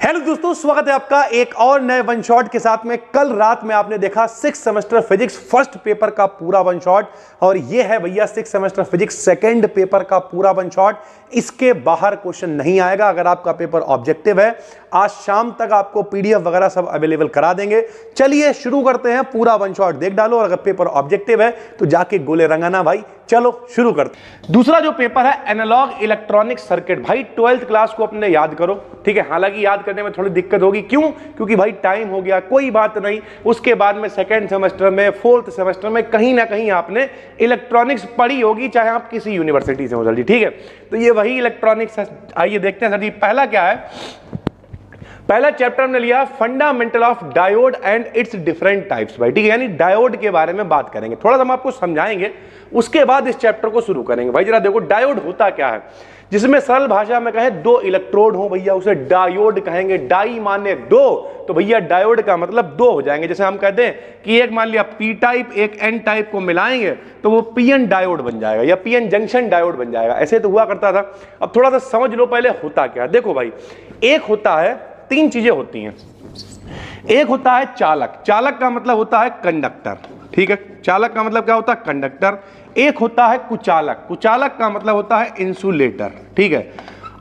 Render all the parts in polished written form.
Hello दोस्तों, स्वागत है आपका एक और नए वन शॉट के साथ में। कल रात में आपने देखा 6 सेमेस्टर फिजिक्स फर्स्ट पेपर का पूरा वन शॉट, और ये है भैया 6 सेमेस्टर फिजिक्स सेकंड पेपर का पूरा वन शॉट। इसके बाहर क्वेश्चन नहीं आएगा। अगर आपका पेपर ऑब्जेक्टिव है, आज शाम तक आपको पीडीएफ वगैरह सब अवेलेबल करा देंगे। चलिए शुरू करते हैं, पूरा वन शॉट देख डालो, और अगर पेपर ऑब्जेक्टिव है तो जाके गोले रंगाना भाई। चलो शुरू करते हैं। दूसरा जो पेपर है एनालॉग इलेक्ट्रॉनिक सर्किट, भाई 12th क्लास को अपने याद करो, ठीक है। हालांकि याद करने में थोड़ी दिक्कत होगी, क्यों? क्योंकि भाई टाइम हो गया, कोई बात नहीं। उसके बाद में सेकंड सेमेस्टर में, 4th सेमेस्टर में कहीं ना कहीं आपने इलेक्ट्रॉनिक्स पढ़ी होगी, चाहे आप किसी यूनिवर्सिटी से हो जल्दी, ठीक है। तो ये वही इलेक्ट्रॉनिक्स है। आइए देखते हैं सर जी, पहला क्या है। पहला चैप्टर हमने लिया fundamental of diode and it's different types, भाई ठीक है। यानी डायोड के बारे में बात करेंगे, थोड़ा सा हम आपको समझाएंगे, उसके बाद इस चैप्टर को शुरू करेंगे। भाई जरा देखो, डायोड होता क्या है। जिसमें सरल भाषा में कहें दो इलेक्ट्रोड हो भैया, उसे डायोड कहेंगे। डाई माने दो, तो भैया डायोड का मतलब दो हो जाएंगे। जैसे हम कहते हैं कि एक मान लिया पी टाइप एक एन टाइप को मिलाएंगे तो वो पीएन डायोड बन जाएगा, या पीएन जंक्शन डायोड बन जाएगा। ऐसे तो हुआ करता था। अब थोड़ा सा समझ लो पहले होता क्या है। देखो भाई, एक होता है, तीन चीजें होती हैं। एक होता है चालक, चालक का मतलब होता है कंडक्टर, ठीक है। चालक का मतलब क्या होता है? कंडक्टर। एक होता है कुचालक, कुचालक का मतलब होता है इंसुलेटर, ठीक है।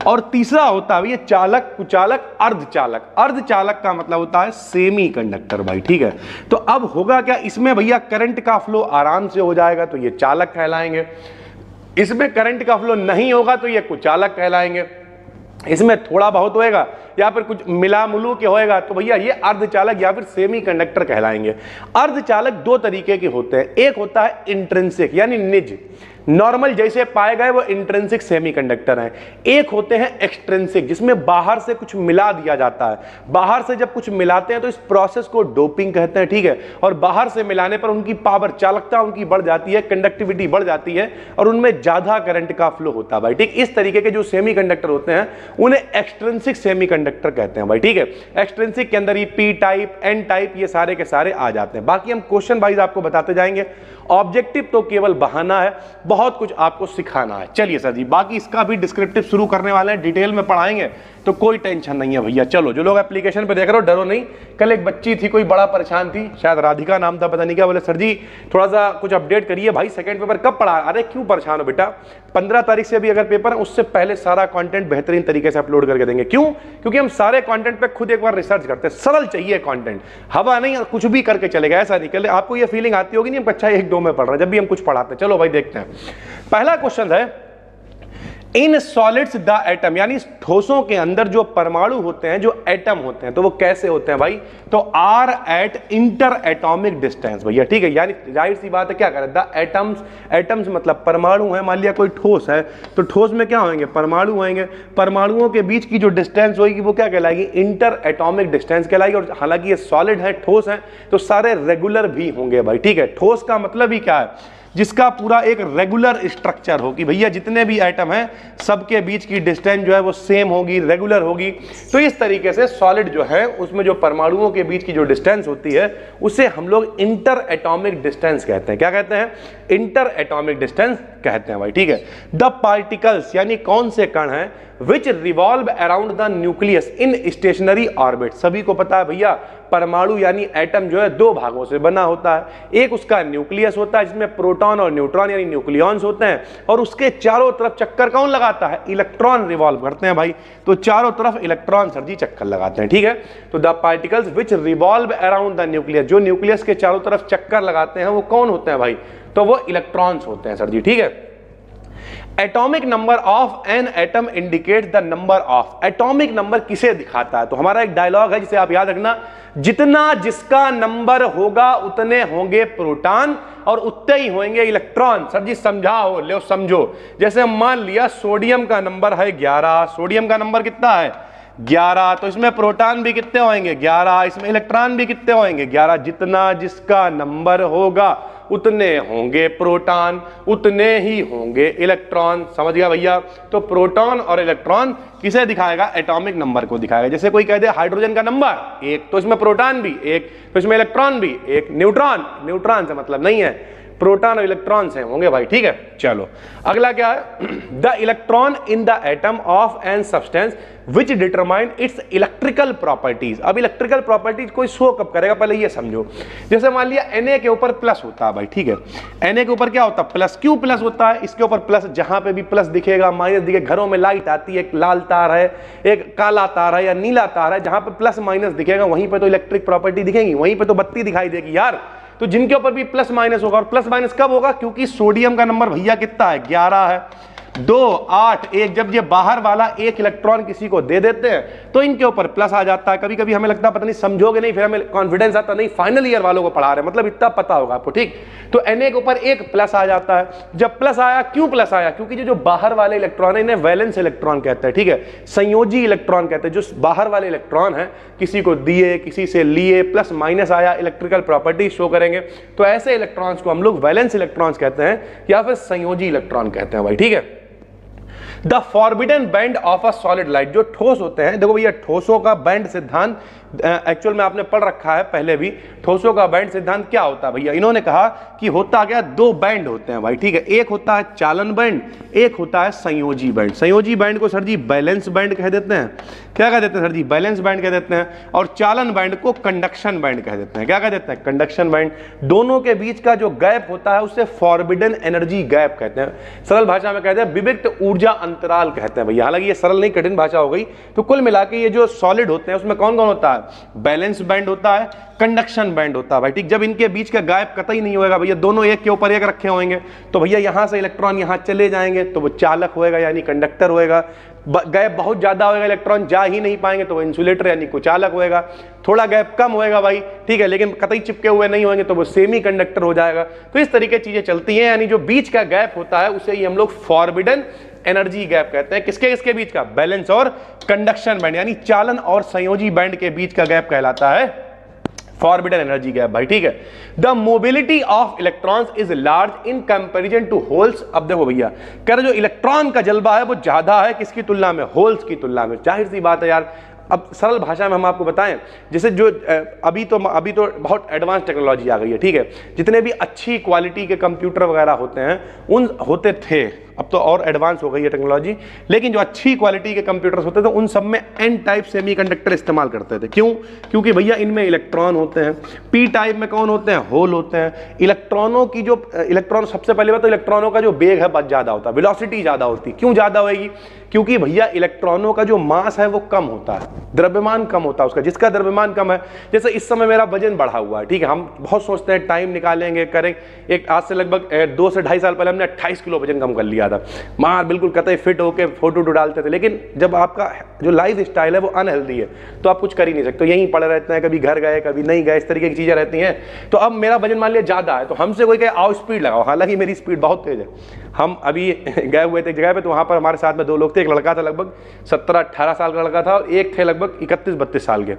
और तीसरा होता है ये चालक, कुचालक, अर्धचालक। अर्धचालक का मतलब होता है सेमी कंडक्टर, भाई ठीक है। तो अब होगा क्या, इसमें भैया करंट का फ्लो आराम से हो जाएगा तो ये चालक कहलाएंगे। इसमें करंट का फ्लो नहीं होगा तो ये कुचालक कहलाएंगे। इसमें थोड़ा बहुत होएगा या फिर कुछ मिला मुलू के होएगा तो भैया ये अर्धचालक या फिर सेमी कंडक्टर कहलाएंगे। अर्धचालक दो तरीके के होते हैं। एक होता है इंट्रिंसिक यानी निज, नॉर्मल जैसे पाए गए वो इंट्रिंसिक सेमीकंडक्टर हैं। एक होते हैं एक्सट्रिंसिक, जिसमें बाहर से कुछ मिला दिया जाता है। बाहर से जब कुछ मिलाते हैं तो इस प्रोसेस को डोपिंग कहते हैं, ठीक है। और बाहर से मिलाने पर उनकी पावर, चालकता उनकी बढ़ जाती है, कंडक्टिविटी बढ़ जाती है और उनमें ज्यादा करंट का फ्लो होता है, भाई ठीक। इस तरीके के जो सेमीकंडक्टर होते हैं उन्हें एक्सट्रिंसिक सेमीकंडक्टर कहते हैं, भाई ठीक है। एक्सट्रिंसिक के अंदर ये पी टाइप, एन टाइप, ये सारे के सारे आ जाते हैं। बाकी हम क्वेश्चन वाइज आपको बताते जाएंगे। ऑब्जेक्टिव तो केवल बहाना है, बहुत कुछ आपको सिखाना है। चलिए सर जी, बाकी इसका भी डिस्क्रिप्टिव शुरू करने वाले हैं, डिटेल में पढ़ाएंगे, तो कोई टेंशन नहीं है भैया। चलो, जो लोग एप्लीकेशन पे देख रहे हो डरो नहीं। कल एक बच्ची थी, कोई बड़ा परेशान थी, शायद राधिका नाम था, पता नहीं क्या, बोले सर जी थोड़ा सा कुछ अपडेट करिए। भाई सेकंड पेपर कब पढ़ा? अरे क्यों परेशान हो बेटा, 15 तारीख से भी अगर पेपर है उससे पहले सारा कंटेंट बेहतरीन तरीके से अपलोड करके देंगे। क्यों? क्योंकि हम सारे कंटेंट पे खुद एक बार रिसर्च करते हैं। सरल चाहिए कंटेंट, हवा नहीं, कुछ भी करके चलेगा, ऐसा नहीं। कल आपको ये फीलिंग आती होगी नहीं हम कक्षा 1-2 में पढ़ रहे हैं जब भी हम कुछ पढ़ाते हैं। चलो भाई देखते हैं। पहला क्वेश्चन है, इन सॉलिड्स द एटम, यानी ठोसों के अंदर जो परमाणु होते हैं, जो एटम होते हैं, तो वो कैसे होते हैं भाई? तो are at inter atomic distance, भैया ठीक है। यानी जाहिर सी बात है, क्या करें, द एटम्स, एटम्स मतलब परमाणु है। मान लिया कोई ठोस है तो ठोस में क्या होंगे? परमाणु होंगे। परमाणुओं के बीच की जो डिस्टेंस होगी वो क्या कहलाएगी? इंटर एटॉमिक डिस्टेंस कहलाएगी। और हालांकि ये सॉलिड है, ठोस है, तो सारे रेगुलर भी होंगे, भाई ठीक है। ठोस का मतलब ही क्या है? जिसका पूरा एक रेगुलर स्ट्रक्चर हो कि भैया जितने भी एटम हैं सबके बीच की डिस्टेंस जो है वो सेम होगी, रेगुलर होगी। तो इस तरीके से सॉलिड जो है उसमें जो परमाणुओं के बीच की जो डिस्टेंस होती है उसे हम लोग इंटर एटॉमिक डिस्टेंस कहते हैं। क्या कहते हैं? इंटर एटॉमिक डिस्टेंस कहते हैं, भाई ठीक है। द पार्टिकल्स यानी कौन से कण हैं विच revolve around the nucleus in stationery orbit. सभी को पता है भैया, परमाणु यानी एटम जो है दो भागों से बना होता है। एक उसका न्यूक्लियस होता है जिसमें प्रोटॉन और न्यूट्रॉन यानी न्यूक्लियॉन्स होते हैं, और उसके चारों तरफ चक्कर कौन लगाता है? इलेक्ट्रॉन रिवॉल्व करते हैं, भाई। तो चारों तरफ इलेक्ट्रॉन सर जी चक्कर लगाते हैं, ठीक है। तो the particles which revolve around the nucleus, जो न्यूक्लियस के चारों तरफ चक्कर लगाते हैं वो कौन होते हैं भाई? तो वो इलेक्ट्रॉन्स होते हैं सर जी, ठीक है। Atomic number of an atom indicate the number of, atomic number किसे दिखाता है? तो हमारा एक डायलॉग है जिसे आप याद रखना, जितना जिसका नंबर होगा उतने होंगे प्रोटॉन और उतने ही होंगे इलेक्ट्रॉन। सर जी समझाओ, ले समझो। जैसे मान लिया सोडियम का नंबर है 11, सोडियम का नंबर कितना है? 11, तो इसमें प्रोटॉन भी कितने होंगे? 11, इसमें इलेक्ट्रॉन भी कितने होंगे? 11। जितना जिसका नंबर होगा उतने होंगे प्रोटॉन, उतने ही होंगे इलेक्ट्रॉन। समझ गया भैया? तो प्रोटॉन और इलेक्ट्रॉन किसे दिखाएगा? एटॉमिक नंबर को दिखाएगा। जैसे कोई कह दे हाइड्रोजन का नंबर 1, तो इसमें प्रोटॉन भी 1, तो इसमें इलेक्ट्रॉन भी 1। न्यूट्रॉन, न्यूट्रॉन से मतलब नहीं है। प्रोटॉन और इलेक्ट्रॉन से होंगे भाई, ठीक है। चलो अगला क्या है, the electron in the atom of an substance which determine its electrical properties. अब इलेक्ट्रिकल प्रॉपर्टीज कोई शो कब करेगा, पहले ये समझो। जैसे मान लिया Na के ऊपर प्लस होता है भाई, ठीक है, Na के ऊपर क्या होता है, प्लस। क्यों प्लस होता है, इसके ऊपर प्लस, जहां पे भी प्लस दिखेगा माइनस दिखेगा। घरों में लाइट आती है, एक लाल तार है, एक काला तार है या नीला तार है, जहां पे प्लस माइनस दिखेगा वहीं पे तो इलेक्ट्रिक प्रॉपर्टी दिखेगी, वहीं पे तो बत्ती दिखाई देगी यार। तो जिनके ऊपर भी प्लस माइनस होगा, और प्लस माइनस कब होगा, क्योंकि सोडियम का नंबर भैया कितना है, 11 है, 2 8 1। जब ये बाहर वाला एक इलेक्ट्रॉन किसी को दे देते हैं तो इनके ऊपर प्लस आ जाता है। कभी कभी हमें लगता है पता नहीं समझोगे नहीं, फिर हमें कॉन्फिडेंस आता नहीं, फाइनल ईयर वालों को पढ़ा रहे हैं, मतलब इतना पता होगा आपको, ठीक। तो Na के ऊपर एक प्लस आ जाता है। जब प्लस आया, क्यों प्लस आया, क्योंकि जो बाहर वाले इलेक्ट्रॉन है इन्हें वैलेंस इलेक्ट्रॉन कहते हैं, ठीक है, संयोजी इलेक्ट्रॉन कहते हैं। जो बाहर वाले इलेक्ट्रॉन है, किसी को दिए किसी से लिए, प्लस माइनस आया, इलेक्ट्रिकल प्रॉपर्टी शो करेंगे। तो ऐसे इलेक्ट्रॉन्स को हम लोग वैलेंस इलेक्ट्रॉन्स कहते हैं या फिर संयोजी इलेक्ट्रॉन कहते हैं भाई, ठीक है। The forbidden band of a solid light, जो ठोस होते हैं, देखो भैया ठोसों का बैंड सिद्धांत एक्चुअल में आपने पढ़ रखा है पहले भी। ठोसों का बैंड सिद्धांत क्या होता है भैया, इन्होंने कहा कि होता क्या, 2 बैंड होते हैं भाई, ठीक है। एक होता है चालन बैंड, एक होता है संयोजी बैंड। संयोजी बैंड को सर जी बैलेंस बैंड कह देते हैं। क्या कह देते हैं सर जी, बैलेंस बैंड कह देते हैं। और चालन बैंड को कंडक्शन बैंड कह देते हैं। क्या कह देते हैं, कंडक्शन बैंड। दोनों के बीच का जो गैप होता है उसे फॉरबिडन एनर्जी गैप कहते हैं। सरल भाषा में कहते हैं विविक्त ऊर्जा अंतराल कहते हैं भैया। हालांकि ये सरल नहीं, कठिन भाषा हो गई। तो कुल मिला के ये जो सॉलिड होते हैं उसमें कौन कौन होता है, बैलेंस बैंड होता है, कंडक्शन बैंड होता है भाई, ठीक। जब इनके बीच का गैप कतई नहीं होगा भैया, दोनों एक के ऊपर एक रखे होंगे, तो भैया यहां से इलेक्ट्रॉन यहां चले जाएंगे तो वो चालक होएगा यानी कंडक्टर होएगा। गैप बहुत ज्यादा होएगा, इलेक्ट्रॉन जा ही नहीं पाएंगे तो वो इंसुलेटर यानी कुचालक होएगा। थोड़ा गैप कम होएगा भाई, ठीक है, लेकिन कतई चिपके हुए नहीं होंगे तो वो सेमी कंडक्टर हो जाएगा। तो इस तरीके चीजें चलती हैं, यानी जो बीच का गैप होता है उसे ही हम लोग फॉरबिडन एनर्जी गैप कहते हैं। किसके किसके बीच का, बैलेंस और कंडक्शन बैंड, यानी चालन और संयोजी बैंड के बीच का गैप कहलाता है फॉरबिडन एनर्जी गैप भाई, ठीक है। The mobility of electrons is large in comparison to holes. अब देखो भैया, कह रहे जो इलेक्ट्रॉन का जलवा है वो ज्यादा है किसकी तुलना में, होल्स की तुलना में। जाहिर सी बात है यार। अब सरल भाषा में हम आपको बताएं, जैसे जो अभी तो बहुत एडवांस टेक्नोलॉजी आ गई है, ठीक है। जितने भी अच्छी क्वालिटी के कंप्यूटर वगैरह होते हैं, होते थे, अब तो और एडवांस हो गई है टेक्नोलॉजी, लेकिन जो अच्छी क्वालिटी के कंप्यूटर्स होते थे उन सब में एन टाइप सेमीकंडक्टर इस्तेमाल करते थे। क्यों, क्योंकि भैया इनमें इलेक्ट्रॉन होते हैं। पी टाइप में कौन होते हैं, होल होते हैं। इलेक्ट्रॉनों की जो इलेक्ट्रॉन, सबसे पहले बात तो इलेक्ट्रॉनों का जो वेग है बहुत ज्यादा होता है, वेलोसिटी ज्यादा होती है। क्यों ज्यादा होगी, क्योंकि भैया इलेक्ट्रॉनों का जो मास है वो कम होता है, द्रव्यमान कम होता है उसका। जिसका द्रव्यमान कम है, जैसे इस समय मेरा वजन बढ़ा हुआ है, ठीक है, हम बहुत सोचते हैं टाइम निकालेंगे करेंगे। एक आज से लगभग 2 से 2.5 साल पहले हमने 28 किलो वजन कम कर लिया था, मार बिल्कुल कतई फिट होके फोटो डालते थे। लेकिन जब आपका जो लाइफ स्टाइल है वो अनहेल्दी है तो आप कुछ कर ही नहीं सकते, यहीं पड़े रहते हैं, कभी घर गए कभी नहीं गए, इस तरीके की चीजें रहती हैं। तो अब मेरा वजन मान लिया ज्यादा है, तो हमसे कोई कहे आओ स्पीड लगाओ, हालांकि मेरी स्पीड बहुत तेज है। हम अभी गए हुए थे एक जगह पे, तो वहां पर हमारे साथ में 2 लोग थे। एक लड़का था लगभग 17-18 साल का लड़का था, और एक थे लगभग 31-32 साल के।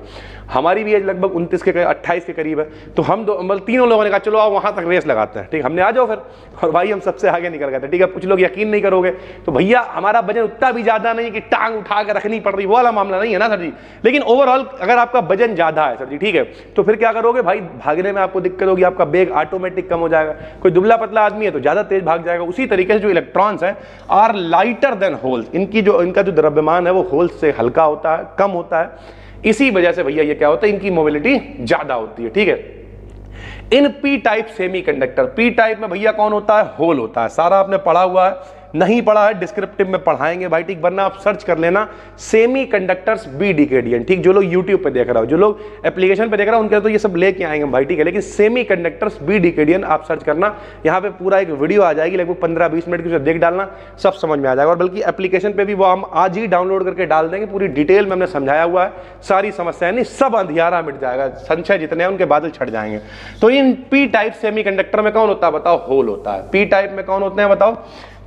हमारी भी एज लगभग 29 के 28 के करीब है। तो हम तीनों लोगों ने कहा चलो आओ वहां तक रेस लगाते हैं, ठीक। हमने आ जाओ फिर, और भाई हम सबसे आगे निकल गए थे, ठीक है। कुछ लोग यकीन नहीं करोगे, तो भैया हमारा वजन उतना भी ज्यादा नहीं कि टांग उठा के रखनी पड़ रही, वो वाला मामला नहीं है ना सर जी। लेकिन ओवरऑल अगर आपका वजन ज्यादा है सर जी, ठीक है, तो फिर क्या करोगे भाई, भागने में आपको दिक्कत होगी, आपका वेग ऑटोमेटिक कम हो जाएगा। कोई दुबला पतला आदमी है तो ज्यादा तेज भाग जाएगा। उसी तरीके से जो इलेक्ट्रॉन्स हैं आर लाइटर देन होल्स, इनका जो द्रव्यमान है वो होल्स से हल्का होता है, कम होता है। इसी वजह से भैया ये क्या होता है, इनकी मोबिलिटी ज्यादा होती है, ठीक है। In P type semiconductor, P type में भैया कौन होता है, होल होता है। सारा आपने पढ़ा हुआ है, नहीं पढ़ा है डिस्क्रिप्टिव में पढ़ाएंगे भाई, ठीक। वरना आप सर्च कर लेना सेमीकंडक्टर्स बी डिकेडियन, ठीक। जो लोग यूट्यूब पे देख रहा हो, जो लोग एप्लीकेशन पे देख रहा हो, उनके तो ये सब लेके आएंगे भाई, ठीक है। लेकिन सेमीकंडक्टर्स बी डिकेडियन आप सर्च करना, यहाँ पे पूरा एक वीडियो आ जाएगी लगभग 15-20 मिनट की, उसे देख डालना, सब समझ में आ जाएगा। और बल्कि एप्लीकेशन पे भी वो हम आज ही डाउनलोड करके डाल देंगे, पूरी डिटेल में हमने समझाया हुआ है, सारी समस्याएं नहीं, सब अंधियारा मिट जाएगा, संशय जितने हैं उनके बादल छट जाएंगे। तो इन पी टाइप सेमीकंडक्टर में कौन होता है बताओ, होल होता है। पी टाइप में कौन होते हैं बताओ,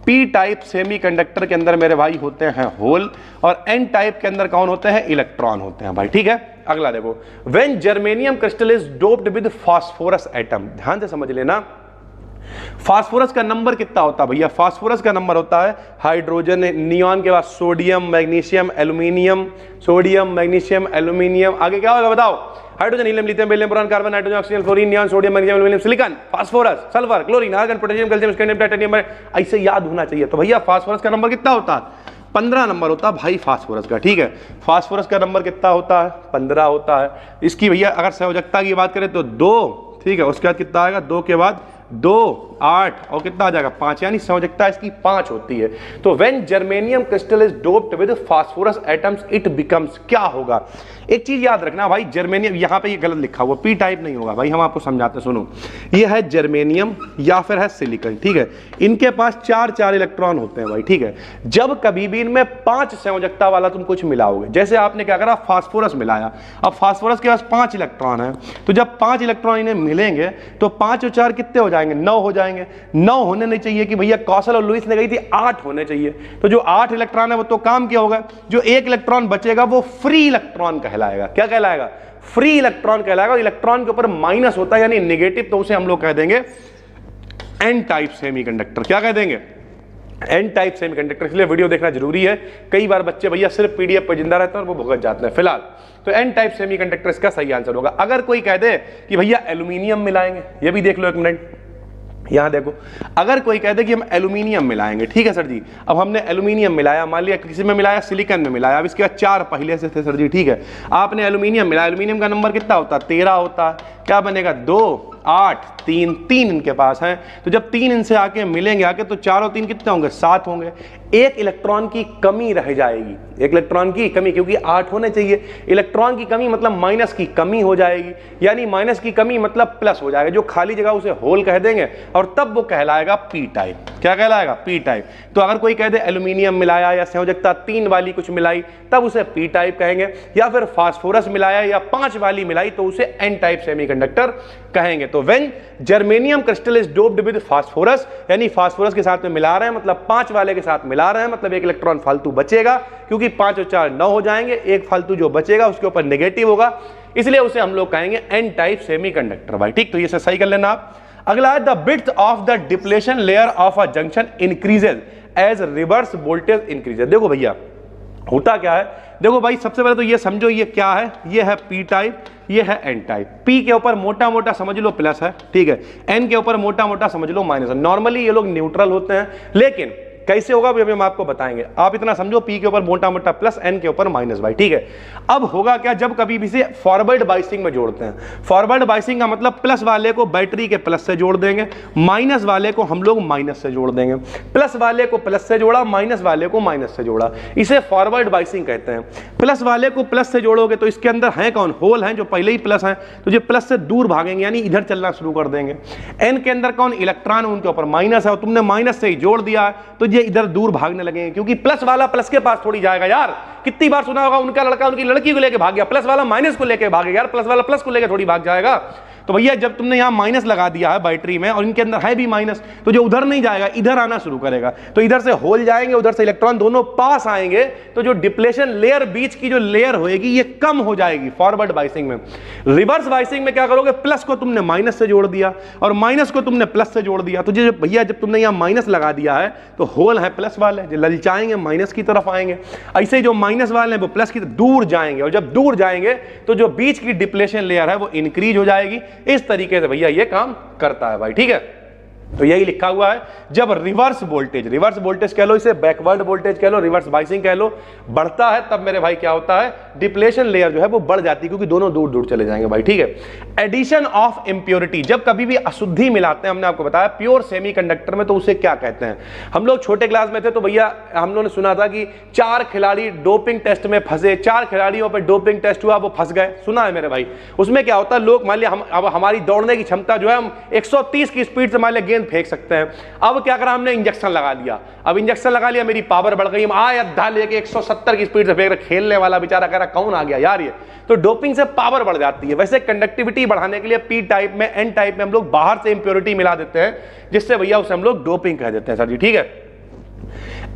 पी टाइप सेमीकंडक्टर के अंदर मेरे भाई होते हैं होल, और एन टाइप के अंदर कौन होते हैं, इलेक्ट्रॉन होते हैं भाई, ठीक है। अगला देखो, when germanium crystal is doped with phosphorus atom, ध्यान से समझ लेना। फास्फोरस का नंबर कितना होता है भैया? फास्फोरस का नंबर होता है हाइड्रोजन, नियॉन के बाद sodium, magnesium, aluminium, sodium, magnesium, aluminium, आगे क्या होगा बताओ? Hydrogen, helium, lithium, beryllium, boron, carbon, nitrogen, oxygen, fluorine, neon, sodium, magnesium, aluminium, silicon, phosphorus, sulphur, chlorine, argon, potassium, calcium, scandium, titanium, ऐसे याद होना चाहिए। तो भैया फास्फोरस का नंबर कितना होता है? 15 नंबर होता है भाई फास्फोरस का, ठीक है। फास्फोरस का नंबर कितना होता है? 15 होता है। इसकी भैया अगर संयोजकता की बात करें तो 2, ठीक है। उसके बाद कितना आएगा? 2 के बाद 2, 8 और कितना आ जाएगा? 5, यानी संयोजकता इसकी 5 होती है। तो when germanium crystal is doped with phosphorus atoms it becomes, क्या होगा? एक चीज याद रखना भाई, जर्मेनियम, यहां पे ये गलत लिखा हुआ, पी टाइप नहीं होगा भाई, हम आपको समझाते हैं, सुनो। ये है जर्मेनियम या फिर है सिलिकॉन, ठीक है। इनके पास 4 इलेक्ट्रॉन होते हैं भाई, ठीक है। जब कभी भी इनमें 5 संयोजकता वाला तुम कुछ मिलाओगे, जैसे आपने क्या करा, फास्फोरस मिलाया, अब फास्फोरस के पास 5 इलेक्ट्रॉन है, तो जब 5 इलेक्ट्रॉन इन्हें मिलेंगे तो 5 और 4 कितने हो जाएंगे? 9 हो जाएंगे। 9 होने नहीं चाहिए कि भैया कौशल और लुईस ने कही थी 8 होने चाहिए। तो जो 8 इलेक्ट्रॉन है वो तो काम क्या होगा? जो 1 इलेक्ट्रॉन बचेगा वो फ्री इलेक्ट्रॉन कहलाएगा। क्या कहलाएगा? फ्री इलेक्ट्रॉन कहलाएगा। और इलेक्ट्रॉन के ऊपर माइनस होता है यानी नेगेटिव, तो उसे हम लोग कह देंगे एन टाइप सेमीकंडक्टर। क्या कह देंगे? N type semiconductor. इसलिए वीडियो देखना जरूरी है। कई बार बच्चे भैया सिर्फ पीडीएफ पर जिंदा रहते हैं और वो भुगत जाते हैं। फिलहाल तो एन टाइप सेमीकंडक्टर इसका सही आंसर होगा। अगर कोई कह दे कि भैया एल्यूमिनियम मिलाएंगे, ये भी देख लो एक मिनट, यहां देखो, अगर कोई कहते कि हम एल्यूमिनियम मिलाएंगे, ठीक है सर जी। अब हमने एल्यूमिनियम मिलाया, मान लिया किसी में मिलाया, सिलिकॉन में मिलाया, अब इसके बाद 4 पहले से थे सर जी, ठीक है। आपने एल्यूमिनियम मिलाया, एल्यूमिनियम का नंबर कितना होता है? 13 होता है। क्या बनेगा? 2, 8, 3 इनके पास हैं। तो जब 3 इनसे आके मिलेंगे आके, तो 4 और 3 कितने होंगे? 7 होंगे। 1 इलेक्ट्रॉन की कमी रह जाएगी, 1 इलेक्ट्रॉन की कमी, क्योंकि 8 होने चाहिए। इलेक्ट्रॉन की कमी मतलब माइनस की कमी हो जाएगी, यानी माइनस की कमी मतलब प्लस हो जाएगा। जो खाली जगह उसे होल कह देंगे और तब वो कहलाएगा पी टाइप। क्या कहलाएगा? P type. तो अगर कोई कह दे एल्यूमिनियम मिलाया या संयोजकता 3 वाली कुछ मिलाई, तब उसे पी टाइप कहेंगे। या फिर फास्फोरस मिलाया या 5 वाली मिलाई, तो उसे एन टाइप सेमीकंडक्टर कहेंगे। तो when germanium crystal is doped with phosphorus, यानी फास्फोरस के साथ में मिला रहे हैं, मतलब 5 वाले के साथ मिला रहे हैं, मतलब 1 इलेक्ट्रॉन फालतू बचेगा, क्योंकि 5 और 4 9 हो जाएंगे। 1 फालतू जो बचेगा उसके ऊपर नेगेटिव होगा, इसलिए उसे हम लोग कहेंगे एन टाइप सेमीकंडक्टर भाई, ठीक। तो ये सही कर लेना आप। अगला है the width of the depletion layer of a junction increases as reverse voltage increases. देखो भैया होता क्या है, देखो भाई सबसे पहले तो ये समझो ये क्या है, ये है पी टाइप, ये है एन टाइप। पी के ऊपर मोटा मोटा समझ लो प्लस है, ठीक है। एन के ऊपर मोटा मोटा समझ लो माइनस है। नॉर्मली ये लोग न्यूट्रल होते हैं, लेकिन कैसे होगा अभी हम आपको बताएंगे। आप इतना समझो, पी के ऊपर मोटा मोटा प्लस, एन के ऊपर माइनस भाई, ठीक है। अब होगा क्या, जब कभी भी से फॉरवर्ड बाइसिंग में जोड़ते हैं, फॉरवर्ड बाइसिंग का मतलब प्लस वाले को बैटरी के प्लस से जोड़ देंगे, माइनस वाले को हम लोग माइनस से जोड़ देंगे। प्लस वाले को प्लस से जोड़ा, माइनस वाले को माइनस से जोड़ा, इसे फॉरवर्ड बाइसिंग कहते हैं। प्लस वाले को प्लस से जोड़ोगे तो इसके अंदर है कौन? होल हैं जो पहले ही प्लस हैं, तो जो प्लस से दूर भागेंगे यानी इधर चलना शुरू कर देंगे। एन के अंदर कौन? इलेक्ट्रॉन, उनके ऊपर माइनस है और तुमने माइनस से ही जोड़ दिया है, तो ये इधर दूर भागने लगेंगे, क्योंकि प्लस वाला प्लस के पास थोड़ी जाएगा यार। कितनी बार सुना होगा, उनका लड़का उनकी लड़की को लेके भाग गया, प्लस वाला माइनस को लेके भागेगा यार, प्लस वाला प्लस को लेके थोड़ी भाग जाएगा। तो भैया जब तुमने यहां माइनस लगा दिया है बैटरी में और इनके अंदर है भी माइनस, तो जो उधर नहीं जाएगा इधर आना शुरू करेगा, तो इधर से होल जाएंगे, उधर से इलेक्ट्रॉन, दोनों पास आएंगे, तो जो डिप्लेशन लेयर, बीच की जो लेयर होएगी ये कम हो जाएगी फॉरवर्ड बाइसिंग में। रिवर्स बाइसिंग में क्या करोगे, प्लस को तुमने माइनस से जोड़ दिया और माइनस को तुमने प्लस से जोड़ दिया, तो जो भैया जब तुमने यहां माइनस लगा दिया है तो होल है प्लस वाले, जो ललचाएंगे माइनस की तरफ आएंगे, ऐसे जो माइनस वाले हैं वो प्लस की तरफ दूर जाएंगे, और जब दूर जाएंगे तो जो बीच की डिप्लेशन लेयर है वो इंक्रीज हो जाएगी। इस तरीके से भैया ये काम करता है भाई, ठीक है। तो यही लिखा हुआ है, जब रिवर्स वोल्टेज कह लो, इसे बैकवर्ड वोल्टेज कह लो, रिवर्स बाइसिंग कह लो, बढ़ता है तब मेरे भाई क्या होता है, डिप्लेशन लेयर जो है वो बढ़ जाती है, क्योंकि दोनों दूर दूर चले जाएंगे भाई, ठीक है। एडिशन ऑफ इंप्योरिटी, जब कभी भी अशुद्धि मिलाते हैं, हमने आपको बताया प्योर सेमीकंडक्टर में, तो उसे क्या कहते हैं। हम लोग छोटे क्लास में थे तो भैया हम लोगों ने सुना था कि 4 खिलाड़ी डोपिंग टेस्ट में फंसे, 4 खिलाड़ियों पर डोपिंग टेस्ट हुआ, वो फंस गए, सुना है मेरे भाई। उसमें क्या होता है, लोग मान लिया अब हमारी दौड़ने की क्षमता जो है, हम 130 की स्पीड से मान लिया फेंक सकते हैं। अब क्या करा हमने, इंजेक्शन लगा लिया। अब इंजेक्शन लगा लिया, मेरी पावर बढ़ गई, हम अद्धा लेके 170 की स्पीड से फेंक रहे। खेलने वाला बेचारा कह रहा कौन आ गया यार ये, तो डोपिंग से पावर बढ़ जाती है। वैसे कंडक्टिविटी बढ़ाने के लिए पी टाइप में, एन टाइप में हम लोग बाहर से इंप्योरिटी मिला देते हैं, जिससे भैया उसे हम लोग डोपिंग कह देते हैं सर जी, ठीक है।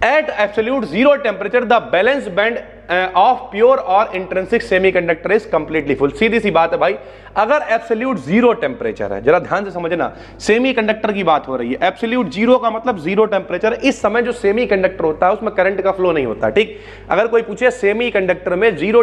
At absolute zero temperature, the valence band of pure और intrinsic semiconductor is completely full. सीधी सी बात है भाई, अगर एब्सोल्यूट जीरो टेम्परेचर है, जरा ध्यान से समझना, सेमीकंडक्टर की बात हो रही है, एब्सोल्यूट जीरो का मतलब जीरो टेम्परेचर, इस समय जो सेमीकंडक्टर होता है उसमें करंट का फ्लो नहीं होता, ठीक। अगर कोई पूछे सेमीकंडक्टर में जीरो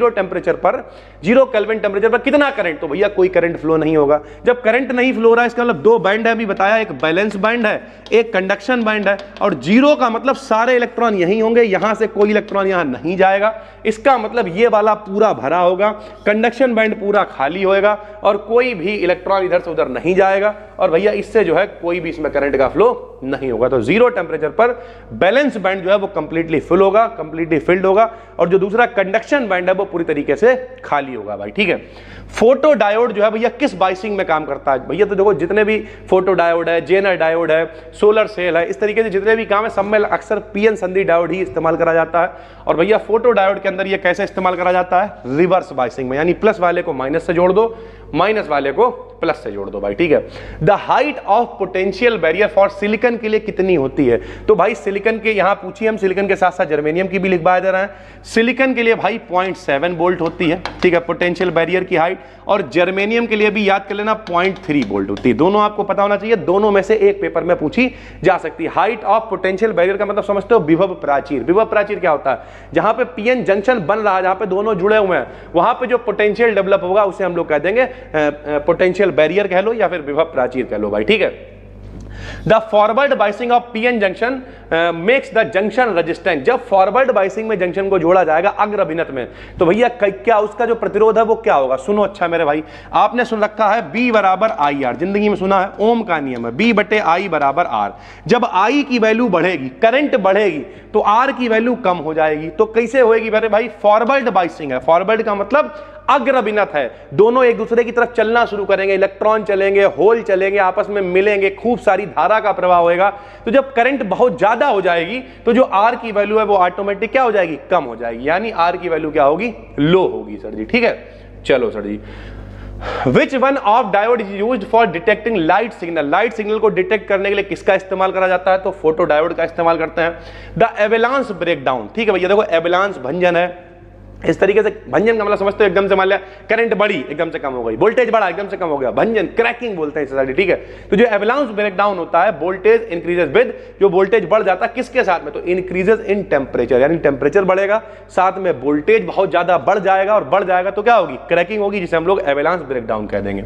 टेम्परेचर पर, 0 केल्विन टेम्परेचर पर कितना करंट, तो भैया कोई करंट फ्लो नहीं होगा। जब करंट नहीं फ्लो हो रहा है इसका मतलब दो बैंड है, अभी बताया, एक बैलेंस बैंड है, एक कंडक्शन बैंड है, और जीरो का मतलब सारे इलेक्ट्रॉन यहीं होंगे, यहां से कोई इलेक्ट्रॉन यहां नहीं जाएगा, इसका मतलब ये वाला पूरा भरा होगा, कंडक्शन बैंड पूरा खाली होएगा और कोई भी इलेक्ट्रॉन इधर से उधर नहीं जाएगा, और भैया इससे जो है कोई भी इसमें करंट का फ्लो नहीं होगा। तो जीरो टेम्परेचर पर बैलेंस बैंड जो है वो कंप्लीटली फुल होगा, कंप्लीटली फिल्ड होगा, और जो दूसरा कंडक्शन बैंड है वो पूरी तरीके से खाली होगा भाई, ठीक है। फोटो डायोड जो है भैया किस बाइसिंग में काम करता है, भैया तो देखो जितने भी फोटो डायोड है, जेनर डायोड है, सोलर सेल है, इस तरीके से जितने भी काम है सब में अक्सर पीएन संधि डायोड ही इस्तेमाल करा जाता है। और भैया फोटो डायोड के अंदर ये कैसे इस्तेमाल करा जाता है, रिवर्स बाइसिंग में, यानी प्लस वाले को माइनस से जोड़ दो, माइनस वाले को प्लस से जोड़ दो भाई, ठीक है। The height of potential barrier for silicon के लिए कितनी होती है, तो भाई सिलिकॉन के यहां पूछिए, हम सिलिकॉन के साथ साथ जर्मेनियम की भी लिखवा दे रहे हैं। सिलिकॉन के लिए भाई 0.7 वोल्ट होती है, ठीक है, पोटेंशियल बैरियर की हाइट, और जर्मेनियम के लिए भी याद कर लेना 0.3 वोल्ट होती है। दोनों आपको पता होना चाहिए, दोनों में से एक पेपर में पूछी जा सकती है। हाइट ऑफ पोटेंशियल बैरियर का मतलब समझते हो, विभव प्राचीर। विभव प्राचीर क्या होता है, जहां पे पीएन जंक्शन बन रहा है, जहां पे दोनों जुड़े हुए हैं, वहां पे जो पोटेंशियल डेवलप होगा उसे हम लोग कह देंगे पोटेंशियल बैरियर कह लो या फिर विभव प्राचीर कह लो भाई, ठीक है। The forward biasing of PN junction makes the junction resistant. जब फॉरवर्ड बाइसिंग में जंक्शन को जोड़ा जाएगा अग्र अभिनत में, तो भैया क्या उसका जो प्रतिरोध है वो क्या होगा, सुनो अच्छा मेरे भाई, आपने सुन रखा है B बराबर आई आर, जिंदगी में सुना है, ओम का नियम है, B बटे आई बराबर आर। जब आई की वैल्यू बढ़ेगी, करंट बढ़ेगी, तो आर की वैल्यू कम हो जाएगी। तो कैसे होएगी मेरे भाई, फॉरवर्ड बाइसिंग है, फॉरवर्ड का मतलब अग्र अभिनत है, दोनों एक दूसरे की तरफ चलना शुरू करेंगे, इलेक्ट्रॉन चलेंगे, होल चलेंगे, आपस में मिलेंगे, खूब सारी धारा का प्रवाह होएगा। तो जब करंट बहुत ज्यादा हो जाएगी तो जो आर की वैल्यू है वो ऑटोमेटिक क्या हो जाएगी, कम हो जाएगी, यानी आर की वैल्यू क्या होगी, लो होगी सर जी, ठीक है। चलो सर जी, Which one of diode is used for detecting light signal? Light signal को डिटेक्ट करने के लिए किसका इस्तेमाल करा जाता है, तो फोटो डायोड का इस्तेमाल करते हैं। द एवेलांस ब्रेकडाउन, ठीक है भैया, देखो एवेलांस भंजन है, इस तरीके से भंजन का मतलब समझते हो, एकदम से मान लिया करंट बढ़ी एकदम से कम हो गई, वोल्टेज बढ़ा एकदम से कम हो गया, भंजन क्रैकिंग बोलते हैं इसे, ठीक है। तो जो एवेलांस ब्रेकडाउन होता है, वोल्टेज इंक्रीजेस विद, जो वोल्टेज बढ़ जाता है किसके साथ में, तो इंक्रीजेस इन टेम्परेचर, यानी टेम्परेचर बढ़ेगा, साथ में वोल्टेज बहुत ज्यादा बढ़ जाएगा, और बढ़ जाएगा तो क्या होगी, क्रैकिंग होगी, जिसे हम लोग एवेलांस ब्रेकडाउन कह देंगे।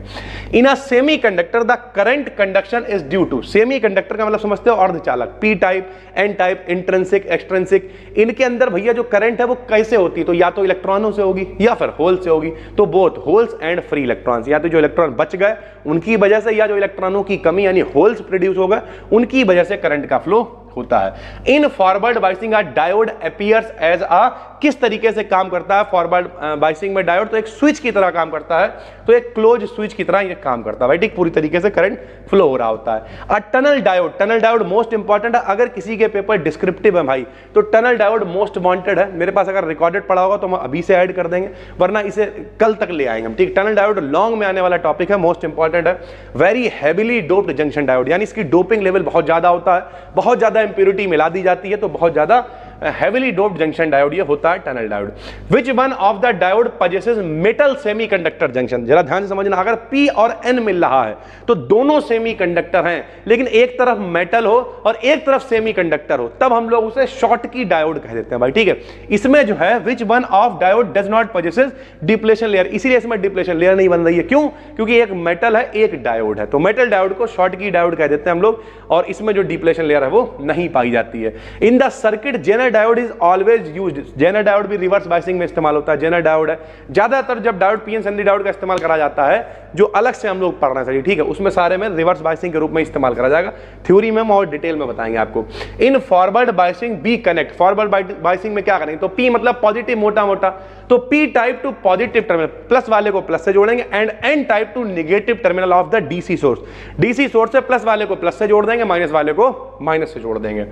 In a semiconductor the current conduction is due to, semiconductor का मतलब समझते हो अर्धचालक, P type, N type, intrinsic, extrinsic, इनके अंदर भैया जो करंट है वो कैसे होती है, तो या तो इलेक्ट्रॉनों से होगी या फिर होल से होगी, तो both holes and free electrons, या तो जो इलेक्ट्रॉन बच गए उनकी वजह से, या जो इलेक्ट्रॉनों की कमी यानी होल्स प्रोड्यूस हो गए उनकी वजह से करंट का फ्लो होता है। In forward biasing a diode appears as a, किस तरीके से काम करता है फॉरवर्ड बाइसिंग में डायोड, तो एक स्विच की तरह काम करता है, तो एक क्लोज स्विच की तरह ये काम करता है भाई, ठीक, पूरी तरीके से करंट फ्लो हो रहा होता है। A tunnel diode, tunnel diode most important है, अगर किसी के पेपर डिस्क्रिप्टिव है भाई तो टनल डायोड मोस्ट वांटेड है। मेरे पास अगर रिकॉर्डेड पड़ा होगा तो हम अभी से ऐड कर देंगे, वरना इसे कल तक ले आएंगे हम, ठीक। टनल डायोड लॉन्ग में आने वाला टॉपिक है, मोस्ट इंपॉर्टेंट है। Very heavily doped junction diode, यानी इसकी डोपिंग लेवल बहुत ज्यादा होता है, बहुत ज्यादा इंप्योरिटी मिला दी जाती है, तो बहुत ज्यादा हेवीली डोप्ड जंक्शन डायोड ये होता है tunnel diode. Which one of the diode possesses metal semiconductor junction, जरा ध्यान से समझना, अगर P और N मिल रहा है तो दोनों सेमीकंडक्टर हैं, लेकिन एक तरफ मेटल हो और एक तरफ सेमीकंडक्टर हो, तब हम लोग उसे शॉर्ट की डायोड कह देते हैं भाई, ठीक है। इसमें जो है which one of diode does not possesses depletion layer, इसीलिए इसमें डिप्लेशन लेयर नहीं बन रही है, क्यों, क्योंकि एक मेटल है एक डायोड है, तो मेटल डायोड को शॉर्ट की डायोड कह देते हैं हम लोग, और इसमें जो डिप्लेशन लेयर है वो नहीं पाई जाती है। In the circuit zener diode is always used, zener diode भी रिवर्स बाइसिंग में इस्तेमाल होता है, जेनर डायोड है ज्यादातर, जब डायोड पीएन संधि डायोड का इस्तेमाल करा जाता है जो अलग से हम लोग पढ़ना चाहिए, ठीक है, उसमें सारे में रिवर्स बाइसिंग के रूप में इस्तेमाल करा जाएगा, थ्योरी में हम और डिटेल में बताएंगे आपको। In forward biasing be connect, forward biasing में क्या करेंगे, तो पी मतलब पॉजिटिव मोटा मोटा, तो P type to positive terminal, plus वाले को प्लस से जोड़ेंगे, and N type to negative terminal of the DC source, DC source से प्लस वाले को प्लस से जोड़ देंगे, माइनस वाले को माइनस से जोड़ देंगे।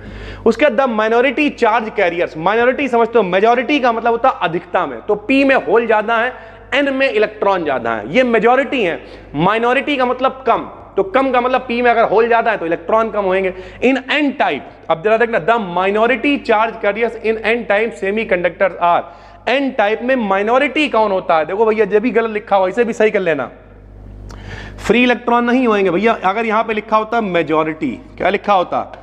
उसके बाद the minority charge carriers, minority समझते हो, मेजॉरिटी का मतलब होता है अधिकता में, तो पी में होल ज्यादा है, एन में इलेक्ट्रॉन ज्यादा है, ये मेजॉरिटी है, माइनॉरिटी का मतलब कम, तो कम का मतलब पी में अगर होल ज्यादा है तो इलेक्ट्रॉन कम होंगे। इन एन टाइप, अब जरा देखना, the minority charge carriers in N type semiconductors are, N type में माइनॉरिटी कौन होता है? देखो भैया जब भी गलत लिखा हो इसे भी सही कर लेना, फ्री इलेक्ट्रॉन नहीं होंगे भैया। अगर यहां पे लिखा होता मेजॉरिटी, क्या लिखा होता?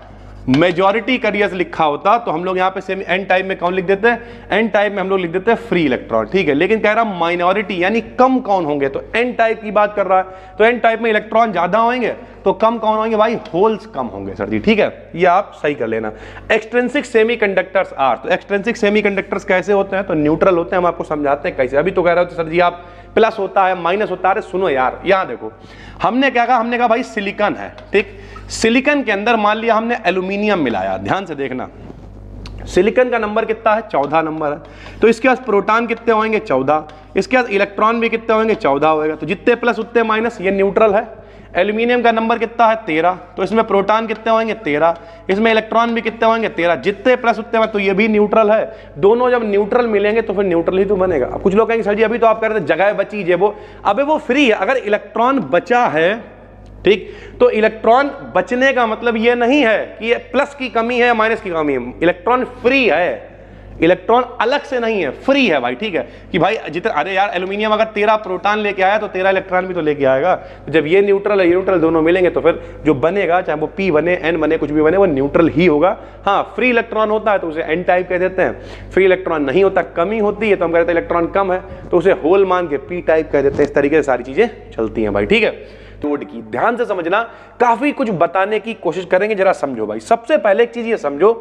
मेजॉरिटी कैरियर्स लिखा होता तो हम लोग यहाँ पे सेमी एन टाइप में कौन लिख देते हैं? एन टाइप में हम लोग लिख देते हैं फ्री इलेक्ट्रॉन, ठीक है। लेकिन कह रहा माइनॉरिटी यानी कम कौन होंगे, तो एन टाइप की बात कर रहा है, तो एन टाइप में इलेक्ट्रॉन ज्यादा होंगे तो कम कौन होंगे भाई? होल्स कम होंगे सर जी, ठीक है, ये आप सही कर लेना। एक्सट्रिंसिक सेमीकंडक्टर्स आर, तो एक्सट्रिंसिक सेमीकंडक्टर्स कैसे होते हैं? तो न्यूट्रल होते हैं, हम आपको समझाते हैं कैसे। अभी तो कह रहे हो सर जी आप प्लस होता है माइनस होता है, सुनो यार, यहां देखो हमने क्या कहा, हमने कहा भाई सिलिकॉन है, ठीक, सिलिकॉन के अंदर मान लिया हमने एल्यूमिनियम मिलाया, ध्यान से देखना, सिलिकॉन का नंबर कितना है? 14 नंबर है, तो इसके पास प्रोटॉन कितने होंगे? 14, इसके पास इलेक्ट्रॉन भी कितने होंगे? 14 होगा, तो जितने प्लस उतने माइनस, ये न्यूट्रल है। एल्यूमिनियम का नंबर कितना है? 13, तो इसमें प्रोटॉन कितने होंगे? 13, इसमें इलेक्ट्रॉन भी कितने होंगे? 13, जितने प्लस उतने, तो ये भी न्यूट्रल है। दोनों जब न्यूट्रल मिलेंगे तो फिर न्यूट्रल ही तो बनेगा। अब कुछ लोग कहेंगे सर जी अभी तो आप कह रहे थे जगह बची है, वो अबे वो फ्री है। अगर इलेक्ट्रॉन बचा है, ठीक, तो इलेक्ट्रॉन बचने का मतलब ये नहीं है कि ये प्लस की कमी है या माइनस की कमी है, इलेक्ट्रॉन फ्री है, इलेक्ट्रॉन अलग से नहीं है, फ्री है भाई, ठीक है। कि भाई जितना, अरे यार एल्यूमिनियम अगर 13 प्रोटॉन लेके आया तो 13 इलेक्ट्रॉन भी तो लेके आएगा। तो जब ये न्यूट्रल है ये न्यूट्रल दोनों मिलेंगे तो फिर जो बनेगा, चाहे वो पी बने एन बने कुछ भी बने, वो न्यूट्रल ही होगा। हाँ, फ्री इलेक्ट्रॉन होता है तो उसे एन टाइप कह देते हैं, फ्री इलेक्ट्रॉन नहीं होता, कमी होती है तो हम कहते हैं इलेक्ट्रॉन कम है तो उसे होल मान के पी टाइप कह देते हैं। इस तरीके से सारी चीजें चलती हैं भाई, ठीक है। डायोड की ध्यान से समझना, काफी कुछ बताने की कोशिश करेंगे, जरा समझो भाई। सबसे पहले एक चीज ये समझो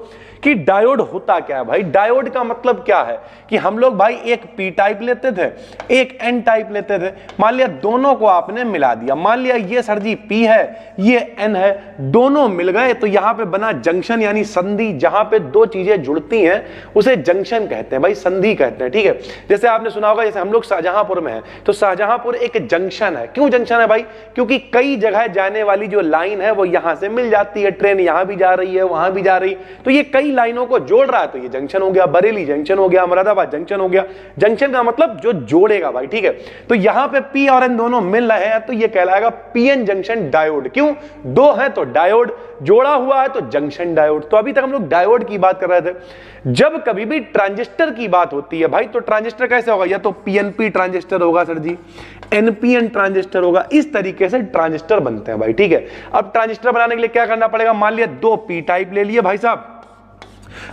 कि डायोड होता क्या है भाई। डायोड का मतलब क्या है कि हम लोग भाई एक पी टाइप लेते थे, एक एन टाइप लेते थे, मान लिया दोनों को आपने मिला दिया, मान लिया ये सर जी पी है ये एन है, दोनों मिल गए तो यहां पे बना जंक्शन यानी संधि। जहां पे दो चीजें जुड़ती हैं उसे जंक्शन कहते हैं भाई, संधि कहते हैं, ठीक है। जैसे आपने सुना होगा, जैसे हम लोग शाहजहांपुर में है तो शाहजहांपुर एक जंक्शन है। क्यों जंक्शन है भाई? क्योंकि कई जगह जाने वाली जो लाइन है वो यहां से मिल जाती है, ट्रेन यहां भी जा रही है वहां भी जा रही, तो ये कई लाइनों को जोड़ रहा है, तो ये जंक्शन हो गया। बरेली जंक्शन हो गया, मुरादाबाद जंक्शन हो गया। जंक्शन का मतलब जो जोड़ेगा भाई, ठीक है। तो यहां पे पी और एन दोनों मिल रहे हैं तो ये कहलाएगा पीएन जंक्शन डायोड। क्यों? दो है तो डायोड, जोड़ा हुआ है तो जंक्शन डायोड। तो अभी तक हम लोग डायोड की बात कर रहे थे। जब कभी भी ट्रांजिस्टर की बात होती है भाई तो ट्रांजिस्टर कैसे होगा? या तो पीएनपी ट्रांजिस्टर होगा सर जी, एनपीएन ट्रांजिस्टर होगा, इस तरीके से ट्रांजिस्टर बनते हैं भाई, ठीक है। अब ट्रांजिस्टर बनाने के लिए क्या करना पड़ेगा? मान लिया दो पी टाइप ले लिए भाई साहब,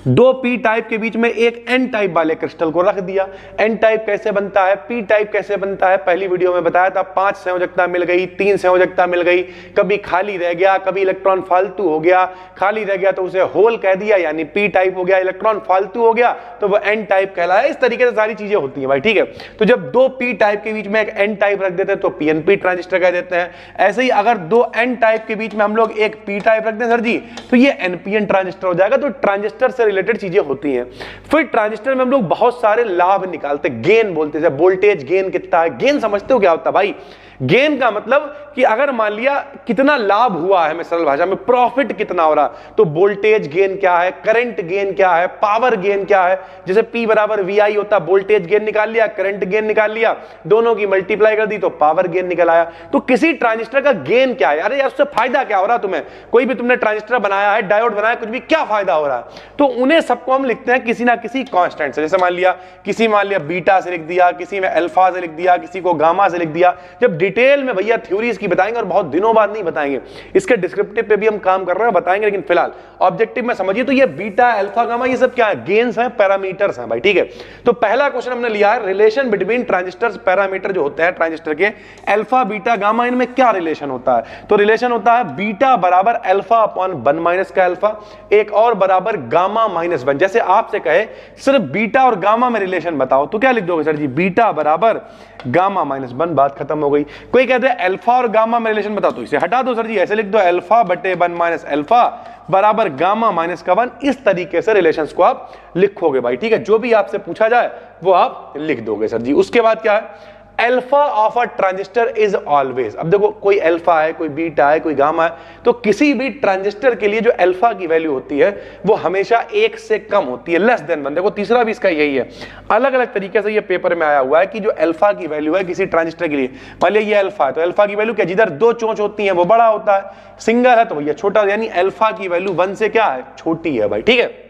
दो पी टाइप के बीच में एक एन टाइप वाले क्रिस्टल को रख दिया। एन टाइप कैसे बनता है, पी टाइप कैसे बनता है, पहली वीडियो में बताया था। 5 संयोजकता मिल गई, 3 संयोजकता मिल गई, कभी खाली रह गया, कभी इलेक्ट्रॉन फालतू हो गया, खाली रह गया तो उसे होल कह दिया यानी पी टाइप हो गया, इलेक्ट्रॉन फालतू हो गया तो वो एन टाइप कहलाया। इस तरीके से सारी चीजें होती हैं भाई, ठीक है। तो जब दो पी टाइप के बीच में एक एन टाइप रख देते हैं तो पीएनपी ट्रांजिस्टर कह देते हैं। ऐसे ही अगर दो एन टाइप के बीच में हम लोग एक पी टाइप रख दें सर जी तो ये एनपीएन ट्रांजिस्टर हो जाएगा। तो ट्रांजिस्टर से रिलेटेड चीजें होती हैं। फिर ट्रांजिस्टर में हम लोग बहुत सारे लाभ निकालते हैं, गेन बोलते हैं। वोल्टेज गेन कितना है? गेन समझते हो क्या होता है भाई? गेन का मतलब कि अगर मान लिया कितना लाभ हुआ है, मैं सरल भाषा में, प्रॉफिट कितना हो रहा, तो वोल्टेज गेन क्या है, करंट गेन क्या है, पावर गेन क्या है। जैसे P बराबर VI होता, वोल्टेज गेन निकाल लिया, करंट गेन निकाल लिया, दोनों की मल्टीप्लाई कर दी तो पावर गेन निकल आया। तो किसी ट्रांजिस्टर का गेन क्या है? अरे यार उससे फायदा क्या हो रहा तुम्हें? कोई भी तुमने ट्रांजिस्टर बनाया है, डायोड बनाया, कुछ भी, क्या फायदा हो रहा है? तो उन्हें सबको हम लिखते हैं किसी ना किसी कांस्टेंट से। जैसे मान लिया बीटा से लिख दिया, किसी में अल्फा से लिख दिया, किसी को गामा से लिख दिया। जब डिटेल में भैया थ्योरीज की बताएंगे और बहुत दिनों बाद नहीं बताएंगे, इसके डिस्क्रिप्टिव पे भी हम काम कर रहे हैं, बताएंगे, लेकिन फिलहाल ऑब्जेक्टिव में समझिए। तो ये बीटा अल्फा गामा ये सब क्या है? गेन्स हैं, पैरामीटर्स हैं भाई, ठीक है। तो पहला क्वेश्चन हमने लिया है रिलेशन बिटवीन ट्रांजिस्टर्स। पैरामीटर जो होते हैं ट्रांजिस्टर के, अल्फा बीटा गामा, इनमें क्या रिलेशन होता है? तो रिलेशन होता है बीटा बराबर अल्फा अपॉन 1 माइनस का अल्फा, एक और बराबर गामा माइनस 1। जैसे आपसे कहे सिर्फ बीटा और गामा में रिलेशन बताओ तो क्या लिख दोगे सर जी? बीटा बराबर गामा माइनस 1, बात खत्म हो गई। कोई कहते हैं अल्फा और गामा में रिलेशन बताओ तो इसे हटा दो सर जी, ऐसे लिख दो अल्फा बटे 1 माइनस अल्फा बराबर गामा माइनस का 1। इस तरीके से रिलेशंस को आप लिखोगे भाई, ठीक है। जो भी आपसे पूछा जाए वो आप लिख दोगे सर जी। उसके बाद क्या है? Alpha of a transistor is always, अब देखो कोई अल्फा है, कोई बीटा है, कोई गामा है, तो किसी भी ट्रांजिस्टर के लिए जो अल्फा की वैल्यू होती है वो हमेशा 1 से कम होती है, लेस देन 1। देखो तीसरा भी इसका यही है, अलग अलग तरीके से ये पेपर में आया हुआ है कि जो अल्फा की वैल्यू है किसी ट्रांजिस्टर के लिए, मान लिया ये अल्फा है तो अल्फा की वैल्यू क्या, जिधर 2 चोंच होती है वो बड़ा होता है, सिंगल है तो भैया छोटा, यानी अल्फा की वैल्यू 1 से क्या है, छोटी है भाई, ठीक है।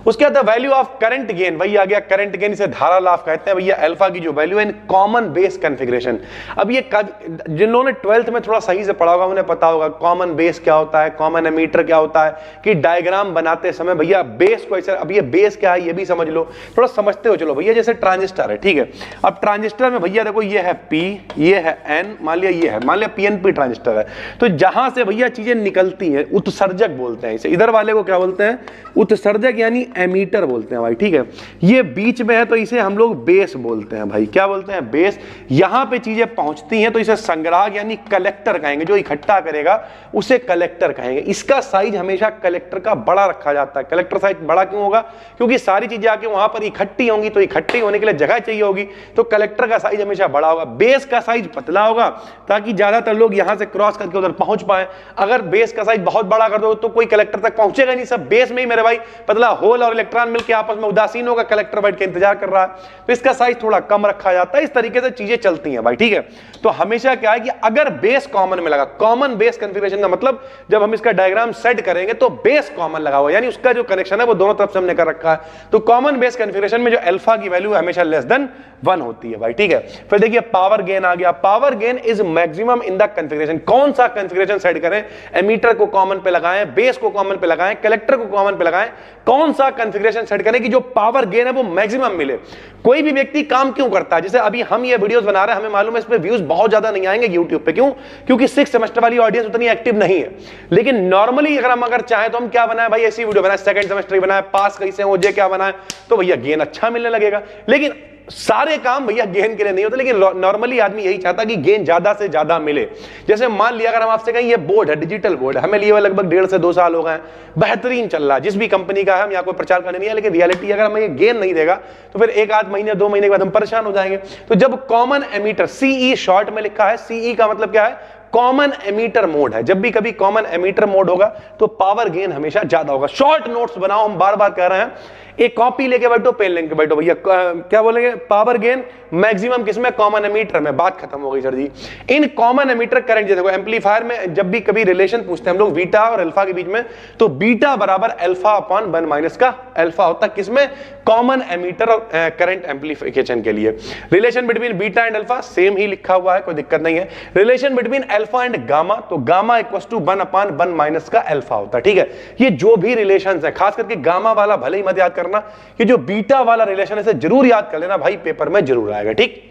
उसके बाद वैल्यू ऑफ करंट गेन, वही आ गया करंट गेन, इसे धारा लाभ कहते हैं भैया, अल्फा की जो वैल्यू है इन कॉमन बेस कॉन्फ़िगरेशन। अब ये जिन लोगों ने 12th में थोड़ा सही से पढ़ा होगा उन्हें पता होगा कॉमन बेस क्या होता है, कॉमन एमीटर क्या होता है, कि डायग्राम बनाते समय भैया बेस को ऐसे, अब ये बेस क्या है ये भी समझ लो, थोड़ा समझते हो चलो भैया। जैसे ट्रांजिस्टर है, ठीक है, अब ट्रांजिस्टर में भैया देखो ये है P, ये है N, मान लिया ये है, मान लिया PNP ट्रांजिस्टर है, तो जहां से भैया चीजें निकलती हैं उत्सर्जक बोलते हैं इसे, इधर वाले को क्या बोलते हैं, उत्सर्जक यानी एमीटर बोलते हैं भाई, ठीक है। ये बीच में है तो इसे हम लोग बेस बोलते हैं भाई, क्या बोलते हैं, बेस। यहां पे चीजें पहुंचती हैं तो इसे संग्राहक यानी कलेक्टर कहेंगे, जो इकट्ठा करेगा उसे कलेक्टर कहेंगे। इसका साइज हमेशा कलेक्टर का बड़ा रखा जाता है। कलेक्टर साइज बड़ा क्यों होगा, क्योंकि सारी चीजें आके वहां पर इकट्ठी होंगी, तो इकट्ठी होने के लिए जगह चाहिए होगी, तो कलेक्टर का साइज हमेशा बड़ा होगा। बेस का साइज पतला होगा ताकि ज्यादातर लोग यहां से क्रॉस करके उधर पहुंच पाए। अगर बेस का साइज बहुत बड़ा कर दो तो कोई कलेक्टर तक पहुंचेगा नहीं, सब बेस में ही मेरे भाई पतला होल और इलेक्ट्रॉन मिलकर आपस में उदासीन होगा, कलेक्टर बैठ के इंतजार कर रहा है, तो इसका साइज थोड़ा कम रखा जाता है। इस तरीके से चीजें चलती हैं भाई, ठीक है। तो हमेशा क्या है कि अगर बेस कॉमन में लगा, कॉमन बेस कॉन्फ़िगरेशन का मतलब जब हम इसका डायग्राम सेट करेंगे तो बेस कॉमन लगा हुआ, यानी उसका जो कनेक्शन है वो दोनों तरफ से हमने कर रखा है। तो कॉमन बेस कॉन्फ़िगरेशन में जो अल्फा की वैल्यू हमेशा लेस देन 1 होती है भाई, ठीक है। फिर देखिए पावर गेन आ गया। Power gain is maximum in the configuration. कौन सा कॉन्फ़िगरेशन सेट करें, एमीटर को कॉमन पे लगाएं, बेस को कॉमन पे लगाएं, कलेक्टर को कॉमन पे लगाएं, कौन सा कॉन्फ़िगरेशन सेट करें कि जो पावर गेन है वो मैक्सिमम मिले। कोई भी व्यक्ति काम क्यों करता है, जैसे अभी हम ये वीडियोस बना रहे हैं, हमें मालूम है इस पे व्यूज बहुत ज्यादा नहीं आएंगे यूट्यूब पे, क्यों, क्योंकि 6 सेमेस्टर वाली ऑडियंस उतनी एक्टिव नहीं है। लेकिन नॉर्मली अगर चाहे तो हम क्या बनाए भाई, ऐसी वीडियो बनाए, सेकंड सेमेस्टर बनाए, पास कैसे हो जे क्या बनाए, तो भैया गेन अच्छा मिलने लगेगा। लेकिन सारे काम भैया गेन के लिए नहीं होते, लेकिन नॉर्मली आदमी यही चाहता कि गेन ज्यादा से ज्यादा मिले। जैसे मान लिया अगर हम आपसे कहें ये बोर्ड है, डिजिटल बोर्ड, हमें लिए हुए लगभग 1.5 से 2 साल हो गए, बेहतरीन चल रहा है, जिस भी कंपनी का है, हम यहाँ कोई प्रचार करने नहीं है, लेकिन रियलिटी अगर हमें ये गेन नहीं देगा तो फिर 1 आध महीने 2 महीने के बाद हम परेशान हो जाएंगे। तो जब कॉमन एमीटर, CE शॉर्ट में लिखा है, CE का मतलब क्या है, कॉमन एमीटर मोड है। जब भी कभी कॉमन एमीटर मोड होगा तो पावर गेन हमेशा ज्यादा होगा। शॉर्ट नोट्स बनाओ, हम बार बार कह रहे हैं, एक कॉपी लेके बैठो, पेन लेके बैठो भैया, क्या बोलेंगे, पावर गेन मैक्सिमम किसमें, कॉमन एमीटर में। बात खत्म हो गई सर जी। इन कॉमन एमीटर करंट, देखो एम्पलीफायर में जब भी कभी रिलेशन पूछते हैं हम लोग बीटा और अल्फा के बीच में, तो बीटा बराबर अल्फा अपॉन 1 माइनस का अल्फा होता है, किसमें, कॉमन एमीटर और करंट एम्पलीफिकेशन के लिए। Relation between beta and alpha same ही लिखा हुआ है, कोई दिक्कत नहीं है। Relation between alpha and gamma, तो gamma equals to 1 upon 1 minus का अल्फा होता है, ठीक है। ये जो भी रिलेशंस है, खास करके गामा वाला भले ही मत याद करना, ये जो बीटा वाला रिलेशन है इसे जरूर याद कर लेना भाई, पेपर में जरूर आएगा, ठीक।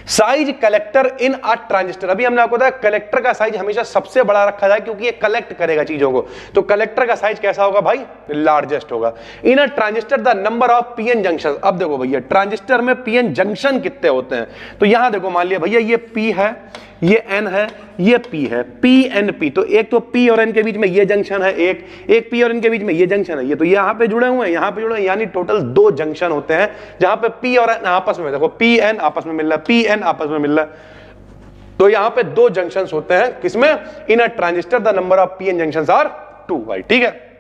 Size collector in a transistor, अभी हमने आपको बताया कलेक्टर का साइज हमेशा सबसे बड़ा रखा जाए क्योंकि ये कलेक्ट करेगा चीजों को, तो कलेक्टर का साइज कैसा होगा भाई, लार्जेस्ट होगा। In a transistor the number of PN junction, अब देखो भैया ट्रांजिस्टर में पीएन जंक्शन कितने होते हैं, तो यहां देखो मान लिया भैया ये पी है, ये एन है, ये पी है, पी एन पी, तो एक तो पी और एन के बीच में ये जंक्शन है, एक पी और एन के बीच में ये जंक्शन है, ये तो यहां पे जुड़े हुए हैं, यहां पे जुड़े हैं, यानी टोटल 2 जंक्शन होते हैं जहां पे पी और एन आपस में, देखो पी एन आपस में मिल रहा है, पी एन आपस में मिल रहा है, तो यहां पे 2 जंक्शंस होते हैं, किसमें, in a transistor the number of P N junctions are 2 भाई, ठीक है।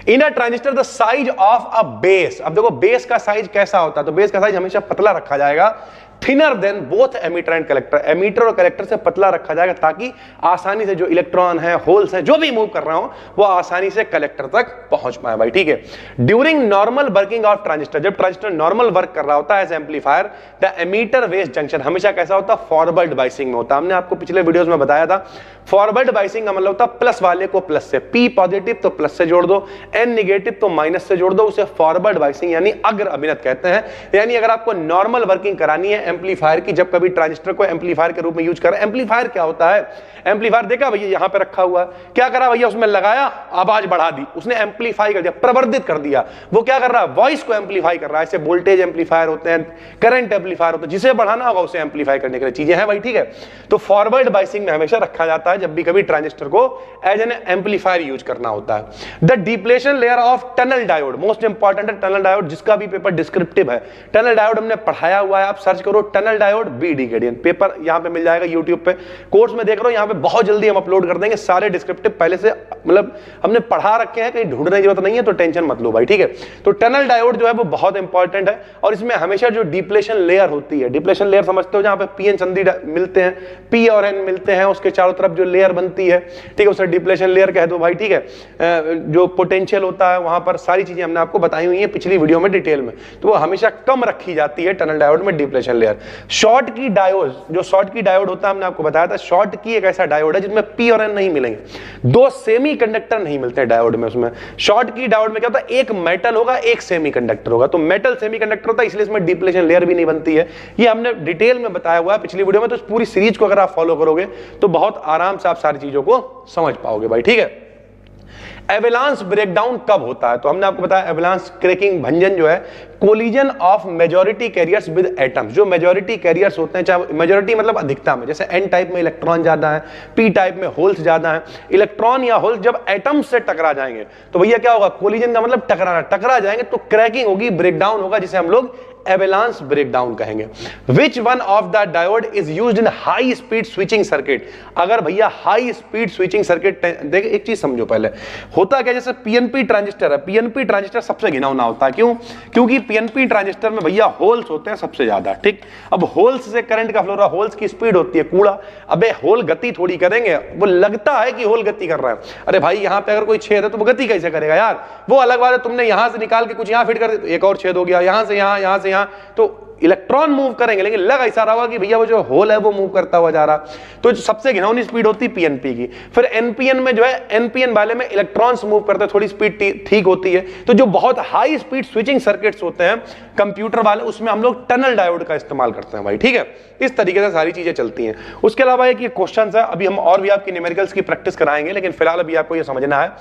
In a transistor the size of a base, अब देखो बेस का साइज कैसा होता है, तो बेस का साइज हमेशा पतला रखा जाएगा, thinner than both emitter and collector, emitter और कलेक्टर से पतला रखा जाएगा ताकि आसानी से जो इलेक्ट्रॉन है, होल्स है, जो भी मूव कर रहा हो वो आसानी से कलेक्टर तक पहुंच पाए भाई, ठीक है। During normal working of transistor, जब ट्रांजिस्टर नॉर्मल वर्क कर रहा होता है एज एम्पलीफायर, द एमीटर वेस जंक्शन हमेशा कैसा होता है, फॉरवर्ड बाइसिंग में होता है। हमने आपको पिछले वीडियोस में बताया था, फॉरवर्ड बाइसिंग का मतलब होता है प्लस वाले को प्लस से, पी पॉजिटिव तो प्लस से जोड़ दो, एन निगेटिव तो माइनस से जोड़ दो, उसे फॉरवर्ड बाइसिंग यानी अग्र अभिनत कहते हैं। यानी अगर आपको नॉर्मल वर्किंग करानी है एम्पलीफायर की, जब कभी ट्रांजिस्टर को एम्पलीफायर के रूप में यूज करें, एम्पलीफायर क्या होता है, एम्पलीफायर देखा भैया यहां पे रखा हुआ है, क्या करा भैया, उसमें लगाया, आवाज बढ़ा दी, उसने एम्पलीफाई कर दिया, प्रवर्धित कर दिया, वो क्या कर रहा है, वॉइस को एम्पलीफाई कर रहा है। ऐसे वोल्टेज एम्पलीफायर होते हैं, करंट एम्पलीफायर होते हैं, जिसे बढ़ाना होगा उसे एम्पलीफाई करने के लिए चीजें हैं भाई, ठीक है। तो फॉरवर्ड बाइसिंग में हमेशा रखा जाता है जब भी कभी ट्रांजिस्टर को एज एन एम्पलीफायर यूज करना होता है। The depletion layer of tunnel diode, most important है टनल डायोड, जिसका भी पेपर डिस्क्रिप्टिव है। टनल डायोड हमने पढ़ाया हुआ है, आप सर्च करो करो टनल डायोड, बी डिकेडियन। पेपर यहाँ पे मिल जाएगा यूट्यूब पे, कोर्स में देख रहे हो यहाँ पे बहुत जल्दी हम अपलोड कर देंगे सारे डिस्क्रिप्टिव, पहले से मतलब हमने पढ़ा रखे हैं, कहीं ढूंढने की जरूरत नहीं है, तो टेंशन मत लो भाई, ठीक है। तो टनल डायोड जो है वो बहुत इंपॉर्टेंट है, और इसमें हमेशा जो डिप्लेशन लेयर होती है, डिप्लेशन लेयर समझते हो, जहां पे पी एन संधि मिलते हैं, पी और एन मिलते हैं, उसके चारों तरफ जो लेयर बनती है, ठीक है, उसे डिप्लेशन लेयर कह दो भाई, ठीक है। जो पोटेंशियल होता है वहां पर सारी चीजें हमने आपको बताई हुई है पिछली वीडियो में डिटेल में, तो वो हमेशा कम रखी जाती है टनल डायोड में डिप्लेशन लेयर। शॉर्ट की डायोड, जो शॉर्ट की डायोड होता है हमने आपको बताया था, शॉर्ट की एक ऐसा डायोड है जिसमें पी और एन नहीं मिलेंगे, दो सेमी कंडक्टर नहीं मिलते हैं डायोड में। उसमें शॉर्ट की डायोड में क्या होता है, एक मेटल होगा, एक सेमी कंडक्टर होगा, तो मेटल सेमी कंडक्टर होता है, इसलिए इसमें डिप्लेशन लेयर भी नहीं बनती है। ये हमने डिटेल में बताया हुआ है पिछली वीडियो में, तो इस पूरी सीरीज को अगर आप फॉलो करोगे तो बहुत आराम से आप सारी चीजों को समझ पाओगे भाई, ठीक है। एवेलांस ब्रेकडाउन कब होता है, तो हमने आपको बताया एवेलांस क्रैकिंग भंजन जो है collision of majority carriers with atoms. जो मेजॉरिटी कैरियर्स होते हैं, चाहे मेजॉरिटी मतलब अधिकता में, जैसे एन टाइप में इलेक्ट्रॉन ज्यादा है, पी टाइप में होल्स ज्यादा है, इलेक्ट्रॉन या होल्स जब एटम्स से टकरा जाएंगे तो भैया क्या होगा, कोलिजन का मतलब टकराना, टकरा जाएंगे तो क्रैकिंग होगी, ब्रेकडाउन होगा, जिसे हम लोग एवेलांस ब्रेकडाउन कहेंगे। विच one of the diode is used in high speed switching circuit. अगर भैया हाई स्पीड स्विचिंग सर्किट, देखिए एक चीज समझो पहले, होता क्या, जैसे पीएनपी ट्रांजिस्टर है, पीएनपी ट्रांजिस्टर सबसे घिनौना होता है, क्यों, क्योंकि पीएनपी ट्रांजिस्टर में भैया होल्स होते हैं सबसे ज्यादा, ठीक। अब होल्स से करंट का फ्लो रहा, होल्स की स्पीड होती है कूड़ा, अबे होल गति थोड़ी करेंगे, वो लगता है कि होल गति कर रहा है, अरे भाई यहां पे अगर कोई छेद है तो वो गति कैसे करेगा यार, वो अलग बात है, तुमने यहां से निकाल के कुछ यहां फिट कर दिया तो एक और छेद हो गया, यहां से यहां, यहां से यहां, तो इलेक्ट्रॉन मूव करेंगे, लेकिन लग ऐसा रहा होगा कि भैया वो जो होल है वो मूव करता हुआ जा रहा। तो सबसे घिनौनी स्पीड होती है पीएनपी की। फिर एनपीएन में जो है, एनपीएन वाले में इलेक्ट्रॉन्स मूव करते हैं, थोड़ी स्पीड ठीक होती है। तो जो बहुत हाई स्पीड स्विचिंग सर्किट्स होते हैं कंप्यूटर वाले, उसमें हम लोग टनल डायोड का इस्तेमाल करते हैं भाई, ठीक है। इस तरीके से सारी चीजें चलती हैं। उसके अलावा एक ये क्वेश्चन है, अभी हम और भी आपकी न्यूमेरिकल्स की प्रैक्टिस कराएंगे, लेकिन फिलहाल अभी आपको ये समझना है,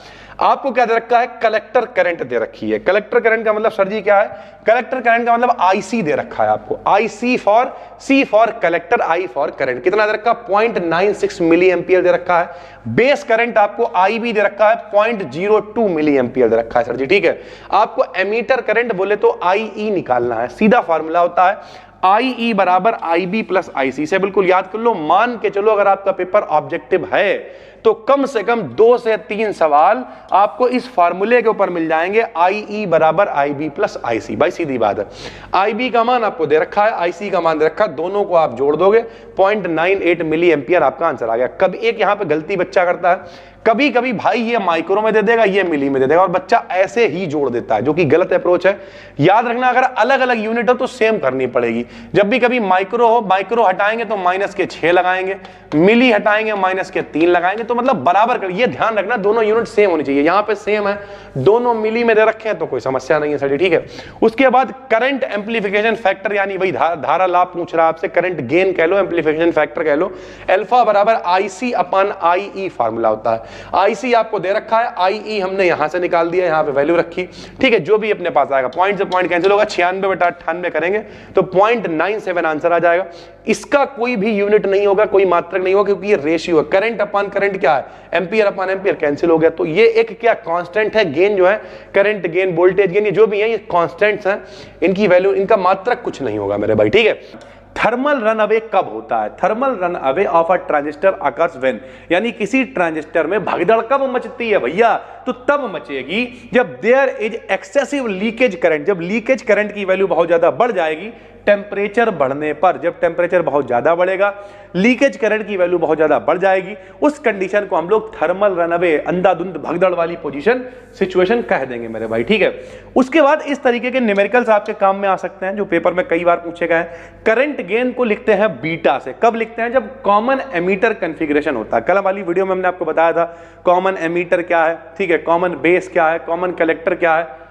आपको क्या दे रखा है, कलेक्टर करंट दे रखी है। कलेक्टर करंट का मतलब सर जी क्या है, कलेक्टर करंट का मतलब आईसी दे रखा है आपको, IC for, C for collector, I for current. कितना दे रखा, 0.96 मिली एंपियर दे रखा है। बेस करंट आपको आईबी दे रखा है, 0.02 मिली एंपियर दे रखा है सर जी, ठीक है। आपको एमीटर करंट बोले तो आईई निकालना है, सीधा फार्मूला होता है आईई बराबर आईबी प्लस आईसी। से बिल्कुल याद कर लो, मान के चलो अगर आपका पेपर ऑब्जेक्टिव है तो कम से कम 2 से 3 सवाल आपको इस फार्मूले के ऊपर मिल जाएंगे, आईई बराबर आईबी प्लस आईसी। भाई सीधी बात है, आईबी का मान आपको दे रखा है, आईसी का मान दे रखा है, दोनों को आप जोड़ दोगे 0.98 मिली एंपियर आपका आंसर आ गया। कभी एक यहां पे गलती बच्चा करता है, कभी कभी भाई ये माइक्रो में दे देगा, ये मिली में दे देगा, और बच्चा ऐसे ही जोड़ देता है, जो कि गलत अप्रोच है। याद रखना, अगर अलग अलग यूनिट हो तो सेम करनी पड़ेगी। जब भी कभी माइक्रो हो, माइक्रो हटाएंगे तो -6 लगाएंगे, मिली हटाएंगे -3 लगाएंगे, तो मतलब बराबर कर, ये ध्यान रखना दोनों यूनिट सेम होनी चाहिए। यहां पे सेम है, दोनों मिली में दे रखे हैं तो कोई समस्या नहीं है सर, ठीक है। उसके बाद करंट एम्पलीफिकेशन फैक्टर, यानी वही धारा लाभ पूछ रहा है आपसे, करंट गेन कह लो, एम्पलीफिकेशन फैक्टर कह लो, अल्फा बराबर आईसी अपन आईई फार्मूला होता है। आईसी आपको दे रखा है, आईई हमने यहां से निकाल दिया, यहां पे वैल्यू रखी, ठीक है। जो भी अपने पास आएगा, पॉइंट से पॉइंट कैंसिल होगा, 96/98 करेंगे तो 0.97 आंसर आ जाएगा। इसका कोई भी यूनिट नहीं होगा, कोई मात्रक नहीं होगा, क्योंकि ये रेशियो है। करंट अपन करंट क्या है, एंपियर अपन एंपियर, कैंसिल हो गया। तो ये एक क्या कांस्टेंट है, गेन जो है, करंट गेन, वोल्टेज गेन, ये जो भी है ये कांस्टेंट्स हैं, इनकी वैल्यू, इनका मात्रक कुछ नहीं होगा मेरे भाई, ठीक है। थर्मल रन अवे कब होता है, thermal run away of a transistor occurs when, यानी किसी ट्रांजिस्टर में भगदड़ कब मचती है भैया, तो तब मचेगी जब there is excessive leakage current, जब लीकेज करंट की वैल्यू बहुत ज्यादा बढ़ जाएगी टेम्परेचर बढ़ने पर। जब टेम्परेचर बहुत ज्यादा बढ़ेगा, लीकेज करंट की वैल्यू बहुत ज्यादा बढ़ जाएगी, उस कंडीशन को हम लोग थर्मल रनअवे, अंधाधुंध भगदड़ वाली पोजीशन, सिचुएशन कह देंगे मेरे भाई, ठीक है। उसके बाद इस तरीके के न्यूमेरिकल्स आपके काम में आ सकते हैं, जो पेपर में कई बार पूछे गए हैं। करंट गेन को लिखते हैं बीटा से, कब लिखते हैं, जब कॉमन एमीटर कॉन्फ़िगरेशन होता है। कल वाली वीडियो में हमने आपको बताया था कॉमन एमीटर क्या है, ठीक है, कॉमन बेस क्या है, कॉमन कलेक्टर क्या है।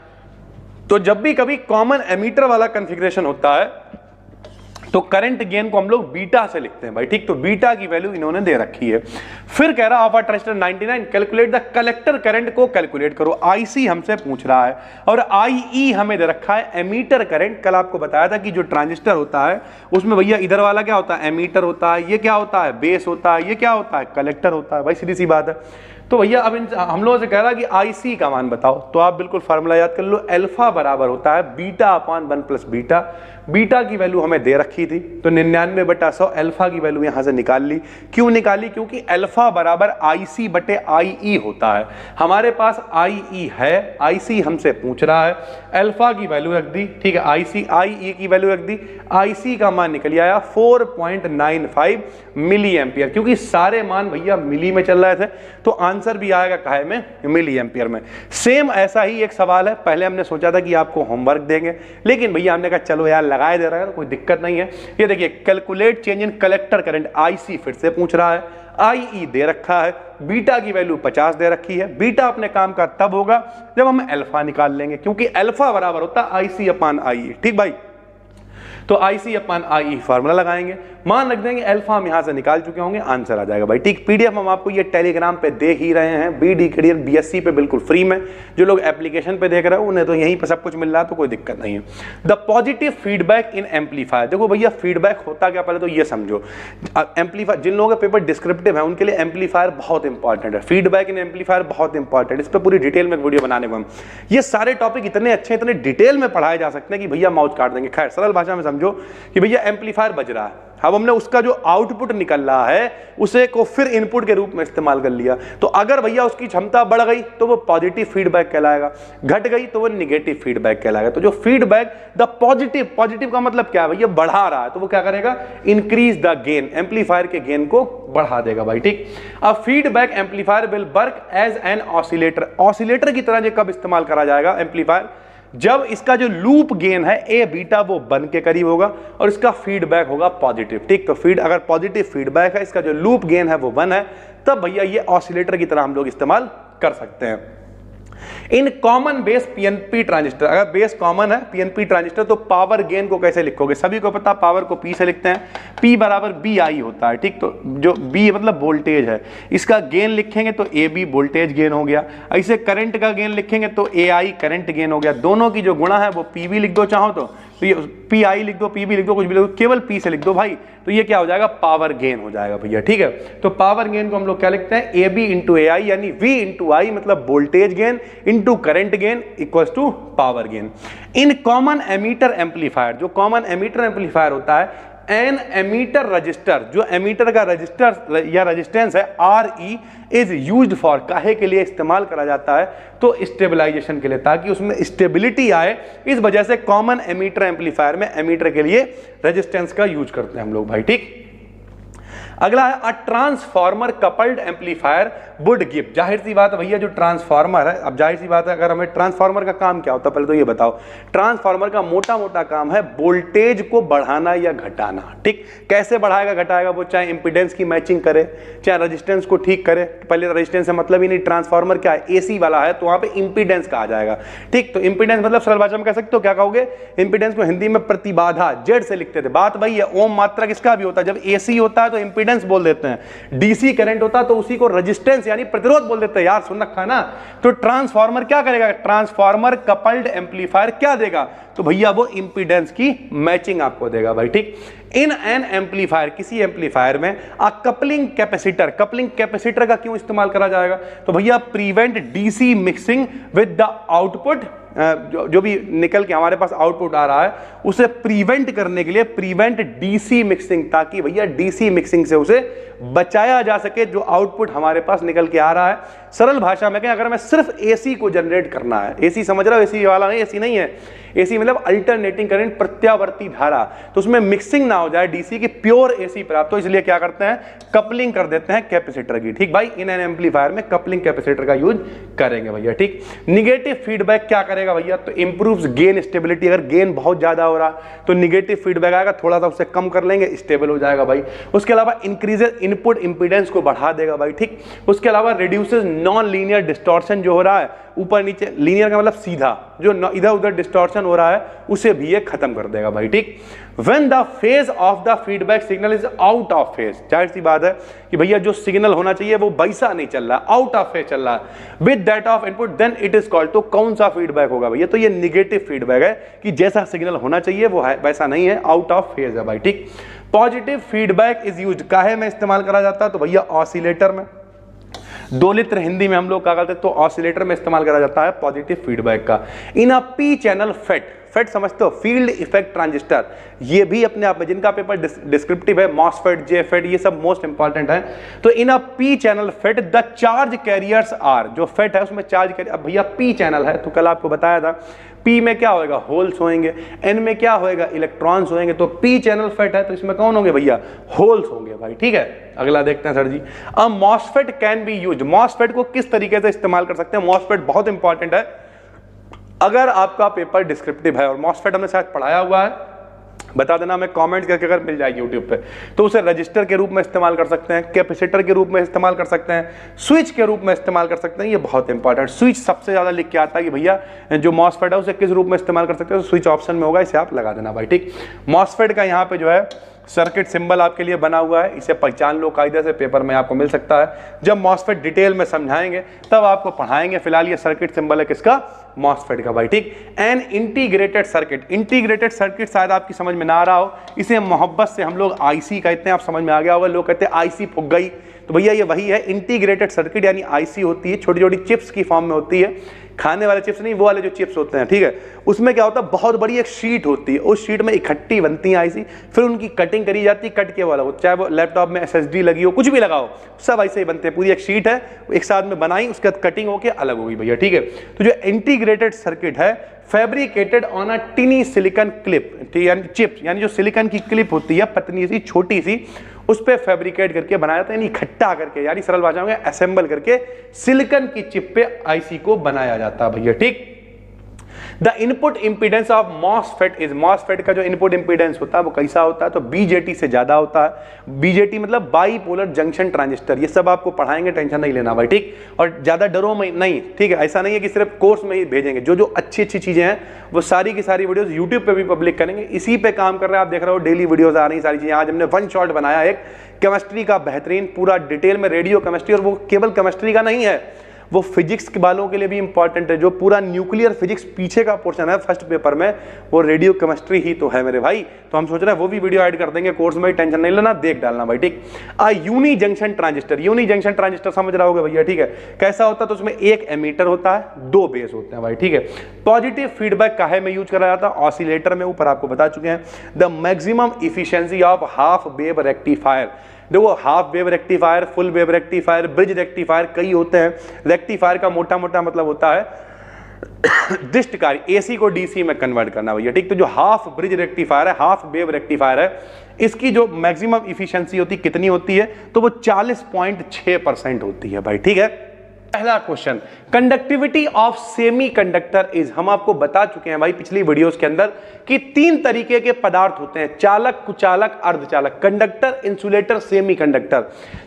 तो जब भी कभी कॉमन एमीटर वाला कॉन्फ़िगरेशन होता है तो करंट गेन को हम लोग बीटा से लिखते हैं भाई, ठीक। तो बीटा की वैल्यू इन्होंने दे रखी है। फिर कह रहा of a transistor 99 calculate the collector current को कैलकुलेट करो। आईसी हमसे पूछ रहा है और आईई हमें दे रखा है एमीटर करंट। कल आपको बताया था कि जो ट्रांजिस्टर होता है उसमें भैया इधर वाला क्या होता है, एमीटर होता है, ये क्या होता है, बेस होता है, ये क्या होता है, कलेक्टर होता है। भाई सीधी सी बात है। तो भैया अब हम लोगों से कह रहा है कि आईसी का मान बताओ, तो आप बिल्कुल फार्मूला याद कर लो, अल्फा बराबर होता है बीटा अपान 1 प्लस बीटा। बीटा की वैल्यू हमें दे रखी थी, तो 99/100 अल्फा की वैल्यू यहां से निकाल ली। क्यों निकाली? क्योंकि अल्फा बराबर IC/IE होता है। हमारे पास IE है, IC हमसे पूछ रहा है, अल्फा की वैल्यू रख दी, ठीक है, IE की वैल्यू रख दी, IC का मान निकल आया 4.95 मिली एम्पियर। क्योंकि सारे मान भैया मिली में चल रहे थे, तो आंसर भी आएगा काहे में? मिली एम्पियर में। सेम ऐसा ही एक सवाल है, पहले हमने सोचा था कि आपको होमवर्क देंगे, लेकिन भैया हमने कहा चलो यार लगाए दे रहा है, कोई दिक्कत नहीं है। ये देखिए, calculate change in collector current, IC फिर से पूछ रहा है, IE दे रखा है, बीटा की वैल्यू 50 दे रखी है। बीटा अपने काम का तब होगा जब हम अल्फा निकाल लेंगे, क्योंकि अल्फा बराबर होता है IC/IE। ठीक भाई, तो IC/IE फार्मूला लगाएंगे, मान रख देंगे, अल्फा हम यहां से निकाल चुके होंगे, आंसर आ जाएगा भाई। ठीक, पीडीएफ हम आपको ये टेलीग्राम पे दे ही रहे हैं, BD कैरियर BSc पे बिल्कुल फ्री में। जो लोग एप्लीकेशन पे देख रहे हो उन्हें तो यहीं पे सब कुछ मिल रहा है, तो कोई दिक्कत नहीं है। The positive feedback in amplifier, देखो भैया फीडबैक होता क्या, पहले तो ये समझो। एम्पलीफायर, जिन लोगों का पेपर डिस्क्रिप्टिव है उनके लिए एम्पलीफायर बहुत इंपॉर्टेंट है, फीडबैक इन एम्पलीफायर बहुत इंपॉर्टेंट है। इस पर पूरी डिटेल में वीडियो बनाने को हम, ये सारे टॉपिक इतने अच्छे, इतने डिटेल में पढ़ाए जा सकते हैं कि भैया माउथ काट देंगे। खैर, सरल भाषा में समझो कि भैया एम्पलीफायर बज रहा है, अब हमने उसका जो आउटपुट निकल रहा है उसे को फिर इनपुट के रूप में इस्तेमाल कर लिया। तो अगर भैया उसकी क्षमता बढ़ गई तो वो पॉजिटिव फीडबैक कहलाएगा, घट गई तो वो निगेटिव फीडबैक कहलाएगा। तो जो फीडबैक, द पॉजिटिव का मतलब क्या है भैया? बढ़ा रहा है, तो वो क्या करेगा? इंक्रीज द गेन, एम्पलीफायर के गेन को बढ़ा देगा भाई। ठीक, अब feedback amplifier will work as an oscillator, oscillator की तरह ये कब इस्तेमाल करा जाएगा एम्पलीफायर? जब इसका जो लूप गेन है ए बीटा वो 1 के करीब होगा और इसका फीडबैक होगा पॉजिटिव। ठीक, तो अगर पॉजिटिव फीडबैक है, इसका जो लूप गेन है वो 1 है, तब भैया ये ऑसिलेटर की तरह हम लोग इस्तेमाल कर सकते हैं। In common base PNP transistor, अगर बेस कॉमन है पीएनपी ट्रांजिस्टर, तो पावर गेन को कैसे लिखोगे? सभी को पता, पावर को P से लिखते हैं, P बराबर BI होता है। ठीक, तो जो B मतलब वोल्टेज है, इसका गेन लिखेंगे तो AB वोल्टेज गेन हो गया। ऐसे करंट का गेन लिखेंगे तो AI करंट गेन हो गया। दोनों की जो गुणा है वो PV लिख दो, चाहो तो PI लिख दो, PB लिख दो, कुछ भी लिख दो, केवल P से लिख दो भाई, तो ये क्या हो जाएगा? पावर गेन हो जाएगा भैया। ठीक है, तो पावर गेन को हम लोग क्या लिखते हैं? AB इंटू AI, यानी V इंटू I मतलब voltage gain into current gain equals to power gain. In common emitter amplifier, जो कॉमन एमीटर एम्पलीफायर होता है, एन एमीटर रजिस्टर, जो एमीटर का रजिस्टर या रेजिस्टेंस है RE इज यूज्ड फॉर, काहे के लिए इस्तेमाल करा जाता है? तो स्टेबलाइजेशन के लिए, ताकि उसमें स्टेबिलिटी आए। इस वजह से कॉमन एमीटर एम्पलीफायर में एमीटर के लिए रेजिस्टेंस का यूज करते हैं हम लोग भाई। ठीक, अगला है a transformer coupled amplifier would give. जाहिर सी बात है भैया, जो ट्रांसफार्मर है, अब जाहिर सी बात है, अगर हमें ट्रांसफार्मर का काम क्या होता है पहले तो ये बताओ। ट्रांसफार्मर का मोटा मोटा काम है वोल्टेज को बढ़ाना या घटाना। ठीक, कैसे बढ़ाएगा घटाएगा? वो चाहे इंपीडेंस की मैचिंग करे, चाहे रेजिस्टेंस को ठीक करे। पहले रेजिस्टेंस से मतलब ही नहीं, ट्रांसफार्मर क्या है? AC वाला है, तो वहां पे इंपीडेंस कहा जाएगा। ठीक, तो इंपीडेंस मतलब सरल भाषा में कह सकते हो, क्या कहोगे? इंपीडेंस को हिंदी में प्रतिबाधा Z से लिखते थे। बात वही है, ओम मात्रा किसका भी होता है, जब AC होता है तो इंपीडेंस बोल देते हैं, DC करंट होता है तो उसी को रेजिस्टेंस यानी प्रतिरोध बोल देते हैं। यार सुन रखा है ना? तो ट्रांसफार्मर क्या करेगा? ट्रांसफार्मर कपल्ड एम्पलीफायर क्या देगा? तो भैया वो इंपीडेंस की मैचिंग आपको देगा भाई। ठीक, इन एन एम्पलीफायर, किसी एम्पलीफायर में अ कपलिंग कैपेसिटर, कपलिंग कैपेसिटर का क्यों इस्तेमाल करा जाएगा? तो भैया prevent DC mixing with the output, जो भी निकल के हमारे पास आउटपुट आ रहा है उसे प्रिवेंट करने के लिए, प्रिवेंट DC मिक्सिंग, ताकि भैया DC मिक्सिंग से उसे बचाया जा सके जो आउटपुट हमारे पास निकल के आ रहा है। सरल भाषा में कहें, अगर मैं सिर्फ AC को जनरेट करना है, AC समझ रहा हो? AC वाला नहीं, AC नहीं है, AC मतलब अल्टरनेटिंग करंट, प्रत्यावर्ती धारा, तो उसमें मिक्सिंग ना हो जाए DC की, प्योर AC प्राप्त हो, इसलिए क्या करते हैं? कपलिंग कर देते हैं कैपेसिटर की। ठीक भाई, इन एन एम्पलीफायर में कपलिंग कैपेसिटर का यूज करेंगे भैया। ठीक, निगेटिव फीडबैक क्या करेगा भैया? तो इंप्रूव्स गेन स्टेबिलिटी, अगर गेन बहुत ज्यादा हो रहा तो निगेटिव फीडबैक आएगा, थोड़ा सा उससे कम कर लेंगे, स्टेबल हो जाएगा भाई। उसके अलावा इंक्रीजेस इनपुट इंपीडेंस को बढ़ा देगा भाई। ठीक, उसके अलावा रिड्यूसेस नॉन लीनियर डिस्टॉर्शन, जो हो रहा है ऊपर नीचे, लीनियर का मतलब सीधा, जो इधर उधर डिस्टॉर्शन हो रहा है उसे भी ये खत्म कर देगा भाई। ठीक, when the phase of the feedback signal is out of phase, जाहिर सी बात है कि भैया जो सिग्नल होना चाहिए वो वैसा नहीं चल रहा, आउट ऑफ फेज चल रहा है, with that of input then it is called, तो कौन सा फीडबैक होगा भैया? तो ये निगेटिव फीडबैक है, कि जैसा सिग्नल होना चाहिए वो है वैसा नहीं है, आउट ऑफ फेज है भाई। ठीक, पॉजिटिव फीडबैक इज यूज्ड काहे में इस्तेमाल करा जाता है? तो भैया ऑसिलेटर में, दोलित्र हिंदी में हम लोग क्या करते हैं, तो ऑसिलेटर में इस्तेमाल करा जाता है पॉजिटिव फीडबैक का। इन अ P चैनल फेट, फेट समझते हो, फील्ड इफेक्ट ट्रांजिस्टर, ये भी अपने आप में जिनका पेपर डिस्क्रिप्टिव है, मॉसफेट, जेफेट, ये सब मोस्ट इंपॉर्टेंट है। तो in a P channel FET the charge carriers are, जो फेट है उसमें चार्ज कैरियर, अब भैया पी चैनल है तो कल आपको बताया था पी में क्या होएगा, होल्स होंगे, एन में क्या होएगा, इलेक्ट्रॉन्स होंगे, तो पी चैनल फेट है तो इसमें कौन होंगे भैया, होल्स होंगे भाई, ठीक है। अगला देखते हैं सर जी, अब MOSFET can be use, MOSFET को किस तरीके से इस्तेमाल कर सकते हैं, मॉसफेट बहुत इंपॉर्टेंट है। अगर आपका पेपर डिस्क्रिप्टिव है और मॉसफेट हमने शायद पढ़ाया हुआ है, बता देना, हमें कमेंट करके अगर मिल जाएगी यूट्यूब पे, तो उसे रजिस्टर के रूप में इस्तेमाल कर सकते हैं, कैपेसिटर के रूप में इस्तेमाल कर सकते हैं, स्विच के रूप में इस्तेमाल कर सकते हैं। ये बहुत इंपॉर्टेंट, स्विच सबसे ज्यादा लिख के आता है कि भैया जो मॉसफेट है उसे किस रूप में इस्तेमाल कर सकते हैं, तो स्विच ऑप्शन में होगा, इसे आप लगा देना भाई, ठीक। मॉसफेट का यहाँ पे जो है सर्किट सिंबल आपके लिए बना हुआ है, इसे पहचान लो, कायदे से पेपर में आपको मिल सकता है। जब मॉसफेट डिटेल में समझाएंगे तब आपको पढ़ाएंगे, फिलहाल ये सर्किट सिंबल है किसका, मॉसफेट का भाई, ठीक। An integrated circuit, integrated circuit शायद आपकी समझ में ना आ रहा हो, इसे मोहब्बत से हम लोग आईसी कहते हैं, आप समझ में आ गया होगा, लोग कहते हैं आईसी फुक गई, तो भैया ये वही है इंटीग्रेटेड सर्किट, यानी आईसी होती है, छोटी छोटी चिप्स की फॉर्म में होती है, खाने वाले चिप्स नहीं, वो वाले जो चिप्स होते हैं, ठीक है। उसमें क्या होता है, बहुत बड़ी एक शीट होती है, उस शीट में इकट्ठी बनती है आईसी, फिर उनकी कटिंग करी जाती है, कट के वाला हो, चाहे वो लैपटॉप में एसएसडी लगी हो, कुछ भी लगाओ, सब ऐसे ही बनते हैं, पूरी एक शीट है, एक साथ में बनाई, उसके बाद कटिंग होके अलग होगी भैया, ठीक है। तो जो इंटीग्रेटेड सर्किट है, fabricated on a टिनी silicon clip, यानी चिप, यानी जो सिलिकॉन की क्लिप होती है पतली सी छोटी सी, उस पे फैब्रिकेट करके बनाया जाता है, यानी इकट्ठा करके, यानी सरल भाषा में असेंबल करके सिलिकॉन की चिप पे आईसी को बनाया जाता है भैया, ठीक। The input impedance of MOSFET is, MOSFET का जो इनपुट इंपीडेंस होता है वो कैसा होता है, तो बीजेटी से ज्यादा होता है। बीजेटी मतलब बाईपोलर जंक्शन ट्रांजिस्टर, ये सब आपको पढ़ाएंगे, टेंशन नहीं लेना भाई, ठीक। और ज्यादा डरो में नहीं, ठीक है, ऐसा नहीं है कि सिर्फ कोर्स में ही भेजेंगे, जो जो अच्छी अच्छी चीजें हैं वो सारी की सारी वीडियोस यूट्यूब पे भी पब्लिक करेंगे, इसी पे काम कर रहे हैं, आप देख रहे हो डेली वीडियोस आ रही सारी चीजें। आज हमने वन शॉट बनाया एक केमिस्ट्री का बेहतरीन, पूरा डिटेल में रेडियो केमिस्ट्री, और वो केवल केमिस्ट्री का नहीं है, वो फिजिक्स के वालों के लिए भी इंपॉर्टेंट है, जो पूरा न्यूक्लियर फिजिक्स पीछे का पोर्शन है फर्स्ट पेपर में, वो रेडियो केमिस्ट्री ही तो है मेरे भाई। तो हम सोच रहे हैं वो भी वीडियो ऐड कर देंगे कोर्स में, टेंशन नहीं लेना, देख डालना भाई, ठीक। Unijunction transistor, unijunction transistor समझ रहा होगा भैया, ठीक है। कैसा होता है, तो उसमें एक एमीटर होता है, दो बेस होते हैं भाई, ठीक है। पॉजिटिव फीडबैक काहे में यूज करा जाता है, ऑसिलेटर में, ऊपर आपको बता चुके हैं। The maximum efficiency of half wave rectifier, देखो half wave rectifier, full wave rectifier, bridge rectifier कई होते हैं। रेक्टिफायर का मोटा मोटा मतलब होता है दृष्टकारी, एसी को डीसी में कन्वर्ट करना भैया, ठीक। तो जो हाफ ब्रिज रेक्टिफायर है, हाफ वेव रेक्टिफायर है, इसकी जो मैक्सिमम इफिशिएंसी होती कितनी होती है, तो वो 40.6% होती है भाई, ठीक है। पहला question, conductivity of semiconductor is, हम आपको बता चुके हैं भाई पिछली वीडियोस के अंदर कि तीन तरीके के पदार्थ होते हैं, चालक, कुचालक, अर्धचालक, कंडक्टर, इंसुलेटर, सेमीकंडक्टर।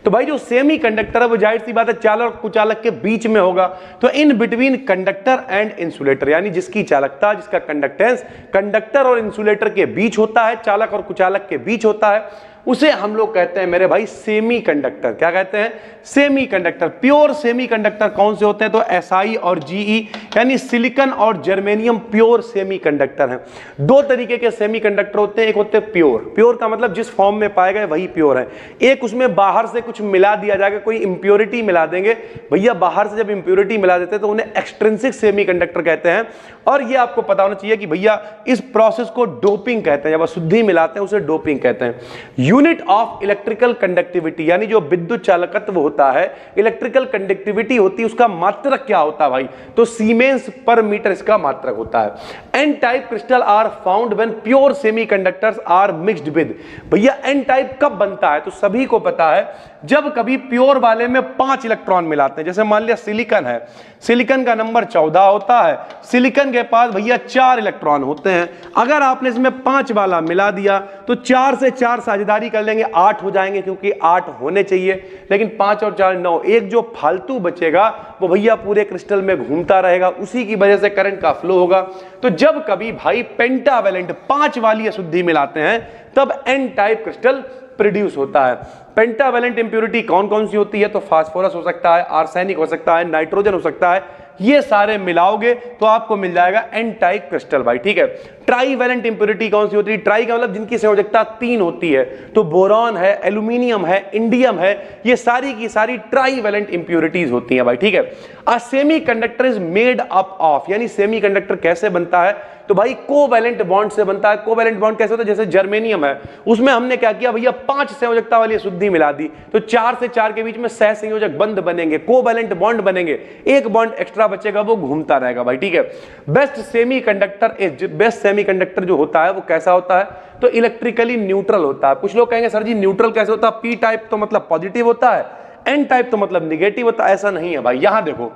तो भाई जो सेमीकंडक्टर है वो जाहिर सी बात है चालक और कुचालक के बीच में होगा, तो in between conductor and insulator, यानी जिसकी चालकता, जिसका कंडक्टेंस कंडक्टर और इंसुलेटर के बीच होता है, चालक और कुचालक के बीच होता है, उसे हम लोग कहते हैं मेरे भाई सेमीकंडक्टर। क्या कहते हैं, सेमीकंडक्टर। प्योर सेमीकंडक्टर कौन से होते हैं, तो एसआई और जीई, यानी सिलिकॉन और जर्मेनियम प्योर सेमीकंडक्टर हैं। दो तरीके के सेमीकंडक्टर होते हैं, एक होते हैं प्योर, प्योर का मतलब जिस फॉर्म में पाए गए वही प्योर है। एक उसमें बाहर से कुछ मिला दिया जाएगा, कोई इंप्योरिटी मिला देंगे भैया, बाहर से जब इंप्योरिटी मिला देते हैं तो उन्हें एक्सट्रिंसिक सेमीकंडक्टर कहते हैं। और ये आपको पता होना चाहिए कि भैया इस प्रोसेस को डोपिंग कहते हैं, जब अशुद्धि मिलाते हैं उसे डोपिंग कहते हैं। यूनिट ऑफ इलेक्ट्रिकल कंडक्टिविटी, यानी जो विद्युत चालकत्व होता है, इलेक्ट्रिकल कंडक्टिविटी होती है, उसका मात्रक क्या होता है भाई, तो सीमेंस पर मीटर इसका मात्रक होता है। N type crystal are found when pure semiconductors are mixed with, भैया एन टाइप कब बनता है, तो सभी को पता है जब कभी प्योर वाले में 5 इलेक्ट्रॉन मिलाते हैं। जैसे मान लिया सिलिकॉन है, सिलिकॉन का नंबर 14 होता है, सिलिकॉन के पास भैया 4 इलेक्ट्रॉन होते हैं। अगर आपने इसमें 5 वाला मिला दिया तो 4 से 4 साझेदारी कर लेंगे, 8 हो जाएंगे, क्योंकि 8 होने चाहिए, लेकिन 5 और 4 9, एक जो फालतू बचेगा वो भैया पूरे क्रिस्टल में घूमता रहेगा, उसी की वजह से करंट का फ्लो होगा। तो जब कभी भाई पेंटावैलेंट 5 वाली अशुद्धि मिलाते हैं तब एन टाइप क्रिस्टल प्रोड्यूस होता है। पेंटावैलेंट इंप्योरिटी कौन कौन सी होती है, तो फास्फोरस हो सकता है, आर्सेनिक हो सकता है, नाइट्रोजन हो सकता है, ये सारे मिलाओगे तो आपको मिल जाएगा एन टाइप क्रिस्टल भाई, ठीक है। ट्राईवैलेंट इंप्योरिटी कौन सी होती है, ट्राई का मतलब जिनकी संयोजकता 3 होती है, तो बोरॉन है, एल्यूमिनियम है, इंडियम है, ये सारी की सारी ट्राईवैलेंट इंप्योरिटीज होती हैं भाई, ठीक है। अ semiconductor is made up of, यानी सेमीकंडक्टर कैसे बनता है, तो भाई कोवैलेंट बॉन्ड से बनता है। कोवैलेंट बॉन्ड कैसे होता है, जैसे जर्मेनियम है, उसमें हमने क्या किया भैया 5 संयोजकता वाली अशुद्धि मिला दी, तो 4 से 4 के बीच में सहसंयोजक बंध बनेंगे, कोवैलेंट बॉन्ड बनेंगे, एक बॉन्ड एक्स्ट्रा बचेगा, वो घूमता रहेगा भाई, ठीक है। बेस्ट सेमीकंडक्टर बेस्ट सेमीकंडक्टर जो होता है वो कैसा होता है, तो इलेक्ट्रिकली न्यूट्रल होता है। कुछ लोग कहेंगे सर जी न्यूट्रल कैसे होता है, पी टाइप तो मतलब पॉजिटिव होता है, एन टाइप तो मतलब निगेटिव होता है। ऐसा नहीं है भाई, यहां देखो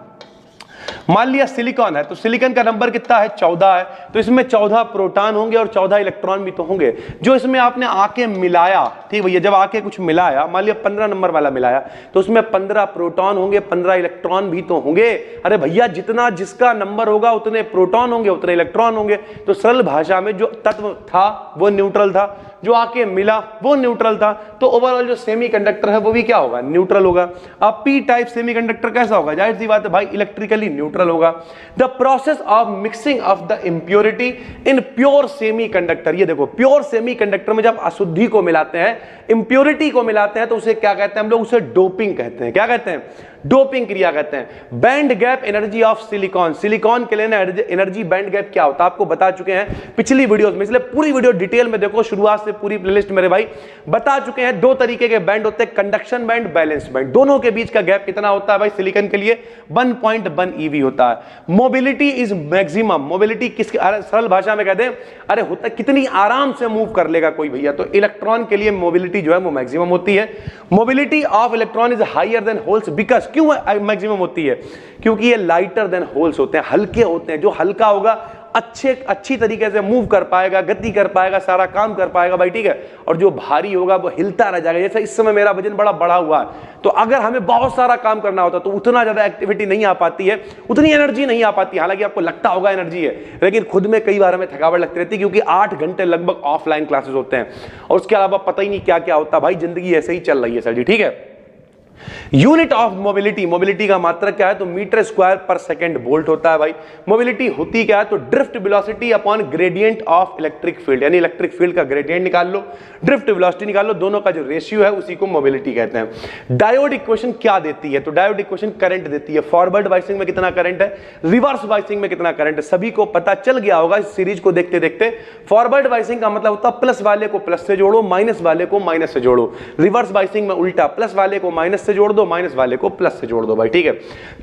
मान लिया सिलिकॉन है, तो सिलिकॉन का नंबर कितना है, 14 है, तो इसमें 14 प्रोटॉन होंगे और 14 इलेक्ट्रॉन भी तो होंगे। जो इसमें आपने आके मिलाया, ठीक भैया, जब आके कुछ मिलाया, मान लिया 15 नंबर वाला मिलाया, तो उसमें 15 प्रोटॉन होंगे, 15 इलेक्ट्रॉन भी तो होंगे। अरे भैया जितना जिसका नंबर होगा उतने प्रोटॉन होंगे, उतने इलेक्ट्रॉन होंगे। तो सरल भाषा में जो तत्व था वो न्यूट्रल था, जो आके मिला वो न्यूट्रल था, तो ओवरऑल जो सेमीकंडक्टर है वो भी क्या होगा, न्यूट्रल होगा। अब पी टाइप सेमीकंडक्टर कैसा होगा, जाहिर सी बात है भाई इलेक्ट्रिकली न्यूट्रल होगा। The process of mixing of the impurity in pure semiconductor, ये देखो प्योर सेमीकंडक्टर में जब अशुद्धि को मिलाते हैं, इंप्योरिटी को मिलाते हैं, तो उसे क्या कहते हैं हम लोग, उसे डोपिंग कहते हैं। क्या कहते हैं, डोपिंग क्रिया कहते हैं। Band gap energy of silicon, silicon के लिए ना एनर्जी बैंड गैप क्या होता है आपको बता चुके हैं पिछली वीडियोस में, इसलिए पूरी वीडियो डिटेल में देखो, शुरुआत से पूरी प्लेलिस्ट मेरे भाई बता चुके हैं। 2 तरीके के बैंड होते हैं, कंडक्शन बैंड, बैलेंस बैंड। दोनों के बीच का गैप कितना होता है भाई, सिलिकॉन के लिए 1.1 eV होता है। मोबिलिटी इज मैक्सिमम, मोबिलिटी किस, सरल भाषा में कहते हैं अरे होता कितनी आराम से मूव कर लेगा कोई भैया, तो इलेक्ट्रॉन के लिए मोबिलिटी जो है वो मैक्सिमम होती है। Mobility of electron is higher than holes, because क्यों मैक्सिमम होती है, क्योंकि ये लाइटर देन होल्स होते हैं, हल्के होते हैं। जो हल्का होगा अच्छी तरीके से मूव कर पाएगा, गति कर पाएगा, सारा काम कर पाएगा भाई, ठीक है। और जो भारी होगा वो हिलता रह जाएगा। जैसे इस समय मेरा वजन बड़ा बढ़ा हुआ है, तो अगर हमें बहुत सारा काम करना होता तो उतना ज्यादा एक्टिविटी नहीं आ पाती है, उतनी एनर्जी नहीं आ पाती। हालांकि आपको लगता होगा एनर्जी है, लेकिन खुद में कई बार हमें थकावट लगती रहती है, क्योंकि 8 घंटे लगभग ऑफलाइन क्लासेस होते हैं और उसके अलावा पता ही नहीं क्या क्या होता। भाई जिंदगी ऐसे ही चल रही है सर जी, ठीक है। यूनिट ऑफ मोबिलिटी, मोबिलिटी का मात्रक क्या है, तो मीटर स्क्वायर पर सेकंड वोल्ट होता है भाई। मोबिलिटी होती क्या है, तो drift velocity upon gradient of electric field, यानी इलेक्ट्रिक फील्ड का ग्रेडियंट निकाल लो, ड्रिफ्ट वेलोसिटी निकाल लो, दोनों का जो रेशियो है उसी को मोबिलिटी कहते हैं। डायोड इक्वेशन क्या देती है, तो डायोड इक्वेशन करंट देती है। फॉरवर्ड बाइसिंग में कितना करंट है, रिवर्स बाइसिंग में कितना करंट है, सभी को पता चल गया होगा इस सीरीज को देखते देखते। फॉरवर्ड बाइसिंग का मतलब होता है प्लस वाले को प्लस से जोड़ो, माइनस वाले को माइनस से जोड़ो। रिवर्स बाइसिंग में उल्टा, प्लस वाले को माइनस से जोड़ दो, माइनस वाले को प्लस से जोड़ दो भाई, ठीक है।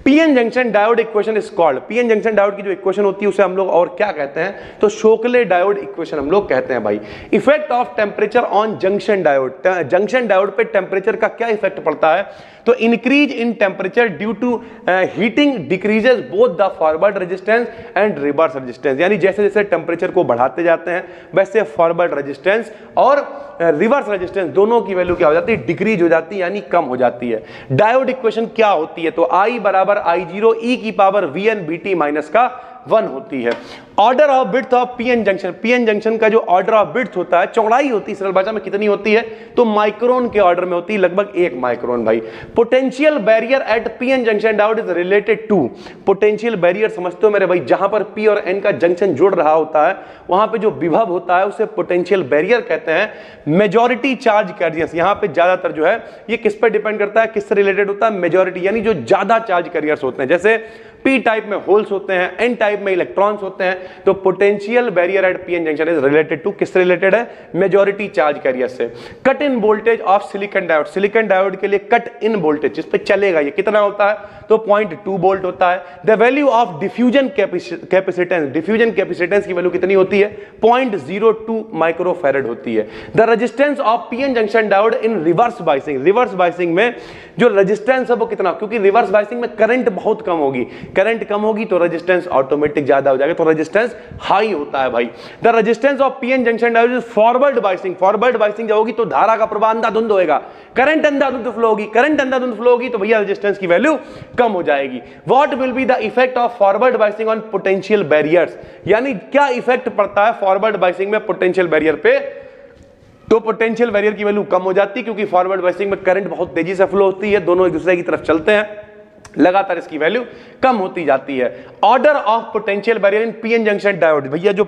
PN junction diode equation is called, PN junction diode की जो इक्वेशन होती है उसे हम लोग और क्या कहते हैं, तो शोकले डायोड इक्वेशन हम लोग कहते हैं भाई। Effect of temperature on junction diode, junction diode पे टेंपरेचर का क्या इफेक्ट पड़ता है, तो increase in temperature due to heating decreases both the forward resistance and reverse resistance, यानी जैसे जैसे टेंपरेचर को बढ़ाते जाते हैं वैसे फॉरवर्ड रेजिस्टेंस और रिवर्स रेजिस्टेंस दोनों की वैल्यू क्या हो जाती है, डिक्रीज हो जाती है, यानी कम हो जाती है। डायोड इक्वेशन क्या होती है, तो I बराबर I0 e की पावर VN BT माइनस का 1 होती है। Order of width of PN junction, PN junction का जो ऑर्डर ऑफ विड्थ होता है, चौड़ाई होती है सरल भाषा में कितनी होती है, तो माइक्रोन के ऑर्डर में होती है, लगभग 1 माइक्रोन भाई। Potential barrier at PN junction diode is related to, potential barrier समझते हो मेरे भाई, जहां पर पी और एन का जंक्शन जुड़ रहा होता है वहां पे जो विभव होता है उसे पोटेंशियल बैरियर कहते हैं। मेजॉरिटी चार्ज कैरियर्स, यहां पे ज्यादातर जो है ये किस पर डिपेंड करता है, किससे रिलेटेड होता है, मेजॉरिटी, यानी जो ज्यादा चार्ज कैरियर्स होते हैं। जैसे पी टाइप में होल्स होते हैं, एन टाइप में इलेक्ट्रॉन्स होते हैं, तो potential barrier at PN junction is related to, किससे रिलेटेड है, मेजॉरिटी चार्ज कैरियर से। Cut in voltage of silicon diode, silicon diode के लिए कट इन वोल्टेज जिस पे चलेगा ये कितना होता है, तो 0.2 वोल्ट होता है। The value of diffusion capacitance, diffusion capacitance की वैल्यू कितनी होती है, 0.02 माइक्रोफैरड होती है। The resistance of PN junction diode in reverse biasing, reverse biasing में जो रेजिस्टेंस है वो कितना, क्योंकि रिवर्स बाइसिंग में करंट बहुत कम होगी, करंट कम होगी तो रेजिस्टेंस ऑटोमेटिक ज्यादा हो जाएगा, तो रेजिस्टेंस हाई होता है भाई। The resistance of PN junction diode is forward biasing, forward biasing जब होगी तो धारा का प्रवाह अंधाधुंध होएगा, करंट अंधाधुंध फ्लो होगी, करंट अंधाधुंध फ्लो होगी तो भैया रेजिस्टेंस की वैल्यू कम हो जाएगी। What will be the effect of forward biasing on potential barriers, यानी क्या इफेक्ट पड़ता है फॉरवर्ड बाइसिंग में पोटेंशियल बैरियर पे, तो पोटेंशियल बैरियर की वैल्यू कम हो जाती है, क्योंकि फॉरवर्ड बाइसिंग में करंट बहुत तेजी से फ्लो होती है, दोनों एक दूसरे की तरफ चलते हैं। लगातार इसकी वैल्यू कम होती जाती है। Order of potential barrier in PN junction diode, भैया जो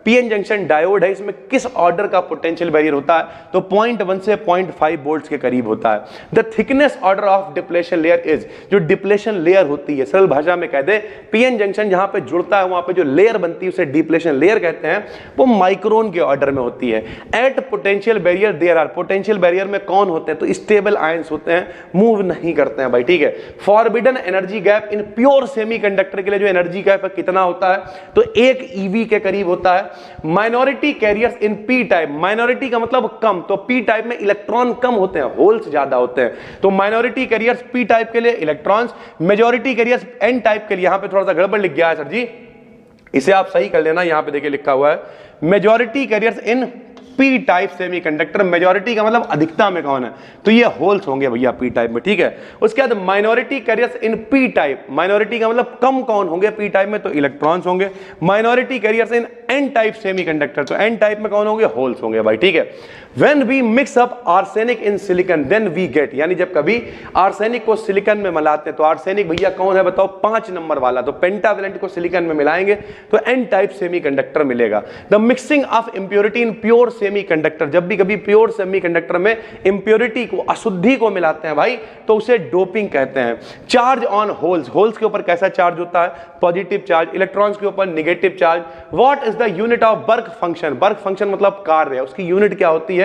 पीएन जंक्शन डायोड है इसमें किस ऑर्डर का पोटेंशियल बैरियर होता है, तो 0.1 से 0.5 वोल्ट्स के करीब होता है। The thickness order of depletion layer is, जो डिप्लेशन लेयर होती है, सरल भाषा में कह दे पीएन जंक्शन जहां पे जुड़ता है वहां पे जो लेयर बनती है उसे डिप्लेशन लेयर कहते हैं, वो माइक्रोन के ऑर्डर में होती है। At potential barrier there are, potential barrier में कौन होते हैं, तो स्टेबल आयंस होते हैं, मूव नहीं करते हैं भाई, ठीक है। Forbidden energy gap in pure semiconductor के लिए जो एनर्जी गैप है कितना होता है, तो 1 EV के करीब होता है। माइनॉरिटी कैरियर्स इन पी टाइप, माइनॉरिटी का मतलब कम, तो पी टाइप में इलेक्ट्रॉन कम होते हैं, होल्स ज्यादा होते हैं, तो माइनॉरिटी कैरियर्स पी टाइप के लिए electrons, majority carriers N type के लिए, यहां पे थोड़ा सा गड़बड़ लिख गया है सर जी, इसे आप सही कर लेना, यहां पे देखिए लिखा हुआ है मेजॉरिटी कैरियर्स इन पी टाइप सेमीकंडक्टर, मेजॉरिटी का मतलब अधिकता में कौन है, तो ये होल्स होंगे भैया पी टाइप में, ठीक है। उसके बाद माइनॉरिटी कैरियर्स इन पी टाइप, माइनॉरिटी का मतलब कम कौन होंगे पी टाइप में, तो इलेक्ट्रॉन्स होंगे। Minority carriers in N type semiconductor, तो एन टाइप में कौन होंगे, होल्स होंगे भाई, ठीक है। When we mix up arsenic in silicon then we get, यानी जब कभी आर्सेनिक को सिलिकॉन में मिलाते हैं, तो आर्सेनिक भैया कौन है बताओ, 5 नंबर वाला, तो पेंटावैलेंट को सिलिकॉन में मिलाएंगे तो एन टाइप सेमीकंडक्टर मिलेगा। The mixing of impurity in pure semiconductor, जब भी कभी प्योर सेमीकंडक्टर में इंप्योरिटी को, अशुद्धि को मिलाते हैं भाई, तो उसे डोपिंग कहते हैं। चार्ज ऑन होल्स, होल्स के ऊपर कैसा चार्ज होता है, पॉजिटिव चार्ज, इलेक्ट्रॉन्स के ऊपर negative charge. What is the unit of work function, work function मतलब कार्य, उसकी यूनिट क्या होती है,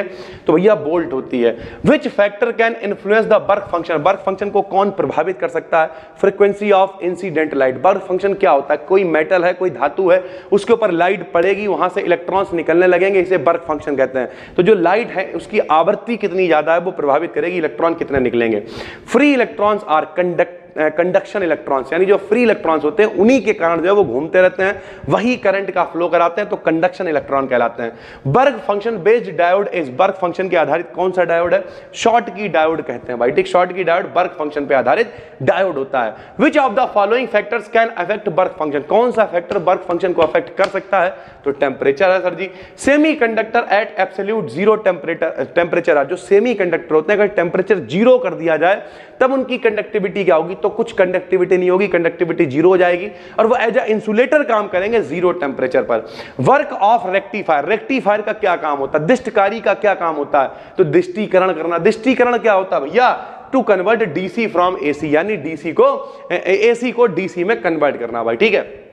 तो भैया वोल्ट होती है। Which factor can influence the work function, work function को कौन प्रभावित कर सकता है, frequency of incident light, work function क्या होता है, कोई मेटल है, कोई धातु है, उसके ऊपर लाइट पड़ेगी, वहां से इलेक्ट्रॉन्स निकलने लगेंगे, इसे बर्क फंक्शन कहते हैं। तो जो लाइट है उसकी आवृत्ति कितनी ज्यादा है वो प्रभावित करेगी इलेक्ट्रॉन कितने निकलेंगे। Free electrons are conduction electrons, यानी जो फ्री इलेक्ट्रॉन्स होते हैं उन्हीं के कारण जो है वो घूमते रहते हैं, वही करंट का फ्लो कराते हैं, तो कंडक्शन इलेक्ट्रॉन कहलाते हैं। Work function based diode is, work function के आधारित कौन सा डायोड है, शॉर्ट की डायोड कहते हैं भाई, ठीक, शॉर्ट की डायोड बर्क फंक्शन पे आधारित डायोड होता है। Which of the following factors can affect work function, कौन सा फैक्टर बर्क फंक्शन को अफेक्ट कर सकता है, तो टेम्परेचर है sir ji. Semiconductor at absolute zero temperature है, जो सेमीकंडक्टर होते हैं अगर टेम्परेचर 0 कर दिया जाए तब उनकी कंडक्टिविटी क्या होगी, तो कुछ कंडक्टिविटी नहीं होगी, कंडक्टिविटी 0 हो जाएगी और वो एज अ इंसुलेटर काम करेंगे 0 टेम्परेचर पर। वर्क ऑफ रेक्टिफायर, रेक्टिफायर का क्या काम होता है, दिष्टकारी का क्या काम होता है, तो दिष्टीकरण करना। दिष्टीकरण क्या होता है भैया, to convert DC from AC, यानी डीसी को एसी को डीसी में कन्वर्ट करना भाई, ठीक है।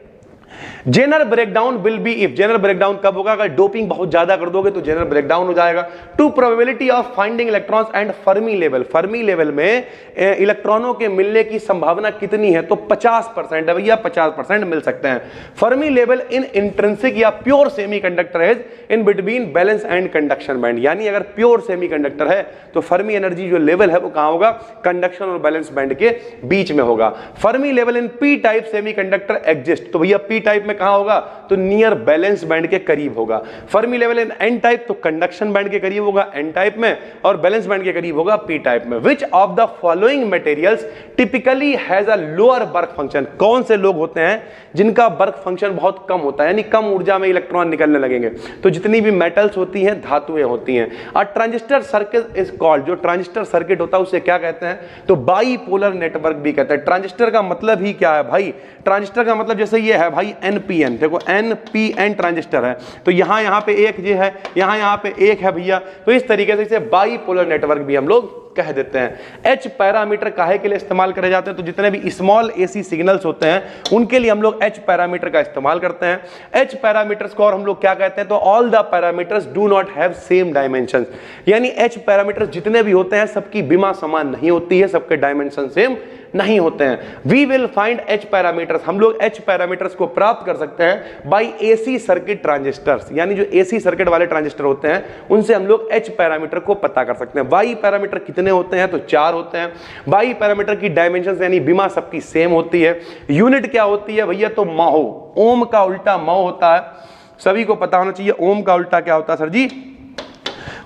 General breakdown will be if, general breakdown कब होगा, अगर डोपिंग बहुत ज्यादा कर दोगे तो जनरल ब्रेकडाउन हो जाएगा। To probability of finding electrons and Fermi level, Fermi level में इलेक्ट्रॉनों के मिलने की संभावना कितनी है, तो 50% है भैया, 50% मिल सकते हैं। फर्मी लेवल इन इंट्रिंसिक या प्योर सेमीकंडक्टर है in between balance and conduction band, यानी अगर प्योर सेमीकंडक्टर है तो फर्मी एनर्जी जो लेवल है वो कहां होगा, कंडक्शन और बैलेंस बैंड के बीच में होगा। Fermi level in P type semiconductor exist, तो भैया पी टाइप में कहां होगा, तो नियर बैलेंस बैंड के करीब होगा। Fermi level in N type तो कंडक्शन बैंड के करीब होगा एन टाइप में, और बैलेंस बैंड के करीब होगा पी टाइप में। विच of the following materials typically has a lower work function, कौन से लोग होते हैं जिनका वर्क फंक्शन बहुत कम होता है, यानी कम ऊर्जा में इलेक्ट्रॉन निकलने लगेंगे, तो जितनी भी मेटल्स होती हैं, धातुएं होती हैं। और ट्रांजिस्टर सर्किट इज कॉल्ड, जो ट्रांजिस्टर सर्किट होता है उसे क्या कहते हैं, तो बाईपोलर नेटवर्क भी कहते हैं। ट्रांजिस्टर का मतलब ही क्या है भाई, ट्रांजिस्टर का मतलब जैसे ये है भाई एनपीएन, देखो एनपीएन ट्रांजिस्टर है, तो यहां पे एक ये है, यहां पे एक है भैया, तो इस तरीके से इसे बाईपोलर नेटवर्क भी हम लोग कह देते हैं। एच पैरामीटर काहे के लिए इस्तेमाल करे जाते हैं, तो जितने भी स्मॉल एसी सिग्नल्स होते हैं उनके लिए हम लोग एच पैरामीटर का इस्तेमाल करते हैं। एच पैरामीटर्स को और हम लोग क्या कहते हैं, तो all the parameters do not have same dimensions, यानी एच पैरामीटर्स जितने भी होते हैं सबकी विमा समान नहीं होती है, सबके डायमेंशन सेम नहीं होते हैं। We will find h parameters, हम लोग एच पैरामीटर्स को प्राप्त कर सकते हैं बाई एसी सर्किट ट्रांजिस्टर्स, यानी जो एसी सर्किट वाले ट्रांजिस्टर होते हैं उनसे हम लोग एच पैरामीटर को पता कर सकते हैं। वाई पैरामीटर कितने होते हैं, तो 4 होते हैं। वाई पैरामीटर की डायमेंशन यानी विमा सबकी सेम होती है। यूनिट क्या होती है भैया, तो महो, ओम का उल्टा महो होता है, सभी को पता होना चाहिए। ओम का उल्टा क्या होता है सर जी,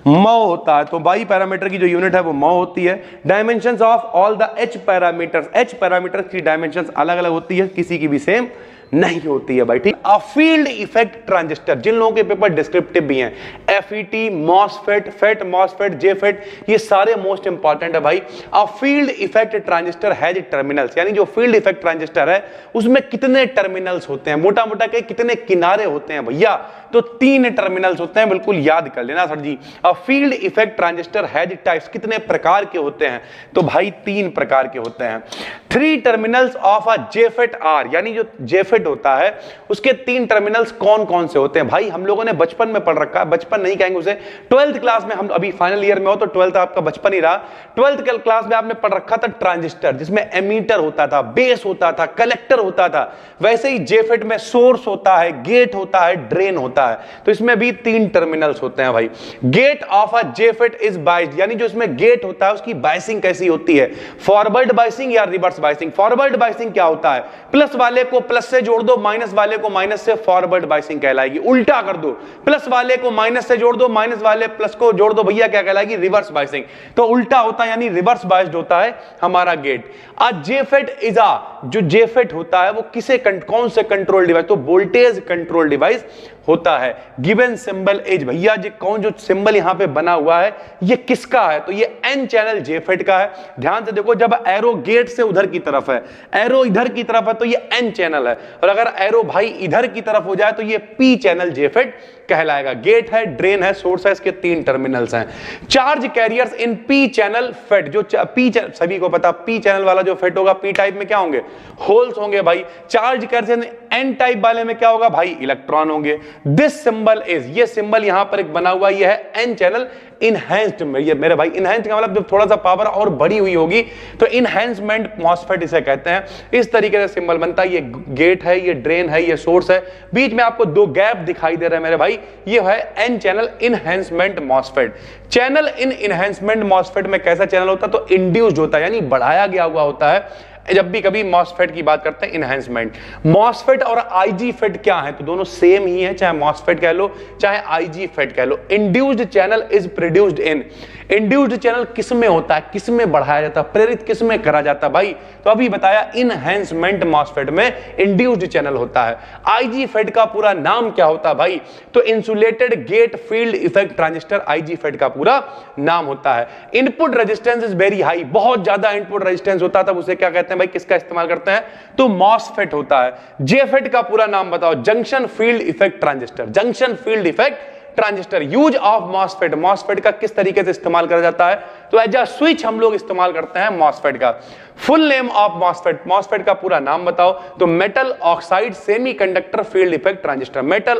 मो होता है, तो बाई पैरामीटर की जो यूनिट है वो मो होती है। Dimensions of all the H parameters, H parameters की डायमेंशंस अलग अलग होती है, किसी की भी सेम नहीं होती है भाई, ठीक। अ फील्ड इफेक्ट ट्रांजिस्टर, जिन लोगों के पेपर डिस्क्रिप्टिव भी हैं, FET, MOSFET, FET, MOSFET, JFET, ये सारे मोस्ट इंपॉर्टेंट है भाई। A field effect transistor has terminals, यानी जो फील्ड इफेक्ट ट्रांजिस्टर है उसमें कितने टर्मिनल्स होते हैं, मोटा मोटा के कितने किनारे होते हैं भैया, तो 3 टर्मिनल्स होते हैं, बिल्कुल याद कर लेना sir ji. A field effect transistor has types, कितने प्रकार के होते हैं, तो भाई 3 प्रकार के होते हैं। 3 terminals of a JFET are, यानी जो जेफेट होता है उसके 3 टर्मिनल्स कौन कौन से होते हैं भाई, हम लोगों ने बचपन में पढ़ रखा है, बचपन नहीं कहेंगे उसे, 12th क्लास में, हम अभी फाइनल ईयर में हो तो 12th आपका बचपन ही रहा। 12th क्लास में आपने पढ़ रखा था ट्रांजिस्टर, जिसमें एमीटर होता था, बेस होता था, कलेक्टर होता था। वैसे ही जेफेट में सोर्स होता है, गेट होता है, ड्रेन होता है, तो इसमें भी 3 टर्मिनल्स होते हैं भाई। Gate of a JFET is biased, यानी जो इसमें गेट होता है उसकी बाइसिंग कैसी होती है, फॉरवर्ड बाइसिंग या रिवर्स बाइसिंग। फॉरवर्ड बाइसिंग क्या होता है, प्लस वाले को प्लस से जोड़ दो, माइनस वाले को माइनस से, फॉरवर्ड बाइसिंग कहलाएगी। उल्टा कर दो, प्लस वाले को माइनस से जोड़ दो, माइनस वाले प्लस को जोड़ दो, भैया क्या कहलाएगी, रिवर्स बाइसिंग। तो उल्टा होता है, यानी रिवर्स बाइस्ड होता है हमारा gate. A JFET is a, जो जेफेट होता है वो किसे कौन से कंट्रोल डिवाइस, तो वोल्टेज कंट्रोल डिवाइस होता है। गिवन सिंबल एज, भैया जी कौन जो सिंबल यहां पे बना हुआ है ये किसका है, तो ये एन चैनल जेफेट का है। ध्यान से देखो, जब एरो गेट से उधर की तरफ है, एरो इधर की तरफ है तो ये एन चैनल है, और अगर एरो भाई इधर की तरफ हो जाए तो ये पी चैनल जेफेट कहलाएगा। गेट है, ड्रेन है, सोर्स है, इसके 3 टर्मिनल्स हैं। Charge carriers in P channel fate, जो पी सभी को पता, पी चैनल वाला जो फेट होगा, पी टाइप में क्या होंगे, होल्स होंगे भाई। चार्ज कैरियर्स एन टाइप वाले में क्या होगा भाई, इलेक्ट्रॉन होंगे। दिस सिंबल इज, ये सिंबल यहां पर एक बना हुआ ये है एन चैनल इनहैंस्ड, ये मेरे भाई इनहैंस्ड का मतलब जब थोड़ा सा पावर और बड़ी हुई होगी तो इनहैंसमेंट मॉसफेट इसे कहते हैं। इस तरीके से सिंबल बनता है, ये गेट है, ये ड्रेन है, ये सोर्स है, बीच में आपको 2 गैप दिखाई दे रहे हैं मेरे भाई, ये है N channel enhancement MOSFET. Channel in enhancement MOSFET में कैसा चैनल होता है, तो इंड्यूस्ड होता है, यानी बढ़ाया गया हुआ होता है। जब भी कभी मॉसफेट की बात करते हैं, इनहैंसमेंट। मॉसफेट और आईजी फेट क्या है, तो दोनों सेम ही है, चाहे मॉसफेट कह लो चाहे आईजी फेट कह लो। Induced channel is produced in, induced channel किस में होता है, किस में बढ़ाया जाता है, प्रेरित किस में करा जाता है भाई, तो अभी बताया इनहैंसमेंट मॉसफेट में इंड्यूस्ड चैनल होता है। आईजी फेट का पूरा नाम क्या होता है भाई, तो insulated gate field effect transistor IG FET का पूरा नाम होता है। Input resistance is very high, बहुत ज्यादा इनपुट रेजिस्टेंस होता है, तब उसे क्या कहते हैं भाई, किसका इस्तेमाल करते हैं, तो मॉसफेट होता है। जेफेट का पूरा नाम बताओ, junction field effect transistor, junction field effect transistor. Use of MOSFET, MOSFET का किस तरीके से इस्तेमाल करा जाता है, तो एज अ स्विच हम लोग इस्तेमाल करते हैं मॉसफेट का। Full name of MOSFET, MOSFET का पूरा नाम बताओ, तो metal oxide semiconductor field effect transistor, metal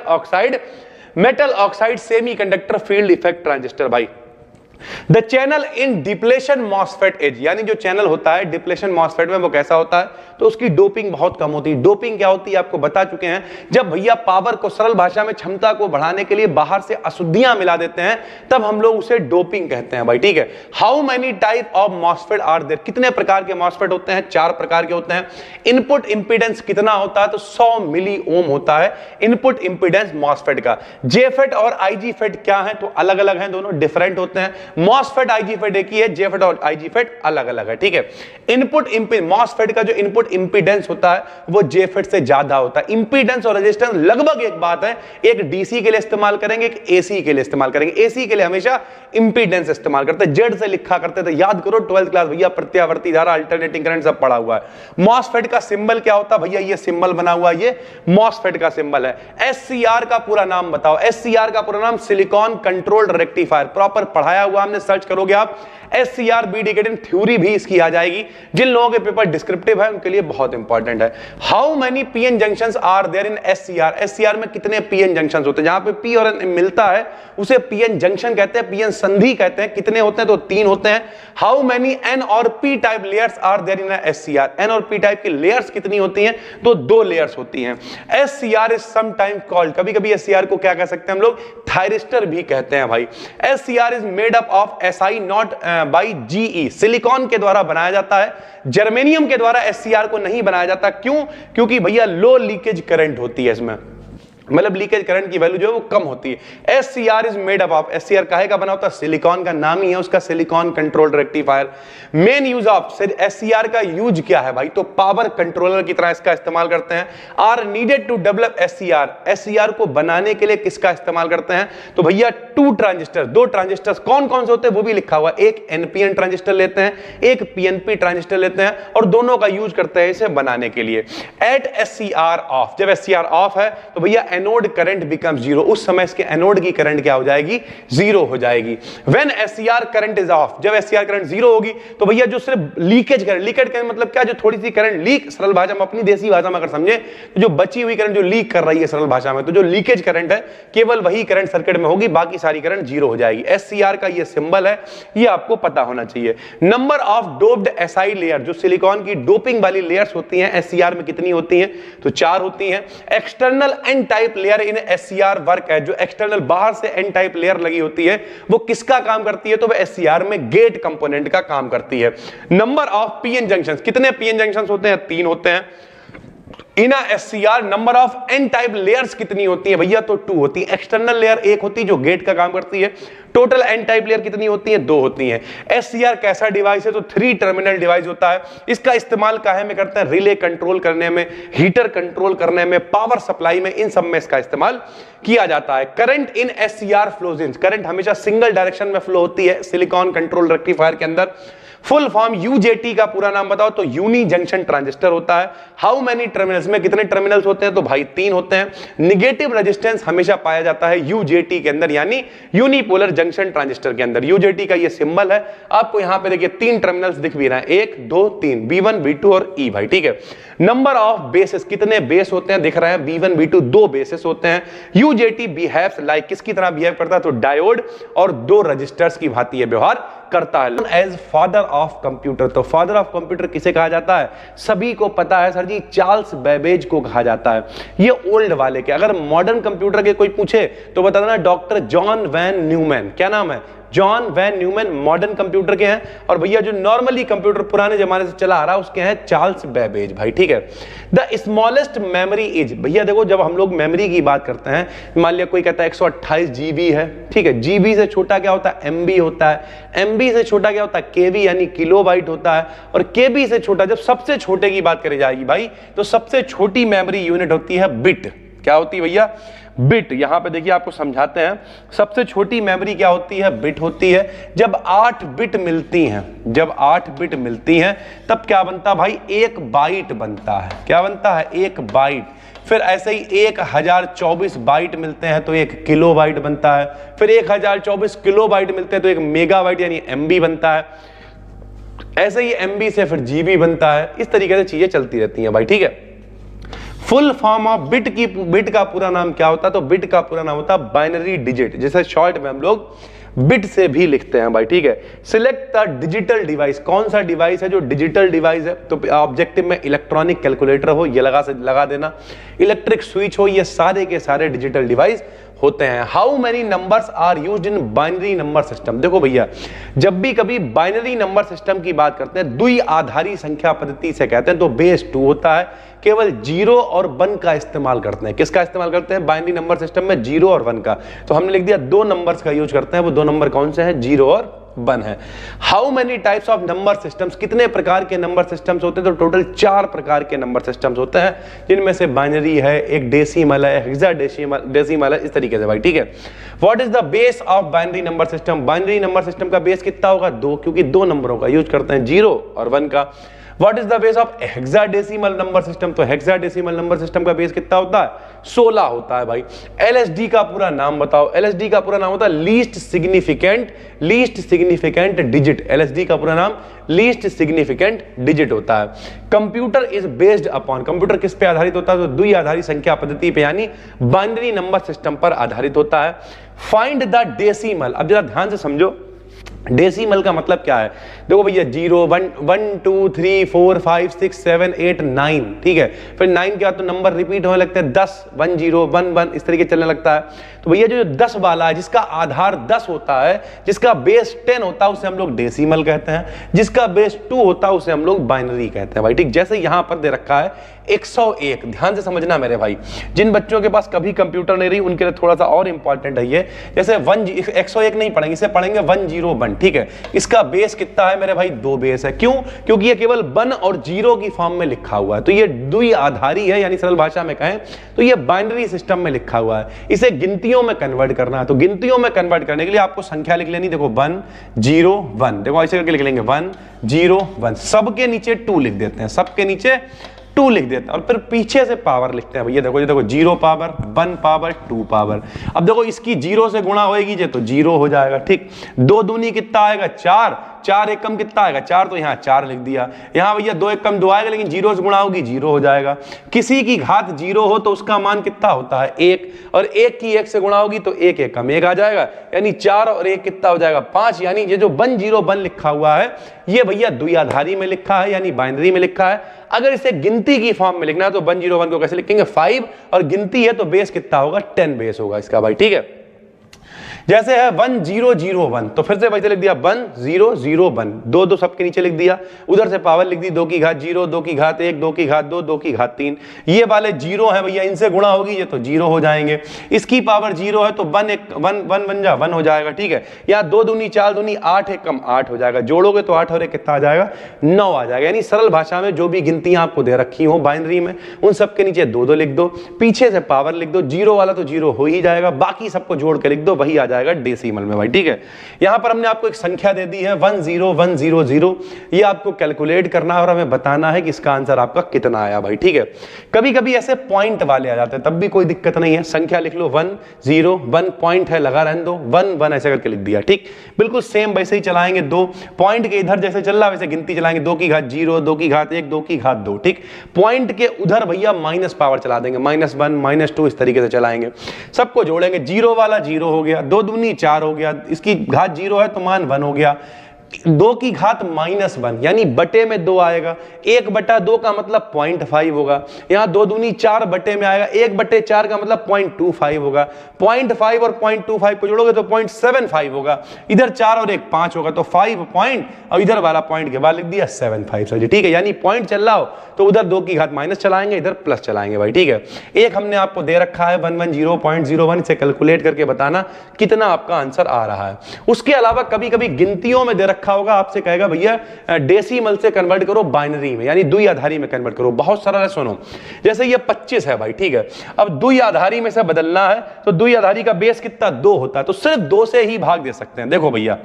oxide semiconductor field effect transistor भाई। The channel in depletion MOSFET as, यानी जो चैनल होता है डिप्लेशन मॉसफेट में वो कैसा होता है, तो उसकी डोपिंग बहुत कम होती है। डोपिंग क्या होती है आपको बता चुके हैं, जब भैया पावर को, सरल भाषा में क्षमता को बढ़ाने के लिए बाहर से अशुद्धियां मिला देते हैं, तब हम लोग उसे डोपिंग कहते हैं भाई, ठीक है। How many type of MOSFET are there, कितने प्रकार के मॉसफेट होते हैं, 4 प्रकार के होते हैं। इनपुट इंपीडेंस कितना होता है, तो 100 मिली ओम होता है इनपुट इंपीडेंस मॉसफेट का। जेफेट और आईजी फेट क्या है, तो अलग अलग हैं, दोनों डिफरेंट होते हैं। मॉसफेट आईजी फेट एक ही है, जेफेट और आईजी फेट अलग अलग है, ठीक है। इनपुट मॉसफेट का जो इनपुट इंपीडेंस होता है वो जेफेट से ज्यादा होता है। इंपीडेंस और रेजिस्टेंस लगभग एक बात है, एक डीसी के लिए इस्तेमाल करेंगे, एक एसी के लिए इस्तेमाल करेंगे। एसी के लिए हमेशा इंपीडेंस इस्तेमाल करते हैं, जेड से लिखा करते थे, याद करो 12th क्लास भैया, प्रत्यावर्ती धारा, अल्टरनेटिंग करंट सब पढ़ा हुआ है। मॉसफेट का सिंबल क्या होता है भैया, ये सिंबल बना हुआ ये मॉसफेट का सिंबल है। एससीआर का पूरा नाम बताओ, एससीआर का पूरा नाम सिलिकॉन कंट्रोल्ड रेक्टिफायर, प्रॉपर पढ़ाया हुआ हमने, सर्च करोगे आप एससीआर बीडिकेटिंग थ्योरी भी इसकी आ जाएगी। जिन लोगों के पेपर डिस्क्रिप्टिव है उनके लिए बहुत इंपॉर्टेंट है। How many PN junctions are there in SCR, SCR में कितने पीएन जंक्शंस होते हैं, जहां पे पी और एन मिलता है उसे पीएन जंक्शन कहते हैं, पीएन संधि कहते हैं। कितने होते हैं, तो 3 होते हैं। हाउ मेनी एन और P type layers are there in SCR, N और पी टाइप की लेयर्स कितनी होती हैं, तो 2 लेयर्स होती हैं। एससीआर इज समटाइम कॉल्ड, कभी कभी एससीआर को क्या कह सकते हैं हम लोग, थायरिस्टर भी कहते हैं भाई। SCR is made up of SI not by GE, silicon के द्वारा बनाया जाता है, जर्मेनियम के द्वारा एससीआर को नहीं बनाया जाता। क्यों, क्योंकि भैया लो लीकेज करंट होती है इसमें, मतलब लीकेज करंट की वैल्यू जो है वो कम होती है। SCR is made up of, SCR काहे का बना होता है? सिलिकॉन का नाम ही है उसका, silicon controlled rectifier. Main use of SCR का यूज क्या है भाई? तो पावर कंट्रोलर की तरह इसका इस्तेमाल करते हैं। Are needed to develop SCR, SCR को बनाने के लिए किसका इस्तेमाल करते हैं? तो भैया 2 ट्रांजिस्टर, 2 ट्रांजिस्टर्स कौन कौन से होते हैं वो भी लिखा हुआ, एक NPN ट्रांजिस्टर लेते हैं, एक PNP ट्रांजिस्टर लेते हैं और दोनों का यूज करते हैं इसे बनाने के लिए। एट SCR ऑफ, जब SCR ऑफ है तो भैया एनोड करंट बिकम्स जीरो, उस समय इसके एनोड की करंट क्या हो जाएगी? जीरो हो जाएगी। When SCR current is of, जब SCR करंट जीरो होगी तो भैया जो सिर्फ लीकेज करंट, लीकेज करंट मतलब क्या? जो थोड़ी सी करंट लीक, सरल भाषा में, अपनी देसी भाषा में अगर समझे तो जो बची हुई करंट जो लीक कर रही है सरल भाषा में, तो जो लीकेज करंट है केवल वही करंट सर्किट में होगी, बाकी सारी करंट जीरो हो जाएगी। SCR का ये सिंबल है, ये आपको पता होना चाहिए। Number of doped SI layer, जो सिलिकॉन की डोपिंग वाली लेयर्स होती हैं SCR में कितनी होती हैं? तो 4 होती हैं। External N type layer in SCR work है, जो एक्सटर्नल बाहर से एन टाइप लेयर लगी होती है वो किसका काम करती है? तो वह SCR में गेट कंपोनेंट का काम करती है। नंबर ऑफ PN जंक्शंस, कितने PN जंक्शंस होते हैं? 3 होते हैं। In SCR number of N type layers कितनी होती है भैया? तो 2 होती है। एक्सटर्नल लेयर 1 होती है जो गेट का काम करती है। टोटल एन टाइप लेयर कितनी होती है? 2 होती हैं। SCR कैसा डिवाइस है? तो 3 टर्मिनल डिवाइस होता है। इसका इस्तेमाल काहे में करते हैं? रिले कंट्रोल करने में, हीटर कंट्रोल करने में, पावर सप्लाई में, इन सब में इसका इस्तेमाल किया जाता है। Current in SCR flows in, current हमेशा सिंगल डायरेक्शन में फ्लो होती है सिलिकॉन कंट्रोल रेक्टिफायर के अंदर। फुल फॉर्म UJT का पूरा नाम बताओ? तो यूनी जंक्शन ट्रांजिस्टर होता है। हाउ मेनी टर्मिनल्स, में कितने टर्मिनल्स होते हैं? तो भाई 3 होते हैं। निगेटिव रेजिस्टेंस हमेशा पाया जाता है UJT के अंदर, यानी यूनिपोलर जंक्शन ट्रांजिस्टर के अंदर। UJT का ये सिंबल है, आपको यहां पे देखिए 3 टर्मिनल्स दिख भी रहे हैं, 1 2 3, B1 B2 और E भाई, ठीक है। नंबर ऑफ बेसेस, कितने बेस होते हैं? दिख रहे हैं B1 B2, 2 बेसेस होते हैं। UJT बिहेव्स लाइक, किसकी तरह बिहेव करता है? तो डायोड और 2 रजिस्टर्स की भांति व्यवहार करता है। एज फादर ऑफ कंप्यूटर, तो फादर ऑफ कंप्यूटर किसे कहा जाता है? सभी को पता है सर जी, चार्ल्स बेबेज को कहा जाता है। ये ओल्ड वाले के, अगर मॉडर्न कंप्यूटर के कोई पूछे तो बता देना डॉक्टर जॉन वैन न्यूमैन। क्या नाम है? John von Neumann modern computer के हैं। और भैया जो नॉर्मली कंप्यूटर पुराने जमाने से चला आ रहा है उसके हैं चार्ल्स बेबेज भाई, ठीक है। द स्मॉलेस्ट मेमोरी इज, भैया देखो जब हम लोग मेमोरी की बात करते हैं, मान लिया कोई कहता है 128 GB है, ठीक है। GB से छोटा क्या होता है? MB होता है। MB से छोटा क्या होता है? KB यानी किलोबाइट होता है। और KB से छोटा, जब सबसे छोटे की बात करी जाएगी भाई, तो सबसे छोटी मेमोरी यूनिट होती है बिट। क्या होती है भैया? बिट। यहां पे देखिए आपको समझाते हैं, सबसे छोटी मेमोरी क्या होती है? बिट होती है। जब 8 बिट मिलती हैं, जब 8 बिट मिलती हैं तब क्या बनता है भाई? 1 बाइट बनता है। क्या बनता है? 1 बाइट। फिर ऐसे ही 1024 बाइट मिलते हैं तो 1 किलोबाइट बनता है। फिर 1024 किलोबाइट मिलते हैं तो 1 मेगाबाइट यानी MB बनता है। ऐसे ही MB से फिर GB बनता है। इस तरीके से चीजें चलती रहती हैं भाई, ठीक है। फुल फॉर्म ऑफ बिट का पूरा नाम क्या होता है? तो बिट का पूरा नाम होता है बाइनरी डिजिट, जैसे शॉर्ट में हम लोग बिट से भी लिखते हैं भाई, ठीक है। सिलेक्ट द डिजिटल डिवाइस, कौन सा डिवाइस है जो डिजिटल डिवाइस है? तो ऑब्जेक्टिव में इलेक्ट्रॉनिक कैलकुलेटर हो, ये लगा देना, इलेक्ट्रिक स्विच हो, ये सारे के सारे डिजिटल डिवाइस होते हैं। How many numbers are used in binary number system? देखो भैया जब भी कभी बाइनरी नंबर सिस्टम की बात करते हैं, द्विआधारी संख्या पद्धति से कहते हैं, तो बेस 2 होता है। केवल 0 और 1 का इस्तेमाल करते हैं। किसका इस्तेमाल करते हैं बाइनरी नंबर सिस्टम में? 0 और 1 का। तो हमने लिख दिया 2 नंबर्स का यूज करते हैं। वो 2 नंबर कौन से हैं? 0 और 1 है। How many types of number systems, कितने प्रकार के नंबर सिस्टम्स होते हैं? तो टोटल 4 प्रकार के नंबर सिस्टम्स होते हैं, जिनमें से बाइनरी है, एक डेसिमल है, हेक्साडेसिमल है, इस तरीके से भाई, ठीक है। What is the base of binary number system? Binary number system का बेस कितना होगा? 2, क्योंकि 2 नंबरों का यूज करते हैं, 0 और 1 का। What is the base of hexadecimal number system? तो हेक्साडेसिमल नंबर सिस्टम का बेस कितना होता है? 16 होता है भाई। LSD का पूरा नाम बताओ? LSD का पूरा नाम होता है लीस्ट सिग्निफिकेंट डिजिट। LSD का पूरा नाम लीस्ट सिग्निफिकेंट डिजिट होता है। Computer is based upon, computer किस पे आधारित होता है? तो द्विआधारी संख्या पद्धति पे, यानी बाइनरी नंबर सिस्टम पर आधारित होता है। फाइंड द डेसिमल, अब जरा ध्यान से समझो, डेसिमल का मतलब क्या है? देखो भैया 0 1 1 2 3 4 5 6 7 8 9, ठीक है। फिर 9 के बाद तो नंबर रिपीट होने लगते हैं, 10 1 0 1 1 इस तरीके चलने लगता है। तो भैया जो 10 वाला है, जिसका आधार 10 होता है, जिसका बेस 10 होता है, उसे हम लोग डेसिमल कहते हैं। जिसका बेस 2 होता है उसे हम लोग बाइनरी कहते हैं भाई, ठीक। जैसे यहां पर दे रखा है 101। ध्यान से समझना मेरे भाई, जिन बच्चों के पास कभी कंप्यूटर नहीं रही उनके लिए थोड़ा सा और इंपॉर्टेंट है ये। जैसे 101 नहीं पढ़ेंगे, इसे पढ़ेंगे 101, ठीक है। इसका बेस कितना है मेरे भाई? 2 बेस है। क्यों? क्योंकि ये केवल 1 और 0 की फॉर्म में लिखा हुआ है, तो ये द्विआधारी है, यानी सरल भाषा में कहें तो ये बाइनरी सिस्टम में लिखा हुआ है। इसे गिनतियों में कन्वर्ट करना है, तो गिनतियों में कन्वर्ट करने के लिए आपको संख्या लिख लेनी। देखो 1 0 1, देखो ऐसे करके लिख लेंगे 1 0 1, सबके नीचे 2 लिख देते हैं, सबके नीचे 2 लिख देते हैं और फिर पीछे से पावर लिखते हैं भैया। देखो ये देखो 0 पावर 1 पावर 2 पावर। अब देखो इसकी 0 से गुणा होएगी जे तो 0 हो जाएगा, ठीक। 2 दूनी कितना आएगा? 4, 4 एकम कितना आएगा? 4, तो यहाँ 4 लिख दिया। यहाँ भैया 2 एकम 2 आएगा, लेकिन 0 से गुणा होगी 0 हो जाएगा। किसी की घात 0 हो तो उसका मान कितना होता है? 1, और 1 की 1 से गुणा होगी तो 1 एकम 1 आ जाएगा, यानी 4 और 1 कितना हो जाएगा? 5। यानी ये जो 101 लिखा हुआ है ये भैया द्विआधारी में लिखा है, यानी बाइनरी में लिखा है। अगर इसे गिनती की फॉर्म में लिखना है तो 101 को कैसे लिखेंगे? 5, और गिनती है तो बेस कितना होगा? 10 बेस होगा इसका भाई, ठीक है। जैसे है 1001, तो फिर से वैसे लिख दिया 1001, 2 2 सबके नीचे लिख दिया, उधर से पावर लिख दी 2 की घात 0, 2 की घात 1, 2 की घात 2, 2 की घात 3। ये वाले 0 है भैया, इनसे गुणा होगी ये तो 0 हो जाएंगे। इसकी पावर 0 है तो 1 बन जा 1 हो जाएगा, ठीक है। या 2 दूनी 4 दूनी 8 एकम 8 हो जाएगा, जोड़ोगे तो 8 और 1 कितना आ जाएगा? 9 आ जाएगा। यानी सरल भाषा में जो भी गिनतियां आपको दे रखी हो बाइनरी में, उन सबके नीचे 2 2 लिख दो, पीछे से पावर लिख दो। 0 वाला तो 0 हो ही जाएगा, बाकी सबको जोड़ के लिख दो, वही आ जाएगा डेसिमल में भाई, ठीक है। यहां पर हमने आपको एक संख्या दे दी है 10100, ये आपको कैलकुलेट करना है और हमें बताना है कि इसका आंसर आपका कितना आया भाई, ठीक है। कभी कभी ऐसे पॉइंट वाले आ जाते हैं, तब भी कोई दिक्कत नहीं है, संख्या लिख लो 101, पॉइंट है लगा रहने दो, 1 1 ऐसे करके लिख दिया, ठीक। बिल्कुल सेम वैसे ही चलाएंगे, 2 पॉइंट के इधर जैसे चल रहा है वैसे गिनती चलाएंगे, 2 की घात 0, 2 की घात 1, 2 की घात 2, ठीक। पॉइंट के उधर भैया माइनस पावर चला देंगे, -1 -2 इस तरीके से चलाएंगे। सबको जोड़ेंगे, 0 वाला 0 हो गया, 2 दूनी 4 हो गया, इसकी घात 0 है तो मान 1 हो गया। 2 की घात -1 यानी बटे में 2 आएगा, 1/2 का मतलब 0.5 होगा। यहां 2 दूनी 4 बटे में आएगा, 1/4 का मतलब 0.25 होगा। 0.5 और 0.25 को जोड़ोगे तो 0.75 होगा। इधर 4 और 1 5 होगा, तो 5 पॉइंट और इधर वाला पॉइंट के बाद लिख दिया 75 सर जी, ठीक है। यानी पॉइंट चल रहा हो तो उधर 2 की घात माइनस चलाएंगे, इधर प्लस चलाएंगे भाई, ठीक है। एक हमने आपको दे रखा है 110.01 से कैलकुलेट करके बताना कितना आपका आंसर आ रहा है। उसके अलावा कभी कभी गिनतियों में दे रखा होगा, आपसे कहेगा भैया डेसिमल से कन्वर्ट करो बाइनरी में, यानी द्विआधारी में कन्वर्ट करो। बहुत सरल है, सुनो। जैसे ये 25 है भाई, ठीक है। अब द्विआधारी में से बदलना है तो द्विआधारी का बेस कितना? 2 होता है, तो सिर्फ 2 से ही भाग दे सकते हैं। देखो भैया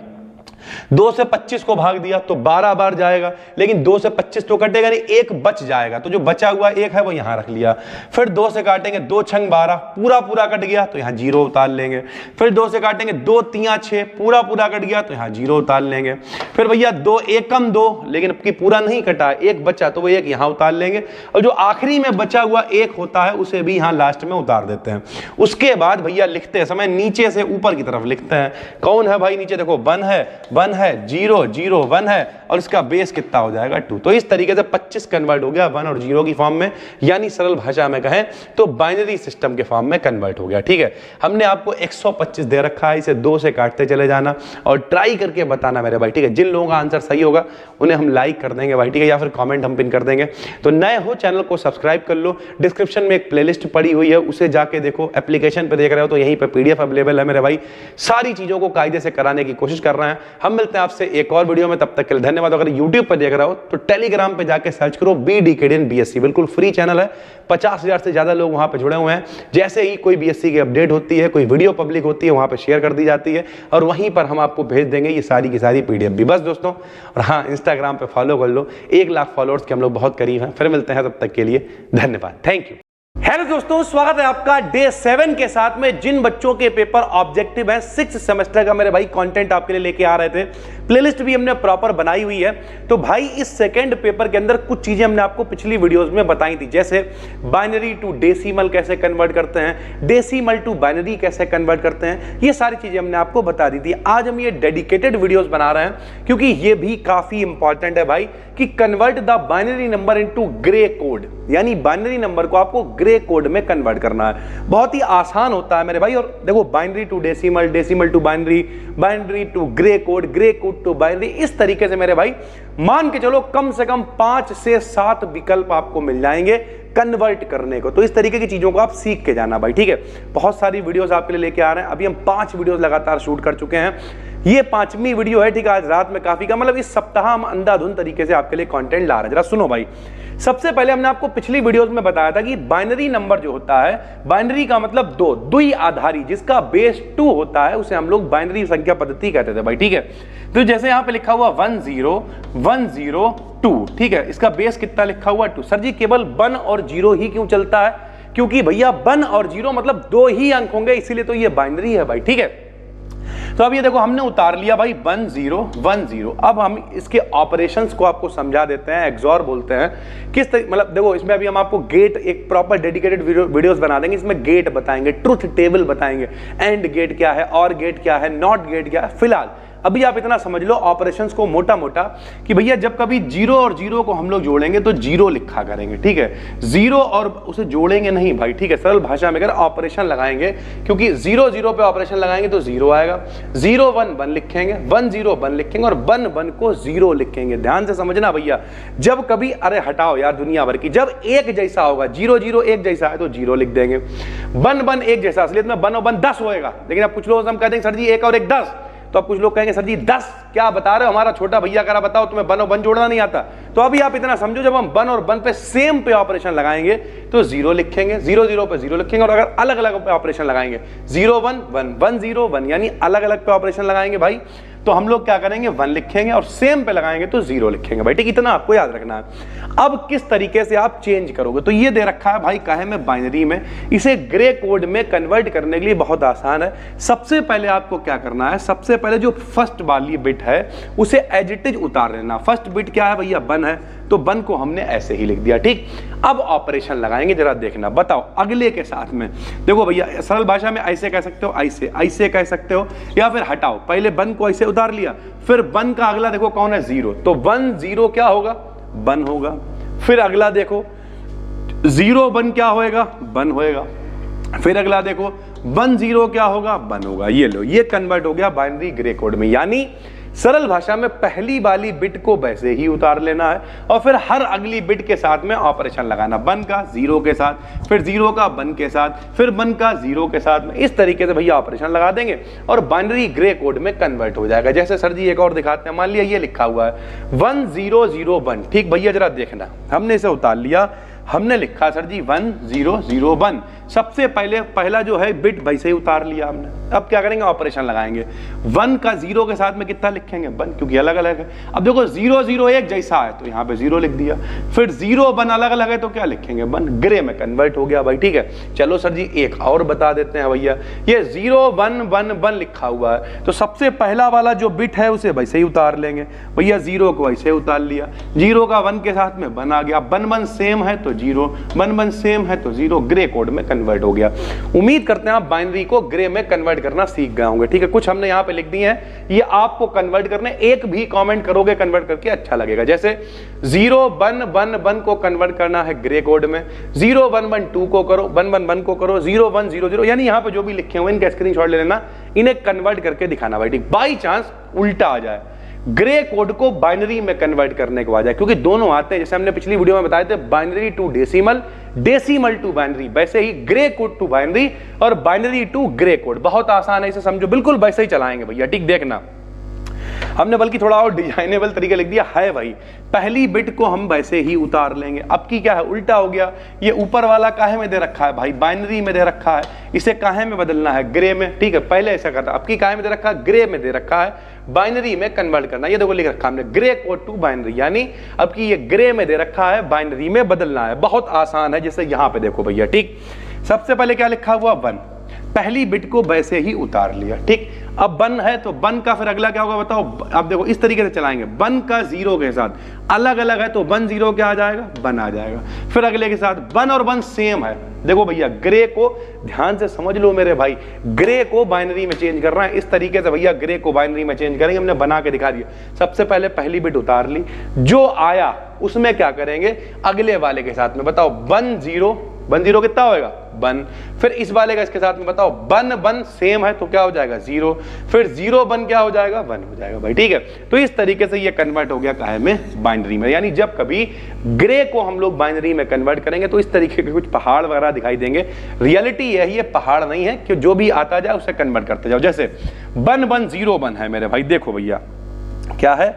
2 से 25 को भाग दिया तो 12 बार जाएगा, लेकिन 2 से 25 तो कटेगा नहीं, 1 बच जाएगा, तो जो बचा हुआ 1 है वो यहां रख लिया। फिर 2 से काटेंगे, 2 छंग 12, पूरा पूरा कट गया तो यहां 0 उतार लेंगे। फिर 2 से काटेंगे, 2 3 6, पूरा पूरा कट गया तो यहां 0 उतार लेंगे। फिर भैया 2 एकम 2, लेकिन अब की पूरा नहीं कटा, 1 बचा तो वो 1 यहां उतार लेंगे, और जो आखिरी में बचा हुआ 1 होता है उसे भी यहां लास्ट में उतार देते हैं। उसके बाद भैया लिखते समय नीचे से ऊपर की तरफ लिखते हैं। कौन है भाई नीचे? देखो 1 है, 0 0 1 है, और इसका बेस कितना हो जाएगा? 2। तो इस तरीके से 25 कन्वर्ट हो गया 1 और 0 की फॉर्म में, यानी सरल भाषा में कहें तो बाइनरी सिस्टम के फॉर्म में कन्वर्ट हो गया, ठीक है। हमने आपको 125 दे रखा है, इसे 2 से काटते चले जाना और ट्राई करके बताना मेरे भाई, ठीक है। जिन लोगों का आंसर सही होगा उन्हें हम लाइक कर देंगे भाई, ठीक है, या फिर कमेंट हम पिन कर देंगे। तो नए हो चैनल को सब्सक्राइब कर लो, डिस्क्रिप्शन में एक प्लेलिस्ट पड़ी हुई है, उसे जाके देखो। एप्लीकेशन पे देख रहे हो तो यहीं पे PDF अवेलेबल है मेरे भाई, सारी चीजों को कायदे से कराने की कोशिश कर रहे हैं। हम मिलते हैं आपसे एक और वीडियो में, तब तक के लिए धन्यवाद। अगर YouTube पर देख रहा हो तो टेलीग्राम पे जाके सर्च करो BDKDN BSc, बिल्कुल फ्री चैनल है, 50,000 से ज्यादा लोग वहां पे जुड़े हुए हैं। जैसे ही कोई BSc की अपडेट होती है, कोई वीडियो पब्लिक होती है, वहां पे शेयर कर दी जाती है और वहीं पर हम आपको भेज देंगे ये सारी की सारी PDF भी। बस दोस्तों, और हाँ, इंस्टाग्राम पे फॉलो कर लो, 1 लाख फॉलोअर्स के हम लोग बहुत करीब हैं। फिर मिलते हैं, तब तक के लिए धन्यवाद, थैंक यू। हेलो दोस्तों, स्वागत है आपका डे 7 के साथ में। जिन बच्चों के पेपर ऑब्जेक्टिव हैं 6th सेमेस्टर का, मेरे भाई कंटेंट आपके लिए लेके आ रहे थे, प्लेलिस्ट भी हमने प्रॉपर बनाई हुई है। तो भाई इस सेकंड पेपर के अंदर कुछ चीजें हमने आपको पिछली वीडियोस में बताई थी, जैसे बाइनरी टू डेसिमल कैसे कन्वर्ट करते हैं, डेसिमल टू बाइनरी कैसे कन्वर्ट करते हैं, ये सारी चीजें हमने आपको बता दी थी। आज हम ये डेडिकेटेड वीडियोस बना रहे हैं क्योंकि ये भी काफी इंपॉर्टेंट है भाई, कि convert the binary number into grey code, यानी बाइनरी नंबर को आपको ग्रे ग्रे कोड में कन्वर्ट करना है। बहुत ही आसान होता है मेरे भाई। और देखो binary to decimal, decimal to binary, binary to gray code to binary, इस तरीके से मेरे भाई मान के चलो कम से कम 5 से 7 विकल्प आपको मिल जाएंगे कन्वर्ट करने को। तो इस तरीके की चीजों को आप सीख के जाना भाई, ठीक है। बहुत सारी वीडियोस आपके लिए लेके आ रहे हैं। अभी हम 5 वीडियोस लगातार शूट कर चुके हैं, ये 5वीं वीडियो है, ठीक है। आज रात में काफी का मतलब इस सप्ताह हम अंधाधुंध तरीके से आपके लिए कंटेंट ला रहे हैं। जरा सुनो भाई, सबसे पहले हमने आपको पिछली वीडियोस में बताया था कि बाइनरी नंबर जो होता है, बाइनरी का मतलब दो, द्वि आधारी, जिसका बेस 2 होता है, उसे हम लोग बाइनरी संख्या पद्धति कहते थे भाई, ठीक है। तो जैसे यहां पे लिखा हुआ 10102, ठीक है, इसका बेस कितना लिखा हुआ 2। सर जी केवल 1 और 0 ही क्यों चलता है? क्योंकि भैया 1 और 0 मतलब 2 ही अंक होंगे, इसीलिए तो ये बाइनरी है भाई, ठीक है। तो अब ये देखो हमने उतार लिया भाई 1010। अब हम इसके ऑपरेशंस को आपको समझा देते हैं, एक्सॉर बोलते हैं। किस तरीके, मतलब देखो इसमें अभी हम आपको गेट, एक प्रॉपर डेडिकेटेड वीडियोस बना देंगे, इसमें गेट बताएंगे, ट्रुथ टेबल बताएंगे, एंड गेट क्या है, और गेट क्या है, नॉट गेट क्या है। फिलहाल अभी आप इतना समझ लो ऑपरेशंस को मोटा मोटा कि भैया जब कभी 0 और 0 को हम लोग जोड़ेंगे तो 0 लिखा करेंगे, ठीक है। 0 और उसे जोड़ेंगे नहीं भाई, ठीक है। सरल भाषा में अगर ऑपरेशन लगाएंगे, क्योंकि 0 0 पे ऑपरेशन लगाएंगे तो 0 आएगा, 0 1 1 लिखेंगे, 1 0 1 लिखेंगे, और 1 1 को 0 लिखेंगे। ध्यान से समझना भैया, जब कभी, अरे हटाओ यार दुनिया भर की, जब एक जैसा होगा, 0 0 एक जैसा है तो 0 लिख देंगे, 1 1 एक जैसा, असलियत में 1 और 1 10 होएगा। लेकिन अब कुछ लोग हम कह देंगे सर जी 1 और 1 10, तो अब कुछ लोग कहेंगे सर जी 10 क्या बता रहे हो, हमारा छोटा भैया करा बताओ, तुम्हें 1 और 1 जोड़ना नहीं आता। तो अभी आप इतना समझो, जब हम 1 और 1 पे सेम पे ऑपरेशन लगाएंगे तो 0 लिखेंगे, 0 0 पे 0 लिखेंगे, और अगर अलग अलग पे ऑपरेशन लगाएंगे 0 1 1 1 0 1, यानी अलग अलग पे ऑपरेशन लगाएंगे भाई, तो हम लोग क्या करेंगे 1 लिखेंगे, और सेम पे लगाएंगे तो 0 लिखेंगे भाई, ठीक। इतना आपको याद रखना है। अब किस तरीके से आप चेंज करोगे, तो ये दे रखा है भाई काहे में, बाइनरी में। इसे ग्रे कोड में कन्वर्ट करने के लिए बहुत आसान है। सबसे पहले आपको क्या करना है, सबसे पहले जो फर्स्ट वाली बिट है उसे एज इट इज उतार लेना। फर्स्ट बिट क्या है भैया, 1 है, तो 1 को हमने ऐसे ही लिख दिया, ठीक। अब ऑपरेशन लगाएंगे, जरा देखना, बताओ अगले के साथ में। देखो भैया सरल भाषा में ऐसे कह सकते हो, ऐसे ऐसे कह सकते हो, या फिर हटाओ, पहले 1 को ऐसे उतार लिया, फिर 1 का अगला देखो कौन है, 0, तो 1 0 क्या होगा, 1 होगा। फिर अगला देखो 0 1 क्या होएगा, 1 होएगा। फिर अगला देखो 1 0 क्या होगा, 1 होगा। ये लो, ये कन्वर्ट हो गया बाइनरी ग्रे कोड में। यानी सरल भाषा में पहली वाली बिट को वैसे ही उतार लेना है, और फिर हर अगली बिट के साथ में ऑपरेशन लगाना, 1 का 0 के साथ, फिर 0 का 1 के साथ, फिर 1 का 0 के साथ में। इस तरीके से भैया ऑपरेशन लगा देंगे और बाइनरी ग्रे कोड में कन्वर्ट हो जाएगा। जैसे सर जी एक और दिखाते हैं, मान लिया ये लिखा हुआ है 1001, ठीक भैया जरा देखना, हमने इसे उतार लिया, हमने लिखा सर जी 1001। सबसे पहले पहला जो है बिट वैसे ही उतार लिया हमने। अब क्या करेंगे, ऑपरेशन लगाएंगे, 1 का 0 के साथ में कितना लिखेंगे, 1, क्योंकि अलग अलग है। अब देखो 0 0 एक जैसा है तो यहाँ पे 0 लिख दिया, फिर 0 1 अलग अलग है तो क्या लिखेंगे, 1, ग्रे में कन्वर्ट हो गया भाई, ठीक है। चलो सर जी एक और बता देते हैं भैया, ये 0 1 1 1 लिखा हुआ है, तो सबसे पहला वाला जो बिट है उसे वैसे ही उतार लेंगे भैया, 0 को वैसे उतार लिया, 0 का 1 के साथ में 1 आ गया, 1 1 सेम है तो 0, 1 1 सेम है तो 0, ग्रे कोड में कन्वर्ट हो गया। उम्मीद करते हैं आप बाइनरी को ग्रे में कन्वर्ट करना सीख गए होंगे, ठीक है। कुछ हमने यहाँ पे लिख दिए हैं, ये आपको कन्वर्ट करने, एक भी कमेंट करोगे कन्वर्ट करके अच्छा लगेगा। जैसे 0 1 1 1 को कन्वर्ट करना है ग्रे कोड में, 0 1 1 2 को करो, 1 1 1 को करो, 0 1 0 0, यानी यहाँ पे जो भी लिखे हुए इनका स्क्रीनशॉट ले लेना, इन्हें कन्वर्ट करके दिखाना भाई, ठीक। बाई चांस उल्टा आ जाए, ग्रे कोड को बाइनरी में कन्वर्ट करने को आ जाए, क्योंकि दोनों आते हैं, जैसे हमने पिछली वीडियो में बताए थे, binary to decimal, decimal to binary, वैसे ही ग्रे कोड टू बाइनरी और बाइनरी टू ग्रे कोड। बहुत आसान है, इसे समझो, बिल्कुल वैसे ही चलाएंगे भैया, ठीक। देखना, हमने बल्कि थोड़ा और डिजाइनेबल तरीके लिख दिया है भाई, पहली बिट को हम वैसे ही उतार लेंगे। अब की क्या है, उल्टा हो गया, ये ऊपर वाला काहे में दे रखा है भाई, बाइनरी में दे रखा है, इसे काहे में बदलना है, ग्रे में, ठीक है। पहले ऐसा करता, अब की काहे में दे रखा है, ग्रे में दे रखा है, बाइनरी में कन्वर्ट करना। ये देखो लिख रखा हमने ग्रे कोड टू बाइनरी, यानी अब की ये ग्रे में दे रखा है, बाइनरी में बदलना है। बहुत आसान है, जैसे यहां पे देखो भैया, ठीक। सबसे पहले क्या लिखा हुआ, 1, पहली बिट को वैसे ही उतार लिया, ठीक। अब 1 है तो 1 का फिर अगला क्या होगा बताओ, अब देखो इस तरीके से चलाएंगे, 1 का 0 के साथ, अलग अलग है तो 1 0 क्या आ जाएगा, 1 आ जाएगा। फिर अगले के साथ 1 और 1 सेम है, देखो भैया ग्रे को ध्यान से समझ लो मेरे भाई, ग्रे को बाइनरी में चेंज करना है। इस तरीके से भैया ग्रे को बाइनरी में चेंज करेंगे, हमने बना के दिखा दिया। सबसे पहले पहली बिट उतार ली, जो आया उसमें क्या करेंगे, अगले वाले के साथ में बताओ 1 0 1 0 कितना होगा 1। फिर इस वाले का इसके साथ में बताओ 1 1 सेम है तो क्या हो जाएगा 0, फिर 0 1 क्या हो जाएगा 1 हो जाएगा भाई, ठीक है। तो इस तरीके से ये कन्वर्ट हो गया काहे में, बाइनरी में। यानी जब कभी ग्रे को हम लोग बाइनरी में कन्वर्ट करेंगे तो इस तरीके के कुछ पहाड़ वगैरह दिखाई देंगे। रियलिटी यही है, पहाड़ नहीं है कि जो भी आता जाए उसे कन्वर्ट करते जाओ। जैसे 1 1 0 1 है मेरे भाई, देखो भैया क्या है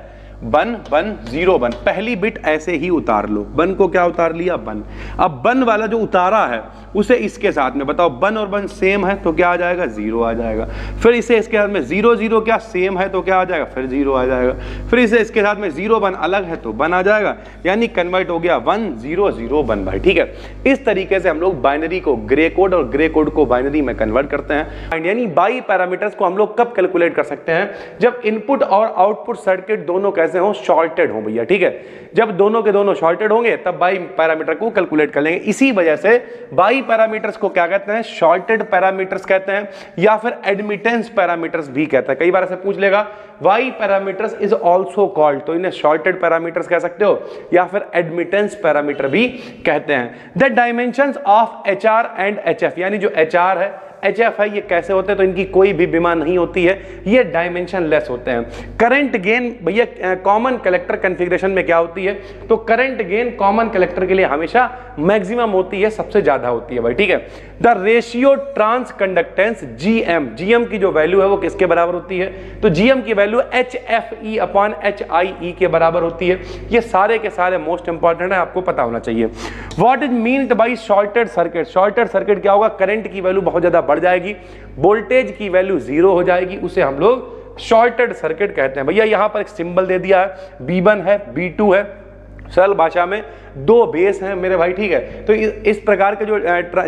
1 1 0 1, पहली बिट ऐसे ही उतार लो, 1 को क्या उतार लिया 1। अब 1 वाला जो उतारा है उसे इसके साथ में बताओ 1 और 1 सेम है तो क्या आ जाएगा 0 आ जाएगा। फिर इसे इसके साथ में 0 0 क्या सेम है तो क्या आ जाएगा, फिर 0 आ जाएगा। फिर इसे इसके साथ में 0 1 अलग है तो 1 आ जाएगा, यानी कन्वर्ट हो गया 1 0 0 1 भाई, ठीक है। इस तरीके से हम लोग बाइनरी को ग्रे कोड और ग्रे कोड को बाइनरी में कन्वर्ट करते हैं। यानी बाई पैरामीटर्स को हम लोग कब कैलकुलेट कर सकते हैं, जब इनपुट और आउटपुट सर्किट दोनों कैसे हो, शॉर्टेड हो भैया, ठीक है। जब दोनों के दोनों शॉर्टेड होंगे तब बाई पैरामीटर को कैलकुलेट कर लेंगे। इसी वजह से बाई पैरामीटर्स को क्या कहते हैं, शॉर्टेड पैरामीटर्स कहते हैं या फिर एडमिटेंस पैरामीटर्स भी कहते हैं। कई बार ऐसे पूछ लेगा Y parameters is also called, तो इन्हें शॉर्टेड पैरामीटर्स कह सकते हो या फिर एडमिटेंस पैरामीटर भी कहते हैं। The dimensions of HR and HF, यानी जो एचआर है एचएफ है, ये कैसे होते हैं, तो इनकी कोई भी बीमा नहीं होती है, ये डायमेंशन लेस होते हैं। करंट गेन भैया कॉमन कलेक्टर कॉन्फ़िगरेशन में क्या होती है, तो करंट गेन कॉमन कलेक्टर के लिए हमेशा मैक्सिमम होती है, सबसे ज्यादा होती है भाई, ठीक है। The ratio transconductance gm, gm की जो वैल्यू है वो किसके बराबर होती है, तो जीएम की वैल्यू HFE अपॉन HIE के बराबर होती है। ये सारे के सारे मोस्ट इंपॉर्टेंट है, आपको पता होना चाहिए। What is meant by shorted circuit, shorted circuit क्या होगा, करंट की वैल्यू बहुत ज्यादा बढ़ जाएगी, वोल्टेज की वैल्यू 0 हो जाएगी, उसे हम लोग शॉर्टेड सर्किट कहते हैं। भैया यहां पर एक सिंबल दे दिया है, B1 है B2 है, सरल भाषा में 2 बेस हैं मेरे भाई, ठीक है। तो इस प्रकार का जो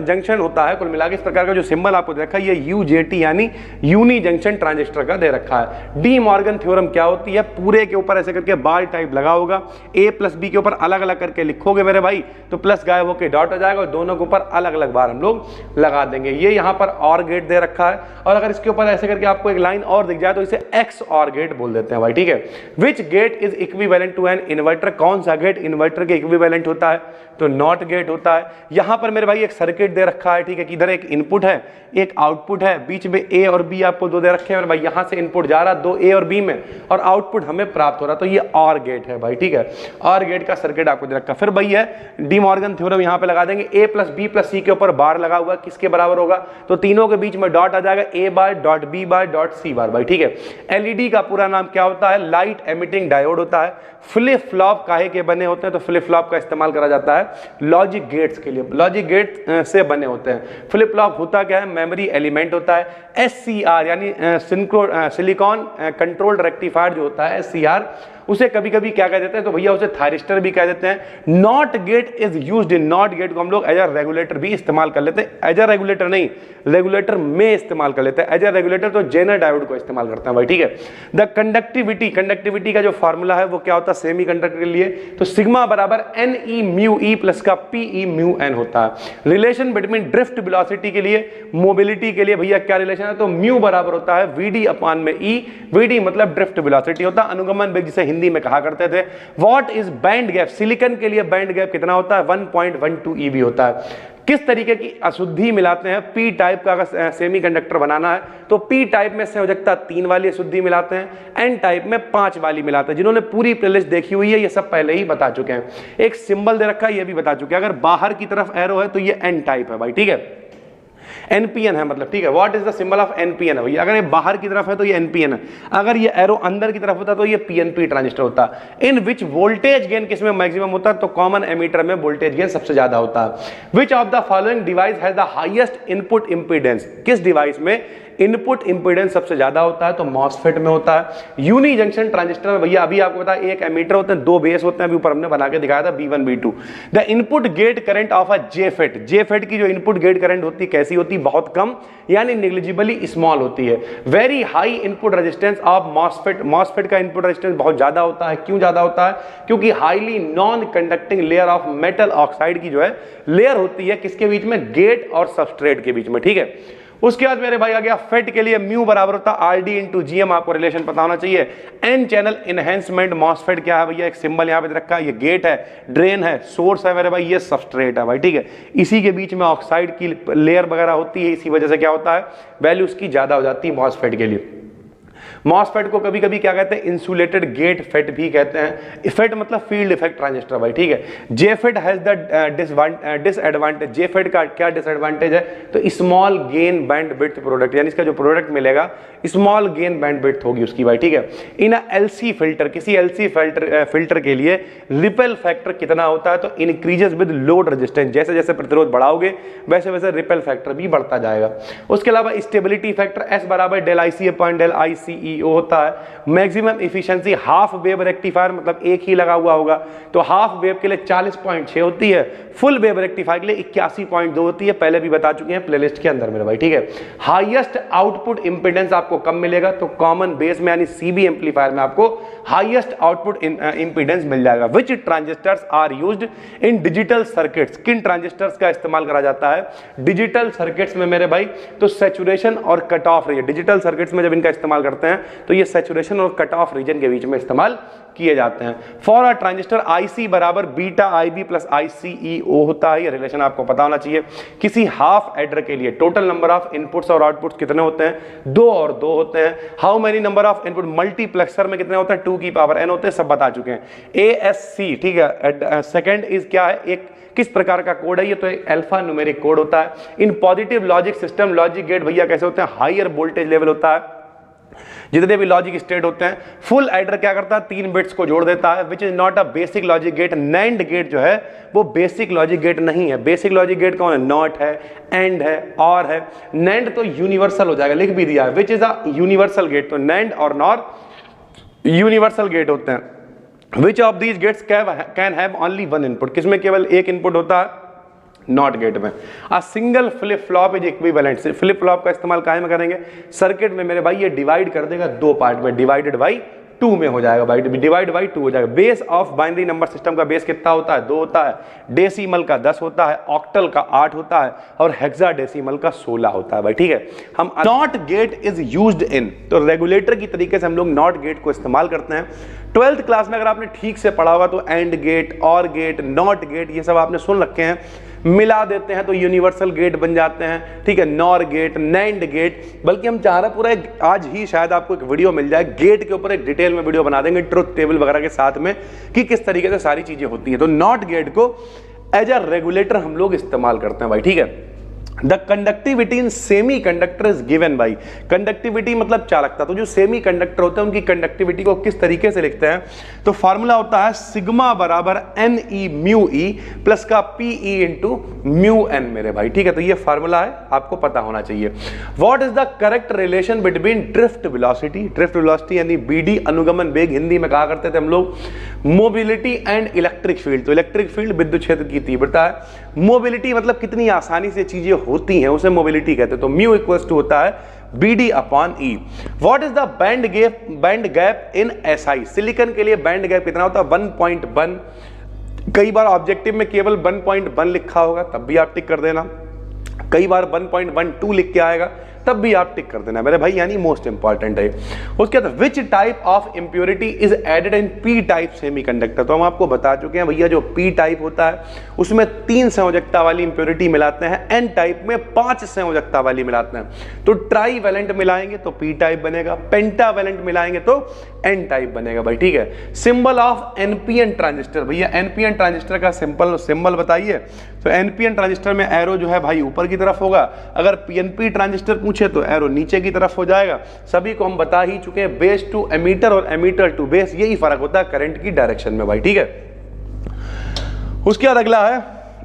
जंक्शन होता है, कुल मिलाकर इस प्रकार का जो सिंबल आपको दे रखा है ये UJT यानी यूनी जंक्शन ट्रांजिस्टर का दे रखा है। डी मॉर्गन थ्योरम क्या होती है, पूरे के ऊपर ऐसे करके बार टाइप लगा होगा, A प्लस B के ऊपर अलग अलग करके लिखोगे मेरे भाई तो प्लस गायब होकर डॉट हो जाएगा और दोनों के ऊपर अलग अलग बार हम लोग लगा देंगे। ये यहाँ पर और गेट दे रखा है और अगर इसके ऊपर ऐसे करके आपको एक लाइन और दिख जाए तो इसे एक्स और गेट बोल देते हैं भाई, ठीक है। Which gate is equivalent to an inverter, कौन सा गेट इन्वर्टर के इक्विवेलेंट होता है, तो नॉट गेट होता है। यहां पर मेरे भाई एक सर्किट दे रखा है, ठीक है, कि इधर एक इनपुट है एक आउटपुट है, बीच में ए और बी आपको 2 दे रखे हैं भाई, यहां से इनपुट जा रहा 2 ए और बी में और आउटपुट हमें प्राप्त हो रहा, तो ये और गेट है भाई, ठीक है। और गेट का सर्किट आपको दे रखा। फिर भाई है डी मॉर्गन थ्योरम, यहां पे लगा देंगे A प्लस बी प्लस सी के ऊपर बार लगा हुआ, किसके बराबर होगा, तो तीनों के बीच में डॉट आ जाएगा, A bar dot B bar dot C बार भाई, ठीक है। एलईडी का पूरा नाम क्या होता है, लाइट एमिटिंग डायोड होता है। फ्लिप फ्लॉप काहे के बने होते हैं, तो फ्लिप फ्लॉप का इस्तेमाल करा जाता है लॉजिक गेट्स के लिए, लॉजिक गेट से बने होते हैं। फ्लिप फ्लॉप होता क्या है, मेमोरी एलिमेंट होता है। SCR यानी सिलिकॉन कंट्रोल्ड रेक्टिफायर जो होता है SCR, उसे कभी कभी क्या कह देते हैं, तो भैया उसे थायरिस्टर भी कह देते हैं। Not gate is used in, not gate को हम लोग एज अ रेगुलेटर भी इस्तेमाल कर लेते हैं, एज अ रेगुलेटर नहीं रेगुलेटर में इस्तेमाल कर लेते हैं, एज अ रेगुलेटर तो जेनर डायोड को इस्तेमाल करते हैं भाई, ठीक है। द कंडक्टिविटी, कंडक्टिविटी का जो फार्मूला है वो क्या होता है सेमीकंडक्टर के लिए, तो सिग्मा बराबर NE म्यू E प्लस का PE म्यू N होता है। रिलेशन बिटवीन ड्रिफ्ट वेलोसिटी के लिए, मोबिलिटी के लिए भैया क्या रिलेशन है, तो म्यू बराबर होता है VD अपान में E, VD मतलब ड्रिफ्ट वेलोसिटी होता है, अनुगमन वेग जिसे हिंदी में कहा करते थे। What is band gap, silicon के लिए बैंड गैप कितना होता है, 1.12 EB होता है। किस तरीके की अशुद्धि मिलाते हैं, पी टाइप का अगर सेमीकंडक्टर बनाना है तो पी टाइप में संयोजकता 3 वाली अशुद्धि मिलाते हैं, एन टाइप में 5 वाली मिलाते हैं। जिन्होंने पूरी प्लेलिस्ट देखी हुई है ये सब पहले ही बता चुके हैं। एक सिंबल दे रखा है ये भी बता चुके हैं, अगर बाहर की तरफ एरो है तो ये एन टाइप है भाई, ठीक है, NPN है मतलब, ठीक है। What is the symbol of NPN है भैया, अगर ये बाहर की तरफ है तो ये NPN है, अगर ये एरो अंदर की तरफ होता तो ये PNP ट्रांजिस्टर होता। इन विच वोल्टेज गेन किसमें मैक्सिमम होता है, तो कॉमन एमीटर में वोल्टेज गेन सबसे ज्यादा होता है। Which of the following device has the highest input impedance, किस डिवाइस में इनपुट इंपीडेंस सबसे ज्यादा होता है, तो मॉसफेट में होता है। यूनी जंक्शन ट्रांजिस्टर में भैया अभी आपको पता है एक एमीटर होते हैं, 2 बेस होते हैं, अभी ऊपर हमने बना के दिखाया था B1 B2। The input gate current of a JFET, JFET की जो इनपुट गेट करंट होती है कैसी होती है, बहुत कम यानी नेग्लिजिबली स्मॉल होती है। Very high input resistance of MOSFET, MOSFET का इनपुट रेजिस्टेंस बहुत ज्यादा होता है। क्यों ज्यादा होता है, क्योंकि highly non conducting layer of metal oxide की जो है लेयर होती है किसके बीच में, गेट और सबस्ट्रेट के बीच में, ठीक है। उसके बाद मेरे भाई आ गया फेट के लिए म्यू बराबर होता है RD इंटू GM, आपको रिलेशन पता होना चाहिए। एन चैनल इनहेंसमेंट मॉसफेट क्या है भैया, एक सिंबल यहाँ पे रखा है, ये गेट है, ड्रेन है, सोर्स है मेरे भाई, ये सबस्ट्रेट है भाई, ठीक है। इसी के बीच में ऑक्साइड की लेयर वगैरह होती है, इसी वजह से क्या होता है, वैल्यू उसकी ज्यादा हो जाती है मॉसफेट के लिए। मॉसफेट को कभी कभी क्या कहते हैं, इंसुलेटेड गेट फेट भी कहते हैं। फेट मतलब फील्ड इफेक्ट ट्रांजिस्टर भाई, ठीक है। JFET has the disadvantage, JFET का क्या डिसएडवांटेज है, तो small gain band width product, यानी इसका जो प्रोडक्ट मिलेगा स्मॉल गेन बैंड विड्थ होगी उसकी भाई, ठीक है। इन LC फिल्टर, किसी LC फिल्टर के लिए रिपेल फैक्टर कितना होता है, तो इंक्रीजेस विद लोड रेजिस्टेंस, जैसे जैसे प्रतिरोध बढ़ाओगे वैसे वैसे रिपेल फैक्टर भी बढ़ता जाएगा। उसके अलावा स्टेबिलिटी फैक्टर S बराबर del IC upon del ICEO होता है। Maximum efficiency half wave rectifier, मतलब एक ही लगा हुआ होगा, तो हाफ वेव के लिए 40.6 होती है, फुल वेव रेक्टिफायर के लिए 81.2 होती है, पहले भी बता चुके हैं प्लेलिस्ट के अंदर मेरे भाई, ठीक है। हाईएस्ट आउटपुट इंपीडेंस आपको कम मिलेगा, तो कॉमन बेस में यानी CB एम्पलीफायर में आपको हाईएस्ट आउटपुट इंपीडेंस मिल जाएगा। Which transistors are used in digital circuits, किन ट्रांजिस्टर्स का इस्तेमाल करा जाता है डिजिटल सर्किट्स में मेरे भाई, तो सैचुरेशन और cut off region, digital circuits में जब इनका इस्तेमाल करते हैं तो ये सैचुरेशन और कट ऑफ रीजन के बीच में इस्तेमाल किए जाते हैं। फॉर अ ट्रांजिस्टर IC बराबर बीटा IB प्लस ICEO होता है, ये रिलेशन आपको पता होना चाहिए। किसी हाफ एडर के लिए टोटल नंबर ऑफ इनपुट्स और आउटपुट्स कितने होते हैं, 2 और 2 होते हैं। How many number of input, multiplexer में कितने होते हैं, 2 की पावर n होते हैं, सब बता चुके हैं। ASC, ठीक है। सेकंड इज क्या है, एक किस प्रकार का कोड है ये, तो एक अल्फा न्यूमेरिक कोड होता है। In positive logic system logic gate भैया कैसे होते हैं, हायर वोल्टेज लेवल होता है, जितने भी लॉजिक स्टेट होते हैं। फुल एडर क्या करता है, 3 बिट्स को जोड़ देता है, which is not a basic logic gate. NAND gate जो है वो बेसिक लॉजिक गेट नहीं है। बेसिक लॉजिक गेट कौन है, नॉट है, एंड है, और है। नैंड तो यूनिवर्सल हो जाएगा, लिख भी दिया है, which is a universal gate, तो नैंड और नॉर यूनिवर्सल गेट होते हैं। Which of these gates can have only one input, किसमें केवल एक इनपुट होता है, नॉट गेट में। A single flip flop is equivalent, flip flop का इस्तेमाल काहे में करेंगे, सर्किट में मेरे भाई ये डिवाइड कर देगा 2 पार्ट में, डिवाइडेड बाई 2 में हो जाएगा भाई, डिवाइड बाई 2 हो जाएगा। Base of binary number system का बेस कितना होता है, 2 होता है, डेसिमल का 10 होता है, ऑक्टल का 8 होता है, और हेक्साडेसिमल का 16 होता है भाई, ठीक है। हम not gate is used in, तो रेगुलेटर की तरीके से हम लोग नॉट गेट को इस्तेमाल करते हैं। 12th क्लास में अगर आपने ठीक से पढ़ा होगा तो एंड गेट, और गेट, नॉट गेट, ये सब आपने सुन रखे हैं। मिला देते हैं तो यूनिवर्सल गेट बन जाते हैं, ठीक है, नॉर गेट, नैंड गेट। बल्कि हम चाह रहे पूरा आज ही शायद आपको एक वीडियो मिल जाए गेट के ऊपर, एक डिटेल में वीडियो बना देंगे ट्रुथ टेबल वगैरह के साथ में कि किस तरीके से सारी चीजें होती हैं। तो नॉट गेट को एज अ रेगुलेटर हम लोग इस्तेमाल करते हैं भाई, ठीक है। The conductivity in semi conductor is given by, conductivity मतलब चालकता, तो जो सेमी कंडक्टर होते हैं उनकी कंडक्टिविटी को किस तरीके से लिखते हैं, तो फॉर्मूला होता है सिग्मा बराबर NE म्यू ई प्लस का PE इंटू म्यू एन मेरे भाई, ठीक है। तो ये फॉर्मूला है, आपको पता होना चाहिए। What is the correct relation between drift velocity, drift velocity यानी BD अनुगमन वेग, हिंदी में कहा करते थे हम लोग, मोबिलिटी एंड इलेक्ट्रिक फील्ड, तो इलेक्ट्रिक फील्ड विद्युत क्षेत्र की तीव्रता है, मोबिलिटी मतलब कितनी आसानी से चीजें होती हैं उसे मोबिलिटी कहते हैं, तो म्यू इक्वल्स टू होता है BD upon E। What is the band gap in SI, silicon के लिए बैंड गैप कितना होता है, 1.1। कई बार ऑब्जेक्टिव में केवल 1.1 लिखा होगा तब भी आप टिक कर देना, कई बार 1.12 लिख के आएगा तब भी आप टिक कर देना मेरे भाई, यानी मोस्ट इंपॉर्टेंट है। उसके बाद which type of impurity is added in P type semiconductor, तो हम आपको बता चुके हैं भैया जो P टाइप होता है उसमें 3 संयोजकता वाली इंप्योरिटी मिलाते हैं, N टाइप में 5 संयोजकता वाली मिलाते हैं। तो ट्राई वैलेंट मिलाएंगे तो P टाइप बनेगा, पेंटा वैलेंट मिलाएंगे तो N टाइप बनेगा भाई, ठीक है। सिंबल ऑफ NPN ट्रांजिस्टर, भैया NPN ट्रांजिस्टर का सिंबल बताइए, तो NPN ट्रांजिस्टर में एरो जो है भाई ऊपर की तरफ होगा, अगर PNP ट्रांजिस्टर पूछे तो एरो नीचे की तरफ हो जाएगा। सभी को हम बता ही चुके हैं, बेस टू एमीटर और एमीटर टू बेस, यही फर्क होता है करंट की डायरेक्शन में भाई, ठीक है। उसके बाद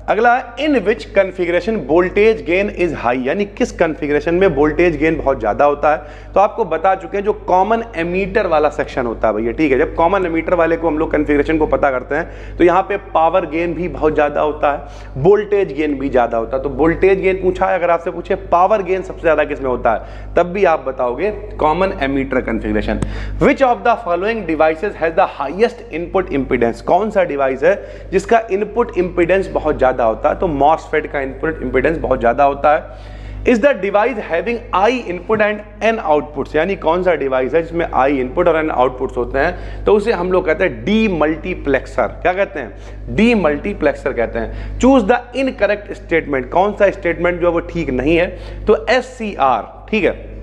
अगला है in which configuration voltage gain is high, यानी किस कॉन्फ़िगरेशन में वोल्टेज गेन बहुत ज्यादा होता है, तो आपको बता चुके हैं जो कॉमन एमीटर वाला सेक्शन होता है भैया, ठीक है। जब कॉमन एमीटर वाले को हम लोग कॉन्फ़िगरेशन को पता करते हैं तो यहाँ पे पावर गेन भी बहुत ज्यादा होता है, वोल्टेज गेन भी ज्यादा होता है। तो वोल्टेज गेन पूछा है, अगर आपसे पूछे पावर गेन सबसे ज्यादा किसमें होता है, तब भी आप बताओगे common ammeter configuration. Which of the following devices has the highest input impedance, कौन सा डिवाइस है जिसका इनपुट इंपीडेंस बहुत ज्यादा होता है, तो मॉसफेट का इनपुट इंपीडेंस बहुत ज्यादा होता है। Is the device having I input and N outputs, यानी कौन सा डिवाइस है जिसमें आई इनपुट और एन आउटपुट्स होते हैं, तो उसे हम लोग कहते हैं डी मल्टीप्लेक्सर। क्या कहते हैं? डी मल्टीप्लेक्सर कहते हैं। चूज द इनकरेक्ट स्टेटमेंट, कौन सा स्टेटमेंट जो है वो ठीक नहीं है, तो SCR, ठीक है,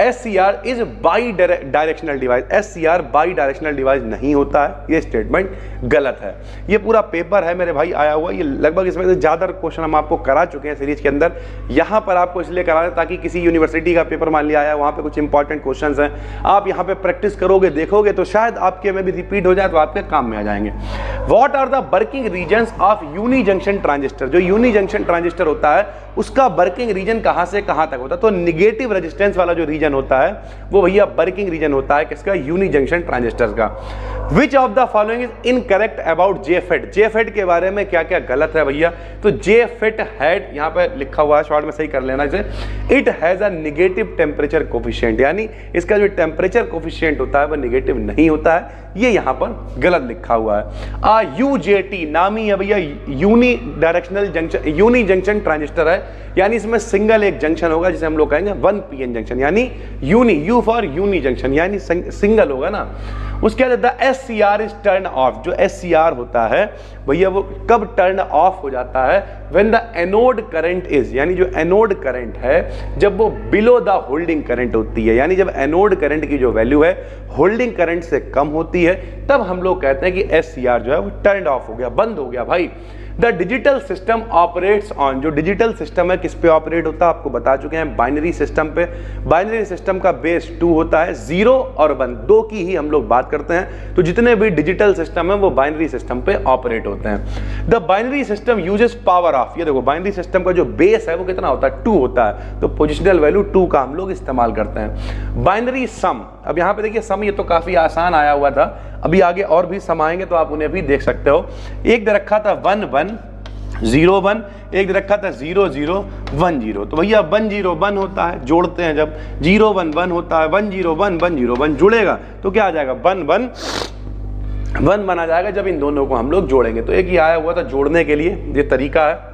SCR is by directional device, SCR by directional device नहीं होता है, ये स्टेटमेंट गलत है। ये पूरा पेपर है मेरे भाई आया हुआ, ये लगभग इसमें से ज़्यादा क्वेश्चन हम आपको करा चुके हैं सीरीज के अंदर। यहाँ पर आपको इसलिए करा रहे ताकि किसी यूनिवर्सिटी का पेपर मान लिया आया, वहाँ पे कुछ इंपॉर्टेंट क्वेश्चंस हैं, आप यहाँ पे प्रैक्टिस करोगे, देखोगे, तो शायद आपके में भी रिपीट हो जाए तो आपके काम में आ जाएंगे। What are the working regions of unijunction transistor? जो यूनी जंक्शन ट्रांजिस्टर होता है उसका वर्किंग रीजन कहाँ से कहाँ तक होता है? तो निगेटिव रेजिस्टेंस वाला जो रीजन होता है वो भैया वर्किंग रीजन होता है किसका? यूनी जंक्शन ट्रांजिस्टर का। विच of the following is incorrect about JFET? JFET के बारे में क्या क्या गलत है भैया? तो JFET हैड, यहाँ पे लिखा हुआ है, शॉर्ट में सही कर लेना इसे, it has a negative temperature coefficient, यानी इसका जो टेम्परेचर कोफिशिएंट होता है वो निगेटिव नहीं होता है, ये यहाँ पर गलत लिखा हुआ है। UJT नामी है भैया, unidirectional junction, unijunction transistor है, यानी इसमें सिंगल एक जंक्शन होगा जिसे हम लोग कहेंगे 1PN जंक्शन, यानी uni, U for unijunction, यानी सिंगल होगा ना। उसके बाद SCR इज टर्न ऑफ, जो SCR होता है भैया वो कब टर्न ऑफ हो जाता है? When the anode current is, यानी जो एनोड करंट है जब वो बिलो द होल्डिंग करंट होती है, यानी जब एनोड करंट की जो वैल्यू है होल्डिंग करंट से कम होती है, तब हम लोग कहते हैं कि SCR जो है वो टर्न ऑफ हो गया, बंद हो गया भाई। The digital system operates on, जो डिजिटल सिस्टम है किस पे ऑपरेट होता है आपको बता चुके हैं, बाइनरी सिस्टम पे। बाइनरी सिस्टम का बेस 2 होता है, 0 और 1 दो की ही हम लोग बात करते हैं, तो जितने भी डिजिटल सिस्टम है वो बाइनरी सिस्टम पे ऑपरेट होते हैं। The binary system uses power of, ये देखो बाइनरी सिस्टम का जो बेस है वो कितना होता है? 2 होता है, तो पोजिशनल वैल्यू 2 का हम लोग इस्तेमाल करते हैं। बाइनरी सम, अब यहाँ पे देखिए सम, ये तो काफी आसान आया हुआ था, अभी आगे और भी सम आएंगे तो आप उन्हें भी देख सकते हो। एक दे रखा था 1 1 0 1, एक दे रखा था 0 0 1 0, तो भैया 1 0 1 होता है, जोड़ते हैं जब 0 1 1 होता है, 1 0 1 1 0 1 जुड़ेगा तो क्या आ जाएगा? 1 1 1 1 आ जाएगा जब इन दोनों को हम लोग जोड़ेंगे। तो एक ही आया हुआ था जोड़ने के लिए, ये तरीका है।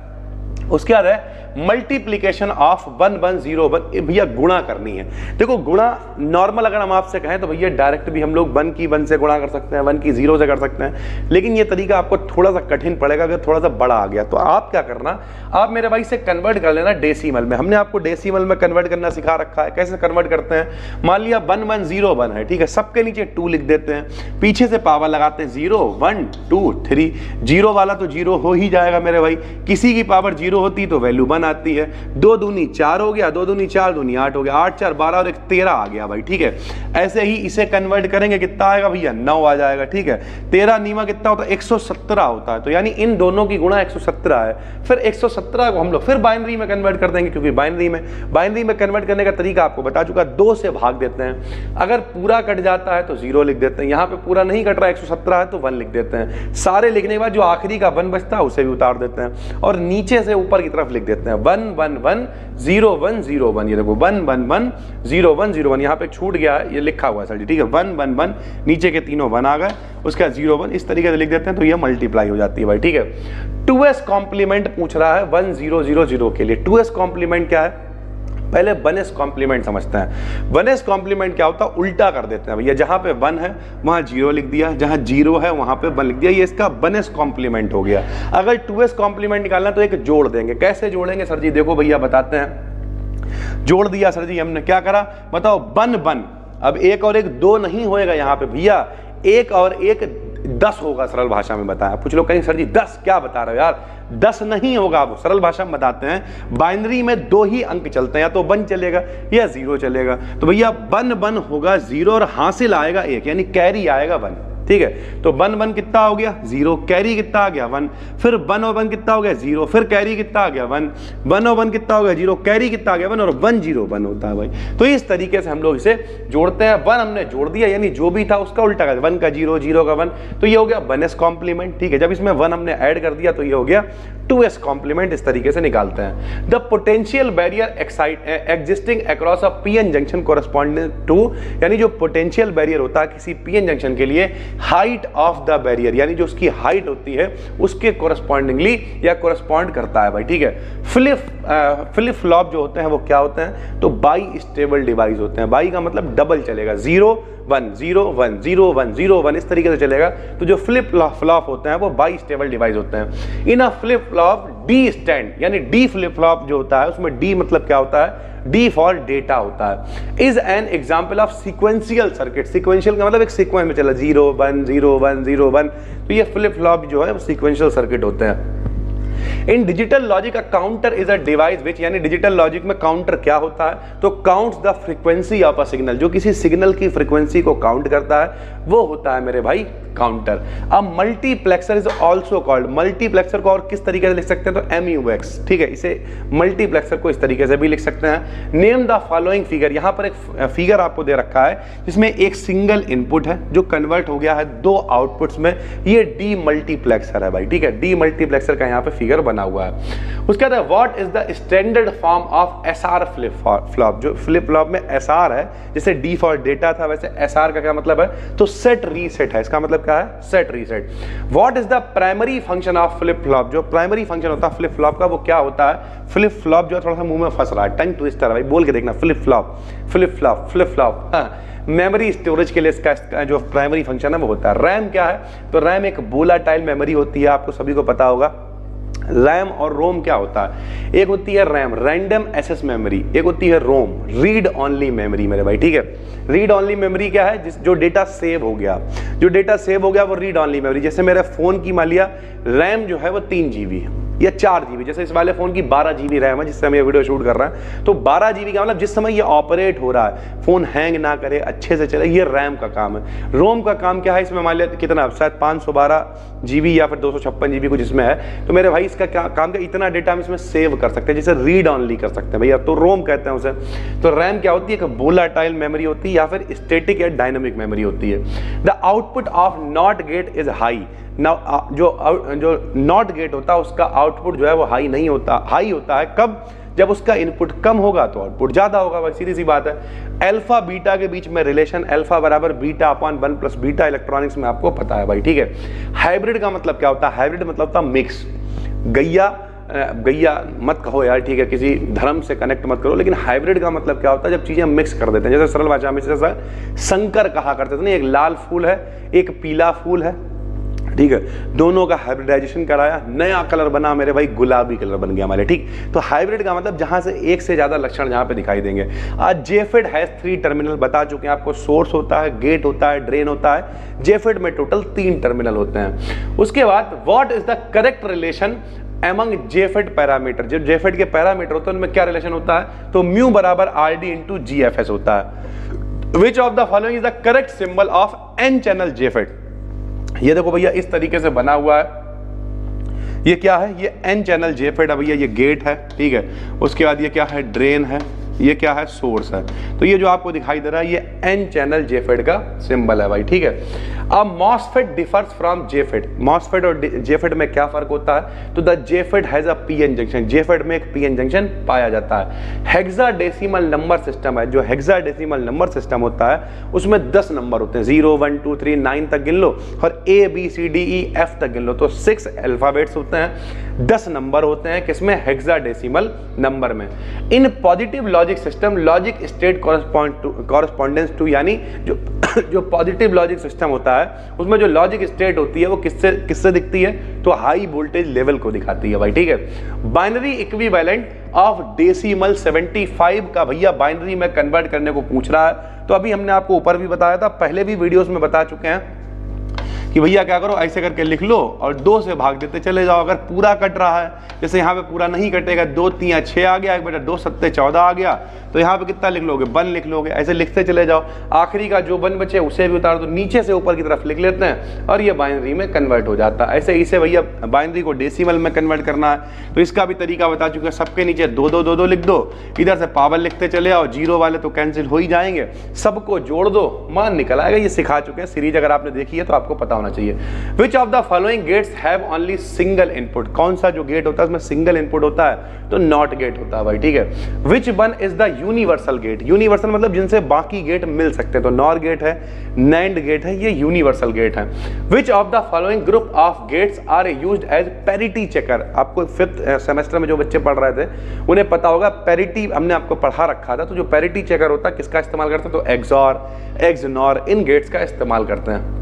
उसके बाद है मल्टीप्लीकेशन ऑफ 1 1 0 1, भैया गुणा करनी है। देखो गुणा नॉर्मल अगर हम आपसे कहें तो भैया डायरेक्ट भी हम लोग 1 की 1 से गुणा कर सकते हैं, 1 की 0 से कर सकते हैं, लेकिन ये तरीका आपको थोड़ा सा कठिन पड़ेगा अगर थोड़ा सा बड़ा आ गया। तो आप क्या करना, आप मेरे भाई से कन्वर्ट कर लेना डेसिमल में। हमने आपको डेसिमल में कन्वर्ट करना सिखा रखा है। कैसे कन्वर्ट करते हैं? मान लिया 1 1 0 1 है, ठीक है, सबके नीचे 2 लिख देते हैं, पीछे से पावर लगाते हैं 0 1 2 3, 0 वाला तो 0 हो ही जाएगा मेरे भाई, किसी की पावर 0 होती तो वैल्यू 1 आती है। 2 दूनी 4 हो गया, 2 दूनी 4 दूनी 8 हो गया, 8 4 12 और 1 13 आ गया भाई, ठीक है। ऐसे ही इसे कन्वर्ट करेंगे, कितना आएगा भैया? 9 आ जाएगा, ठीक है। 13 नीमा कितना होता है? 117 होता है, तो यानी इन दोनों की गुणा 117 है। फिर 117 को हम लोग फिर बाइनरी में कन्वर्ट कर देंगे, क्योंकि बाइनरी में कन्वर्ट करने का तरीका आपको बता चुका, 2 से भाग देते हैं। अगर पूरा कट जाता है तो 0 लिख देते हैं, यहाँ पे पूरा नहीं कट रहा 117 है तो 1 लिख देते हैं। सारे लिखने के बाद जो आखिरी का 1 बचता है उसे भी उतार देते हैं और नीचे से ऊपर की तरफ लिख देते हैं 1 1 1 0 1 0 1। ये देखो 1 1 1 0 1 0 1, यहाँ पे छूट गया है, ये लिखा हुआ है सर जी, ठीक है। 1 1 1 नीचे के तीनों 1 आ गए, उसका 0 1 इस तरीके से लिख देते हैं तो ये मल्टीप्लाई हो जाती है भाई, ठीक है। 2s कॉम्प्लीमेंट पूछ रहा है 1 0 0 0 के लिए। 2s कॉम्प्लीमेंट क्या है? पहले 1s कॉम्प्लीमेंट समझते हैं। 1s कॉम्प्लीमेंट क्या होता है? उल्टा कर देते हैं भैया, जहां पे 1 है वहां 0 लिख दिया, जहां 0 है वहां पे 1 लिख दिया, ये इसका 1s कॉम्प्लीमेंट हो गया। अगर 2s कॉम्प्लीमेंट निकालना तो एक जोड़ देंगे। कैसे जोड़ेंगे सर जी? देखो भैया बताते हैं। जोड़ दिया सर जी हमने, क्या करा बताओ? 1 1, अब 1 और 1 2 नहीं होएगा यहाँ पे भैया, 1 और 1 10 होगा, सरल भाषा में बताया। कुछ लोग कहेंगे सर जी 10 क्या बता रहे हो यार, 10 नहीं होगा। आप सरल भाषा में बताते हैं, बाइनरी में 2 ही अंक चलते हैं, या तो 1 चलेगा या 0 चलेगा। तो भैया 1 1 होगा 0 और हासिल आएगा 1, यानी कैरी आएगा 1, ठीक है। तो 1 1 कितना हो गया? 0, कैरी कितना आ गया? 1, फिर 1 और 1 कितना हो गया? 0, फिर कैरी कितना आ गया? 1, 1 और 1 कितना हो गया? 0, कैरी कितना आ गया? 1 और 1 0 1 होता है भाई। तो इस तरीके से हम लोग इसे जोड़ते हैं। 1 हमने जोड़ दिया, यानी जो भी था उसका उल्टा कर, 1 का 0 0 का 1, तो ये हो गया 1s कॉम्प्लीमेंट, ठीक है। जब इसमें 1 हमने ऐड कर दिया तो ये हो गया 2s कॉम्प्लीमेंट। इस तरीके से निकालते हैं। The potential barrier existing across a PN junction corresponding to, यानी जो पोटेंशियल बैरियर होता है किसी पीएन जंक्शन के लिए हाइट ऑफ द बैरियर, यानी जो उसकी हाइट होती है उसके कोरस्पॉन्डिंगली या कोरस्पॉन्ड करता है भाई, ठीक है। फ्लिप फ्लॉप जो होते हैं वो क्या होते हैं, तो बाई स्टेबल डिवाइस होते हैं। बाई का मतलब डबल चलेगा, 0 1 0 1 0 1 0 1 इस तरीके से चलेगा। तो जो फ्लिप फ्लॉप होते हैं वो बाई स्टेबल डिवाइस होते हैं। In a flip flop D stand, यानी डी फ्लिप फ्लॉप जो होता है उसमें डी मतलब क्या होता है, डी फॉर डेटा होता है। Is an example of sequential circuit. Sequential का मतलब एक सीक्वेंस में चला 0 1 0 1 0 1, तो ये फ्लिप फ्लॉप जो है वो सिक्वेंशियल सर्किट होते हैं। इन digital logic a counter is a device which, यानी डिजिटल लॉजिक में काउंटर क्या होता है, तो counts the frequency of a signal, जो किसी सिग्नल की फ्रीक्वेंसी को काउंट करता है वो होता है मेरे भाई काउंटर। अब multiplexer is also called, multiplexer को और किस तरीके से लिख सकते हैं, तो MUX, ठीक है। इसे मल्टीप्लेक्सर को इस तरीके से भी लिख सकते हैं। नेम द फॉलोइंग फिगर, यहां पर एक फिगर आपको दे रखा है जिसमें एक सिंगल इनपुट है जो कन्वर्ट हो गया है 2 आउटपुट्स में, ये डी मल्टीप्लेक्सर है भाई, ठीक है। डी मल्टीप्लेक्सर का यहाँ पे फिगर बना हुआ है। उसके बाद what is the standard form of SR flip flop, जो फ्लिप फ्लॉप में SR है, जैसे डी फॉर डेटा था वैसे SR का क्या मतलब है, तो सेट रीसेट है। इसका मतलब क्या है, set reset. What is the primary function of flip flop, जो प्राइमरी फंक्शन होता है फ्लिप फ्लॉप का वो क्या होता है, फ्लिप फ्लॉप जो थोड़ा सा मुंह में फंस रहा है, टंग ट्विस्टर है भाई, बोल के देखना, flip flop flip flop flip flop. Memory storage के लिए इसका जो प्राइमरी फंक्शन है वो होता है। रैम क्या है, तो रैम एक वोलाटाइल मेमोरी होती है, आपको सभी को पता होगा। रैम और रोम क्या होता है, एक होती है रैम रैंडम एक्सेस मेमोरी, एक होती है रोम रीड ओनली मेमोरी मेरे भाई, ठीक है। रीड ओनली मेमोरी क्या है, जो डेटा सेव हो गया, जो डेटा सेव हो गया वो रीड ओनली मेमोरी। जैसे मेरे फोन की मान लिया रैम जो है वो 3 GB है या 4 GB, जैसे इस वाले फोन की 12 GB रैम है जिससे हम ये वीडियो शूट कर रहे हैं, तो 12 GB का मतलब जिस समय ये ऑपरेट हो रहा है फोन हैंग ना करे, अच्छे से चले, ये रैम का काम है। रोम का काम क्या है, इसमें मान लिया कितना, शायद 512 GB या फिर 256 GB कुछ इसमें है, तो मेरे भाई इसका क्या काम, का इतना डेटा हम इसमें सेव कर सकते हैं, जैसे रीड ऑनली कर सकते हैं भैया, तो रोम कहते हैं उसे। तो रैम क्या होती है, एक वोलाटाइल मेमोरी होती है या फिर स्टैटिक या डायनामिक मेमोरी होती है। The output of not gate is high. जो नॉट गेट होता है उसका आउटपुट जो है वो हाई नहीं होता, हाई होता है कब, जब उसका इनपुट कम होगा तो आउटपुट ज्यादा होगा भाई, सीधी सी बात है। अल्फा बीटा के बीच में रिलेशन, अल्फा बराबर beta upon 1 plus beta, electronics में आपको पता है भाई, ठीक है। हाइब्रिड का मतलब क्या होता है, हाइब्रिड मतलब होता है मिक्स। गैया मत कहो यार, ठीक है, किसी धर्म से कनेक्ट मत करो, लेकिन हाइब्रिड का मतलब क्या होता है, जब चीजें मिक्स कर देते हैं। जैसे सरल भाषा में जैसा शंकर कहा करते थे ना, एक लाल फूल है एक पीला फूल है, ठीक है, दोनों का हाइब्रिडाइजेशन कराया, नया कलर बना मेरे भाई, गुलाबी कलर बन गया हमारे, ठीक। तो हाइब्रिड का मतलब जहां से एक से ज्यादा लक्षण जहां पे दिखाई देंगे। आज जेफेड हैज 3 टर्मिनल, बता चुके हैं आपको, सोर्स होता है, गेट होता है, ड्रेन होता है। जेफेड में टोटल 3 टर्मिनल होते हैं। उसके बाद what is the correct relation among JFET parameter, जो जेफेड के पैरामीटर होते हैं उनमें क्या रिलेशन होता है, तो म्यू बराबर RD इंटू GFS होता है। Which of the following is the correct symbol of N channel JFET. ये देखो भैया इस तरीके से बना हुआ है, ये क्या है, ये एन चैनल जेफेड है भैया, ये गेट है, ठीक है। उसके बाद ये क्या है, ड्रेन है, ये क्या है, सोर्स है। तो ये जो आपको दिखाई दे रहा है ये एन चैनल जेफेड का सिंबल है भाई, ठीक है। अब MOSFET differs from JFET, MOSFET और जेफेड में क्या फर्क होता है, तो the JFET has a PN junction, JFET में एक PN जंक्शन पाया जाता है। हेक्साडेसिमल नंबर सिस्टम है, जो हेक्साडेसिमल नंबर सिस्टम होता है उसमें 10 नंबर होते हैं, 0 1 2 3 9 तक गिन लो, और ABCDEF तक गिन लो, तो 6 अल्फाबेट्स होते हैं, 10 नंबर होते हैं, किसमें, हेक्साडेसिमल नंबर में। In positive logic system logic state correspondence to, यानी जो पॉजिटिव लॉजिक सिस्टम होता है उसमें जो लॉजिक स्टेट होती है वो किससे दिखती है, तो हाई वोल्टेज लेवल को दिखाती है भाई, ठीक है। बाइनरी इक्विवेलेंट ऑफ डेसिमल 75 का भैया बाइनरी में कन्वर्ट करने को पूछ रहा है। तो अभी हमने आपको ऊपर भी बताया था, पहले भी वीडियोस में बता चुके हैं कि भैया क्या करो, ऐसे करके लिख लो और 2 से भाग देते चले जाओ। अगर पूरा कट रहा है, जैसे यहाँ पे पूरा नहीं कटेगा, 2 3 6 आ गया, एक बेटा 2 7 14 आ गया, तो यहाँ पे कितना लिख लोगे, 1 लिख लोगे, ऐसे लिखते चले जाओ। आखिरी का जो 1 बचे उसे भी उतार दो, नीचे से ऊपर की तरफ लिख लेते हैं और ये बाइनरी में कन्वर्ट हो जाता है। ऐसे इसे भैया बाइनरी को डेसिमल में कन्वर्ट करना है, तो इसका भी तरीका बता चुके हैं। सबके नीचे 2 2 2 2 लिख दो, इधर से पावर लिखते चले आओ, 0 वाले तो कैंसिल हो ही जाएंगे, सबको जोड़ दो, मान निकल आएगा। ये सिखा चुके हैं, सीरीज अगर आपने देखी है तो आपको पता होना होना चाहिए। Which of the following gates have only single input, कौन सा जो गेट होता है उसमें सिंगल इनपुट होता है, तो नॉट गेट होता है भाई, ठीक है। Which one is the universal gate, universal मतलब जिनसे बाकी गेट मिल सकते हैं, तो नॉर गेट है, नैंड गेट है, ये यूनिवर्सल गेट है। Which of the following group of gates are used as parity checker, आपको 5th सेमेस्टर में जो बच्चे पढ़ रहे थे उन्हें पता होगा, पैरिटी हमने आपको पढ़ा रखा था, तो जो पैरिटी चेकर होता है किसका इस्तेमाल करते हैं, तो एक्सॉर, एक्सनॉर, इन गेट्स का इस्तेमाल करते हैं।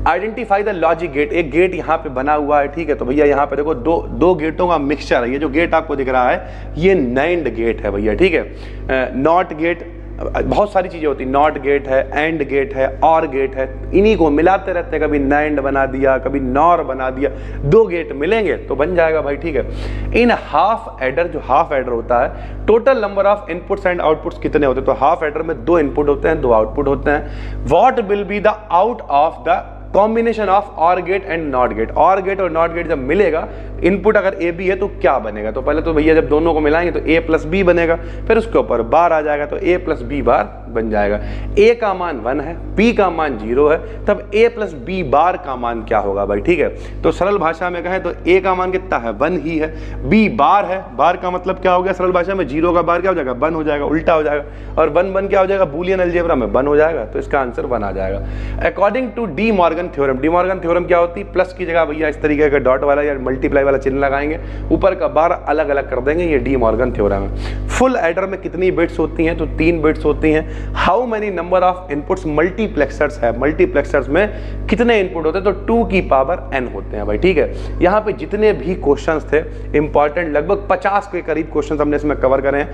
आइडेंटिफाई द लॉजिक गेट, एक गेट यहाँ पे बना हुआ है, ठीक है, तो भैया यहाँ पे देखो दो गेटों का मिक्सचर है, ये जो गेट आपको दिख रहा है ये नैंड गेट है भैया, ठीक है। नॉट गेट, बहुत सारी चीजें होती, नॉट गेट है, एंड गेट है, और गेट है, इन्हीं को मिलाते रहते हैं, कभी नैंड बना दिया, कभी नॉर बना दिया, 2 गेट मिलेंगे तो बन जाएगा भाई, ठीक है। इन हाफ एडर, जो हाफ एडर होता है, total number of inputs and outputs कितने होते हैं, तो हाफ एडर में 2 इनपुट होते हैं, 2 आउटपुट होते हैं। What will be the out of the combination of OR gate and NOT gate, OR gate और नॉट गेट जब मिलेगा, इनपुट अगर ए बी है तो क्या बनेगा, तो पहले तो भैया जब दोनों को मिलाएंगे तो ए प्लस बी बनेगा, फिर उसके ऊपर बार आ जाएगा तो ए प्लस बी बार बन जाएगा। ए का मान 1 है, बी का मान 0 है, तब ए प्लस बी बार का मान क्या होगा भाई, ठीक है। तो सरल भाषा में कहें तो ए का मान कितना है, 1 ही है, बी बार है, बार का मतलब क्या हो गया सरल भाषा में, 0 का बार क्या हो जाएगा, 1 हो जाएगा, उल्टा हो जाएगा, और 1 क्या हो जाएगा, बूलियन अलजेब्रा में 1 हो जाएगा, तो इसका आंसर 1 आ जाएगा। According to De Morgan theorem, De Morgan theorem क्या होती है, प्लस की जगह भैया इस तरीके का डॉट वाला या मल्टीप्लाई वाला चिन्ह लगाएंगे, ऊपर का बार अलग अलग कर देंगे, ये डी मॉर्गन थ्योरम है। फुल एडर में कितनी बिट्स होती हैं, तो 3 बिट्स होती हैं। How many number of inputs multiplexers है, मल्टीप्लेक्सर्स में कितने इनपुट होते हैं, तो 2 की पावर n होते हैं भाई, ठीक है। यहाँ पे जितने भी क्वेश्चंस थे इंपॉर्टेंट, लगभग 50 के करीब क्वेश्चंस हमने इसमें कवर करे हैं।